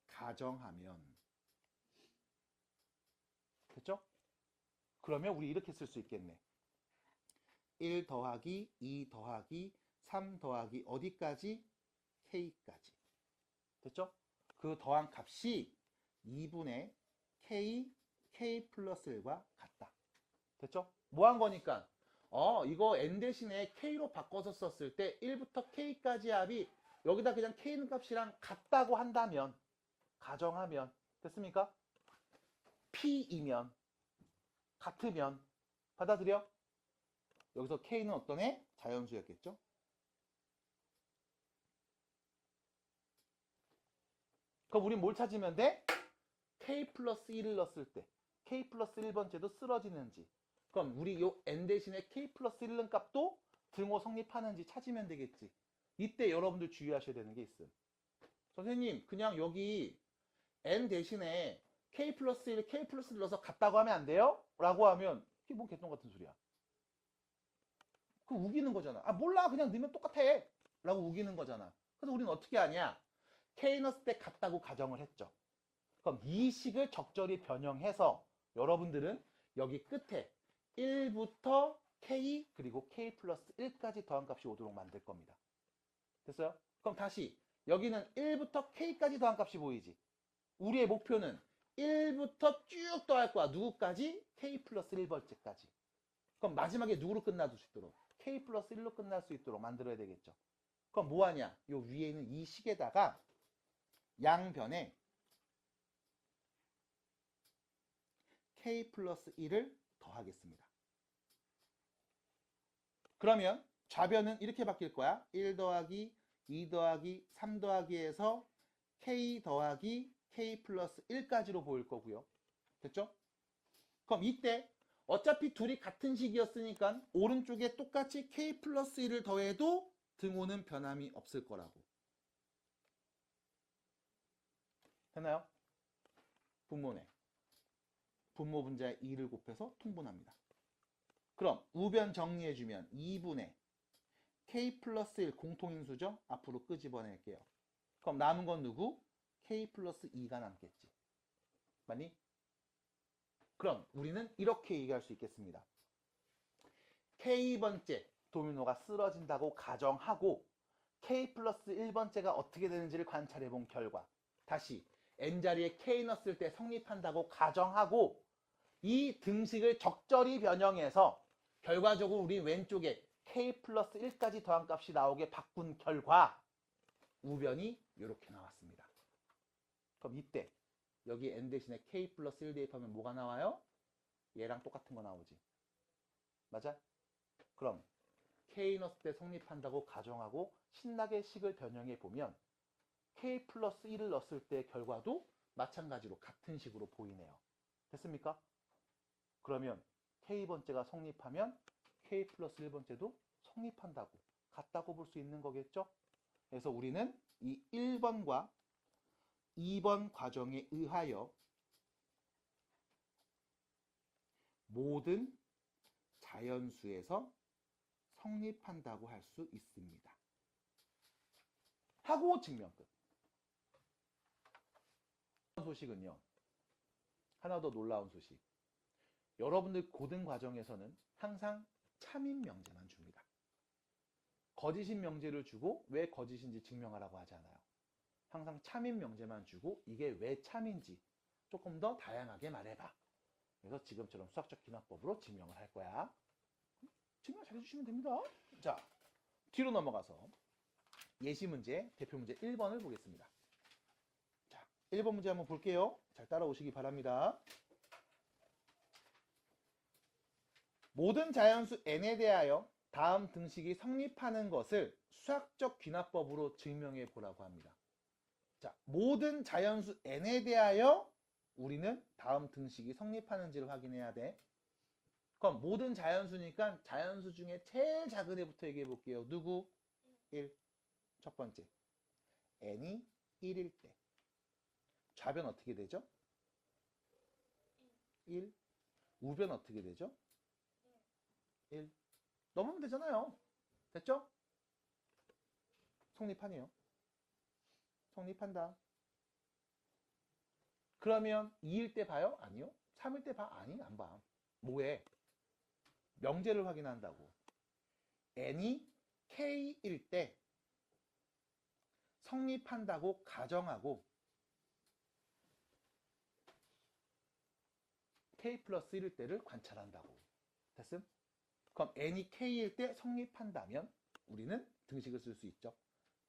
가정하면. 됐죠? 그러면 우리 이렇게 쓸 수 있겠네. 1 더하기 2 더하기 3 더하기 어디까지? K까지. 됐죠? 그 더한 값이 2분의 K 플러스 1과 같다. 됐죠? 뭐 한 거니까? 이거 n 대신에 K로 바꿔서 썼을 때 1부터 K까지 합이 여기다 그냥 K는 값이랑 같다고 한다면, 가정하면, 됐습니까? P이면, 같으면, 받아들여? 여기서 K는 어떤 애? 자연수였겠죠? 그럼 우린 뭘 찾으면 돼? K 플러스 1을 넣었을 때 K 플러스 1번째도 쓰러지는지, 그럼 우리 요 n 대신에 K 플러스 1는 값도 등호 성립하는지 찾으면 되겠지. 이때 여러분들 주의하셔야 되는 게 있음. 선생님 그냥 여기 n 대신에 K 플러스 1, K 플러스 1 넣어서 같다고 하면 안 돼요? 라고 하면 이게 뭔 개똥 같은 소리야. 그 우기는 거잖아. 아 몰라 그냥 넣으면 똑같아 라고 우기는 거잖아. 그래서 우리는 어떻게 하냐? K 넣었을 때 같다고 가정을 했죠. 그럼 이 식을 적절히 변형해서 여러분들은 여기 끝에 1부터 K 그리고 K 플러스 1까지 더한 값이 오도록 만들 겁니다. 됐어요? 그럼 다시 여기는 1부터 K까지 더한 값이 보이지? 우리의 목표는 1부터 쭉 더할 거야. 누구까지? K 플러스 1번째까지. 그럼 마지막에 누구로 끝날 수 있도록? K 플러스 1로 끝날 수 있도록 만들어야 되겠죠. 그럼 뭐 하냐? 요 위에 있는 이 식에다가 양변에 K 플러스 1을 더하겠습니다. 그러면 좌변은 이렇게 바뀔 거야. 1 더하기 2 더하기 3 더하기에서 K 더하기 K 플러스 1까지로 보일 거고요. 됐죠? 그럼 이때 어차피 둘이 같은 식이었으니까 오른쪽에 똑같이 K 플러스 1을 더해도 등호는 변함이 없을 거라고. 됐나요? 분모네. 분모 분자에 2를 곱해서 통분합니다. 그럼 우변 정리해주면 2분의 K 플러스 1 공통인수죠? 앞으로 끄집어낼게요. 그럼 남은 건 누구? K 플러스 2가 남겠지. 맞니? 그럼 우리는 이렇게 얘기할 수 있겠습니다. K번째 도미노가 쓰러진다고 가정하고 K 플러스 1번째가 어떻게 되는지를 관찰해 본 결과, 다시 n자리에 K 넣었을 때 성립한다고 가정하고 이 등식을 적절히 변형해서 결과적으로 우리 왼쪽에 K 플러스 1까지 더한 값이 나오게 바꾼 결과 우변이 이렇게 나왔습니다. 그럼 이때 여기 n 대신에 K 플러스 1 대입하면 뭐가 나와요? 얘랑 똑같은 거 나오지. 맞아? 그럼 K 넣었을 때 성립한다고 가정하고 신나게 식을 변형해 보면 K 플러스 1을 넣었을 때 결과도 마찬가지로 같은 식으로 보이네요. 됐습니까? 그러면 K번째가 성립하면 K 플러스 1번째도 성립한다고, 같다고 볼 수 있는 거겠죠? 그래서 우리는 이 1번과 2번 과정에 의하여 모든 자연수에서 성립한다고 할 수 있습니다. 하고 증명 끝. 소식은요. 하나 더 놀라운 소식. 여러분들 고등 과정에서는 항상 참인 명제만 줍니다. 거짓인 명제를 주고 왜 거짓인지 증명하라고 하지 않아요. 항상 참인 명제만 주고 이게 왜 참인지 조금 더 다양하게 말해봐. 그래서 지금처럼 수학적 기납법으로 증명을 할 거야. 증명 잘 해주시면 됩니다. 자, 뒤로 넘어가서 예시 문제, 대표 문제 1번을 보겠습니다. 자, 1번 문제 한번 볼게요. 잘 따라오시기 바랍니다. 모든 자연수 n에 대하여 다음 등식이 성립하는 것을 수학적 귀납법으로 증명해 보라고 합니다. 자, 모든 자연수 n에 대하여 우리는 다음 등식이 성립하는지를 확인해야 돼. 그럼 모든 자연수니까 자연수 중에 제일 작은 애부터 얘기해 볼게요. 누구? 1. 첫 번째. n이 1일 때. 좌변 어떻게 되죠? 1. 우변 어떻게 되죠? 1. 넘으면 되잖아요. 됐죠? 성립하네요. 성립한다. 그러면 2일 때 봐요? 아니요. 3일 때 봐? 아니, 안 봐. 뭐해? 명제를 확인한다고. n이 k일 때 성립한다고 가정하고 k 플러스 1일 때를 관찰한다고. 됐음? 그럼 n이 k일 때 성립한다면 우리는 등식을 쓸 수 있죠.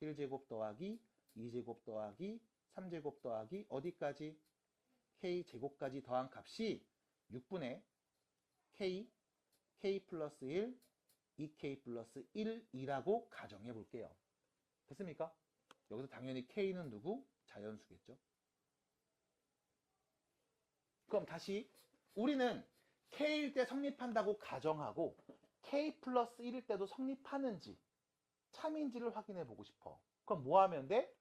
1제곱 더하기 2제곱 더하기 3제곱 더하기 어디까지? k제곱까지 더한 값이 6분의 k 플러스 1, 2k 플러스 1이라고 가정해 볼게요. 됐습니까? 여기서 당연히 k는 누구? 자연수겠죠. 그럼 다시 우리는 k일 때 성립한다고 가정하고 k 플러스 1일 때도 성립하는지 참인지를 확인해 보고 싶어. 그럼 뭐 하면 돼?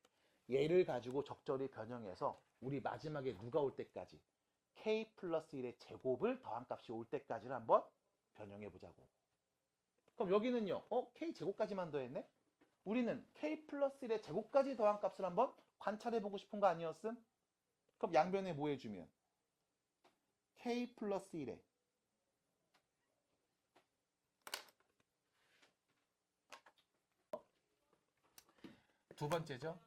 얘를 가지고 적절히 변형해서 우리 마지막에 누가 올 때까지 k 플러스 1의 제곱을 더한 값이 올 때까지를 한번 변형해 보자고. 그럼 여기는요. k 제곱까지만 더했네? 우리는 k 플러스 1의 제곱까지 더한 값을 한번 관찰해 보고 싶은 거 아니었음? 그럼 양변에 뭐 해주면 k 플러스 1에 두 번째죠.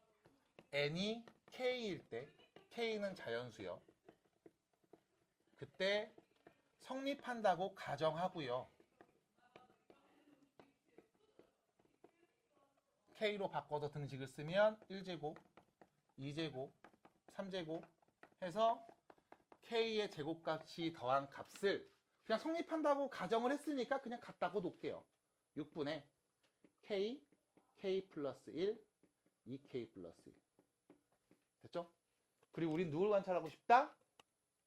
n이 k일 때 k는 자연수요. 그때 성립한다고 가정하고요. k로 바꿔서 등식을 쓰면 1제곱, 2제곱, 3제곱 해서 k의 제곱값이 더한 값을 그냥 성립한다고 가정을 했으니까 그냥 같다고 놓을게요. 6분의 k 플러스 1, 2k 플러스 1. 됐죠? 그리고 우린 누굴 관찰하고 싶다?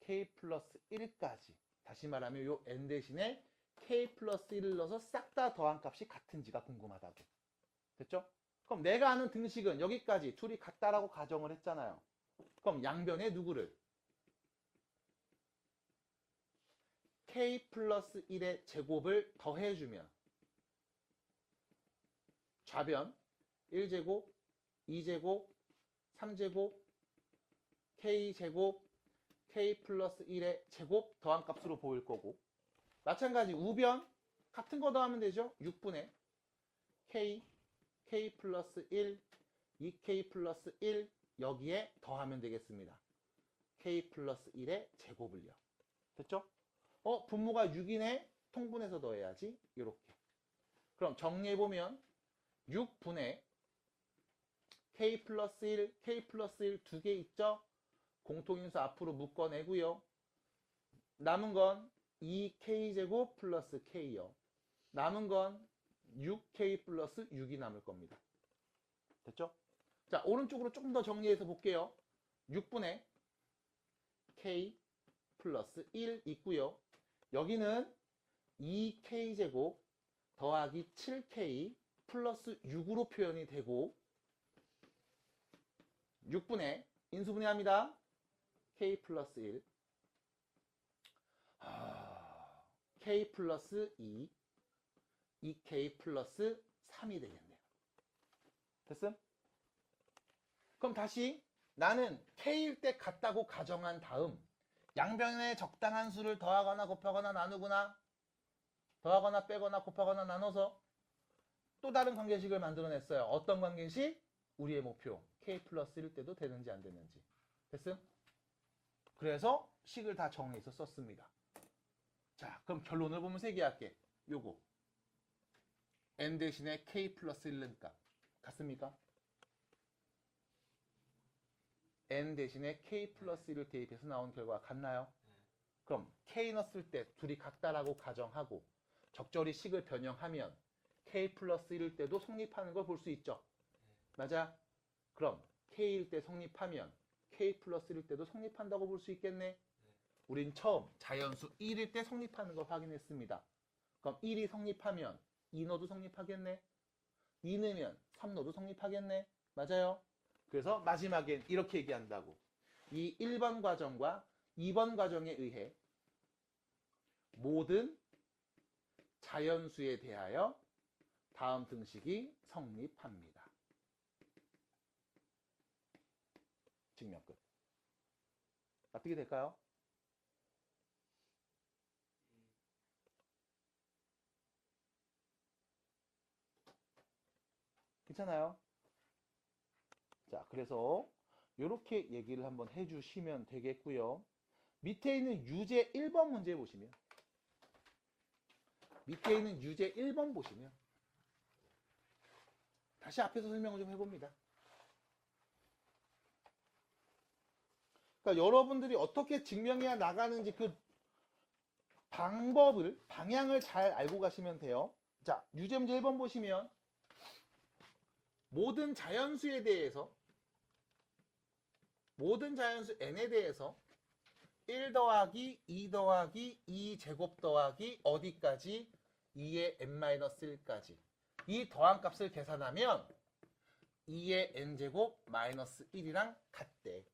k 플러스 1까지. 다시 말하면 요 n 대신에 k 플러스 1을 넣어서 싹 다 더한 값이 같은지가 궁금하다고. 됐죠? 그럼 내가 아는 등식은 여기까지 둘이 같다라고 가정을 했잖아요. 그럼 양변에 누구를? k 플러스 1의 제곱을 더해주면 좌변 1제곱, 2제곱, 3제곱, k제곱, k 플러스 1의 제곱 더한 값으로 보일 거고 마찬가지 우변 같은 거 더하면 되죠. 6분의 k 플러스 1, 2k 플러스 1 여기에 더하면 되겠습니다. k 플러스 1의 제곱을요. 됐죠? 분모가 6이네. 통분해서 더해야지. 이렇게. 그럼 정리해보면 6분의 k 플러스 1, k 플러스 1 두 개 있죠? 공통인수 앞으로 묶어내고요. 남은 건 2k제곱 플러스 k요. 남은 건 6k 플러스 6이 남을 겁니다. 됐죠? 자, 오른쪽으로 조금 더 정리해서 볼게요. 6분의 k 플러스 1 있고요. 여기는 2k제곱 더하기 7k 플러스 6으로 표현이 되고 6분의 인수분해합니다. k 플러스 1. k 플러스 2, 2k 플러스 3이 되겠네요. 됐음? 그럼 다시 나는 k일 때 같다고 가정한 다음 양변에 적당한 수를 더하거나 곱하거나 나누거나 더하거나 빼거나 곱하거나 나눠서 또 다른 관계식을 만들어냈어요. 어떤 관계식? 우리의 목표 k 플러스 1일 때도 되는지 안 되는지. 됐음? 그래서 식을 다 정해서 썼습니다. 자, 그럼 결론을 보면 세 개 할게. 요거 n 대신에 k 플러스 1은 같습니까? n 대신에 k 플러스 1을 대입해서 나온 결과가 같나요? 그럼 k 넣었을 때 둘이 같다라고 가정하고 적절히 식을 변형하면 k 플러스 1일 때도 성립하는 걸 볼 수 있죠. 맞아? 그럼 k일 때 성립하면 k 플러스 1일 때도 성립한다고 볼 수 있겠네. 우린 처음 자연수 1일 때 성립하는 걸 확인했습니다. 그럼 1이 성립하면 2 넣어도 성립하겠네. 2 넣으면 3 넣어도 성립하겠네. 맞아요? 그래서 마지막엔 이렇게 얘기한다고. 이 1번 과정과 2번 과정에 의해 모든 자연수에 대하여 다음 등식이 성립합니다. 증명 끝. 어떻게 될까요? 괜찮아요? 자, 그래서 이렇게 얘기를 한번 해주시면 되겠고요. 밑에 있는 유제 1번 문제 보시면 밑에 있는 유제 1번 보시면 다시 앞에서 설명을 좀 해봅니다. 그러니까 여러분들이 어떻게 증명해야 나가는지 그 방향을 잘 알고 가시면 돼요. 자, 유제 문제 1번 보시면 모든 자연수에 대해서 모든 자연수 n에 대해서 1 더하기 2 더하기 2 제곱 더하기 어디까지? 2의 n-1까지 이 더한 값을 계산하면 2의 n제곱 마이너스 1이랑 같대.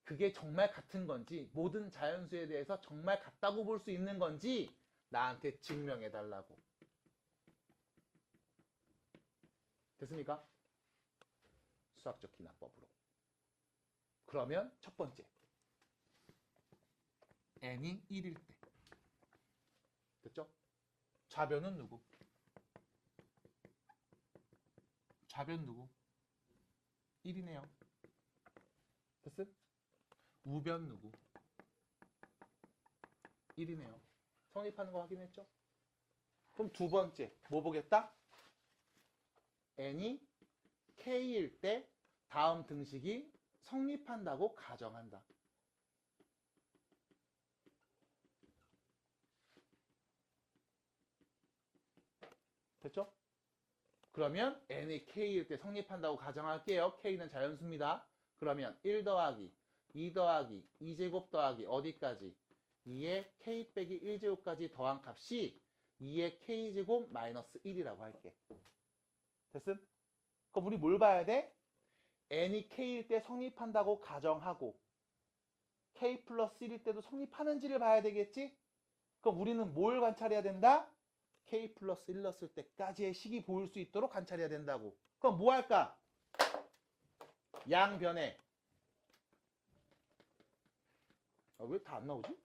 그게 정말 같은 건지 모든 자연수에 대해서 정말 같다고 볼 수 있는 건지 나한테 증명해 달라고. 됐습니까? 수학적 기납법으로. 그러면 첫 번째 n이 1일 때 됐죠? 좌변은 누구? 좌변 누구? 1이네요. 됐음? 우변 누구? 1이네요. 성립하는 거 확인했죠? 그럼 두 번째 뭐 보겠다? n이 k일 때 다음 등식이 성립한다고 가정한다. 됐죠? 그러면 n이 k일 때 성립한다고 가정할게요. k는 자연수입니다. 그러면 1 더하기 2 더하기 2제곱 더하기 어디까지? 2의 k 빼기 1제곱까지 더한 값이 2의 k제곱 마이너스 1이라고 할게. 됐음? 그럼 우리 뭘 봐야 돼? n이 k일 때 성립한다고 가정하고 k 플러스 1일 때도 성립하는지를 봐야 되겠지? 그럼 우리는 뭘 관찰해야 된다? k 플러스 1 넣었을 때까지의 식이 보일 수 있도록 관찰해야 된다고. 그럼 뭐 할까? 양변에 왜 다 안 나오지?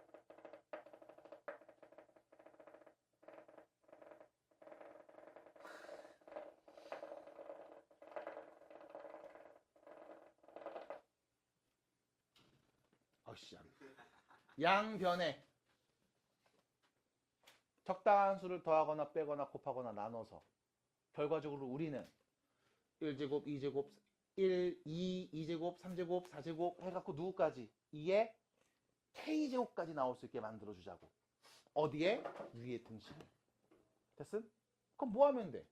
아씨, 양변에 적당한 수를 더하거나 빼거나 곱하거나 나눠서 결과적으로 우리는 1제곱, 2제곱, 1, 2, 2제곱, 3제곱, 4제곱 해갖고 누구까지? 2에 k제곱까지 나올 수 있게 만들어주자고. 어디에? 위에 등식에. 됐음? 그럼 뭐 하면 돼?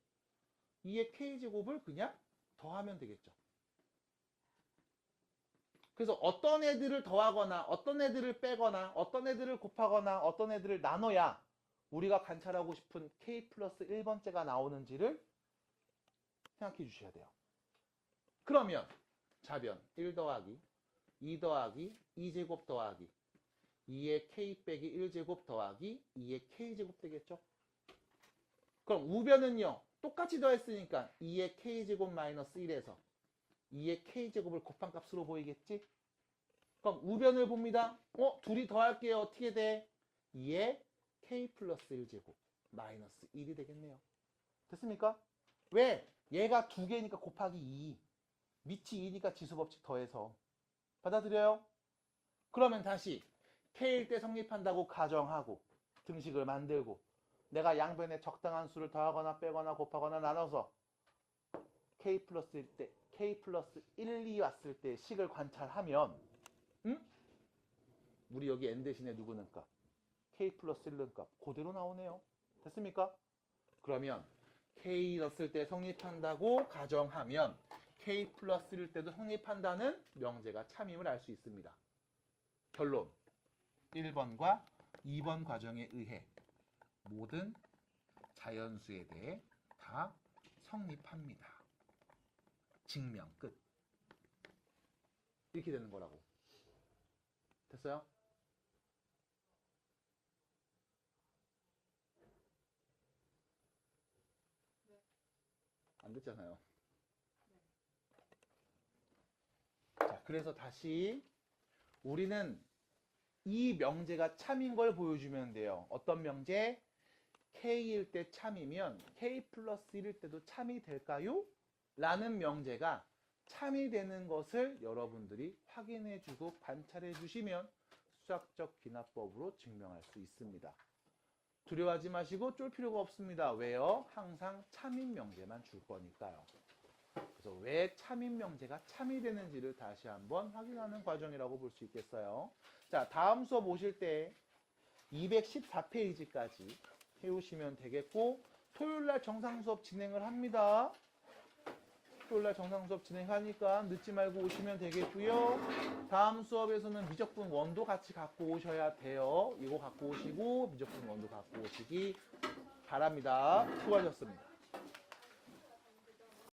2의 k제곱을 그냥 더하면 되겠죠. 그래서 어떤 애들을 더하거나 어떤 애들을 빼거나 어떤 애들을 곱하거나 어떤 애들을 나눠야 우리가 관찰하고 싶은 k 플러스 1번째가 나오는지를 생각해 주셔야 돼요. 그러면 좌변 1 더하기 2 더하기 2제곱 더하기 2의 k 빼기 1제곱 더하기 2의 k제곱 되겠죠? 그럼 우변은요. 똑같이 더했으니까 2의 k제곱 마이너스 1에서 2의 k제곱을 곱한 값으로 보이겠지? 그럼 우변을 봅니다. 둘이 더할게요. 어떻게 돼? 2의 k 플러스 1제곱 마이너스 1이 되겠네요. 됐습니까? 왜? 얘가 두 개니까 곱하기 2. 밑이 2니까 지수법칙 더해서. 받아들여요? 그러면 다시 k일 때 성립한다고 가정하고 등식을 만들고 내가 양변에 적당한 수를 더하거나 빼거나 곱하거나 나눠서 k 플러스 1 때 k 플러스 1, 2 왔을 때 식을 관찰하면 우리 여기 n 대신에 누구 넣은 값? k 플러스 1 넣은 값 그대로 나오네요. 됐습니까? 그러면 k 넣었을 때 성립한다고 가정하면 k 플러스 1일 때도 성립한다는 명제가 참임을 알 수 있습니다. 결론 1번과 2번 과정에 의해 모든 자연수에 대해 다 성립합니다. 증명 끝. 이렇게 되는 거라고. 됐어요? 안 됐잖아요. 자, 그래서 다시 우리는 이 명제가 참인 걸 보여주면 돼요. 어떤 명제? k일 때 참이면 k 플러스 1일 때도 참이 될까요? 라는 명제가 참이 되는 것을 여러분들이 확인해주고 관찰해 주시면 수학적 기납법으로 증명할 수 있습니다. 두려워하지 마시고 쫄 필요가 없습니다. 왜요? 항상 참인 명제만 줄 거니까요. 그래서 왜 참인 명제가 참이 되는지를 다시 한번 확인하는 과정이라고 볼 수 있겠어요. 자, 다음 수업 오실 때 214페이지까지 해오시면 되겠고 토요일날 정상 수업 진행을 합니다. 토요일날 정상 수업 진행하니까 늦지 말고 오시면 되겠고요. 다음 수업에서는 미적분 원도 같이 갖고 오셔야 돼요. 이거 갖고 오시고 미적분 원도 갖고 오시기 바랍니다. 수고하셨습니다.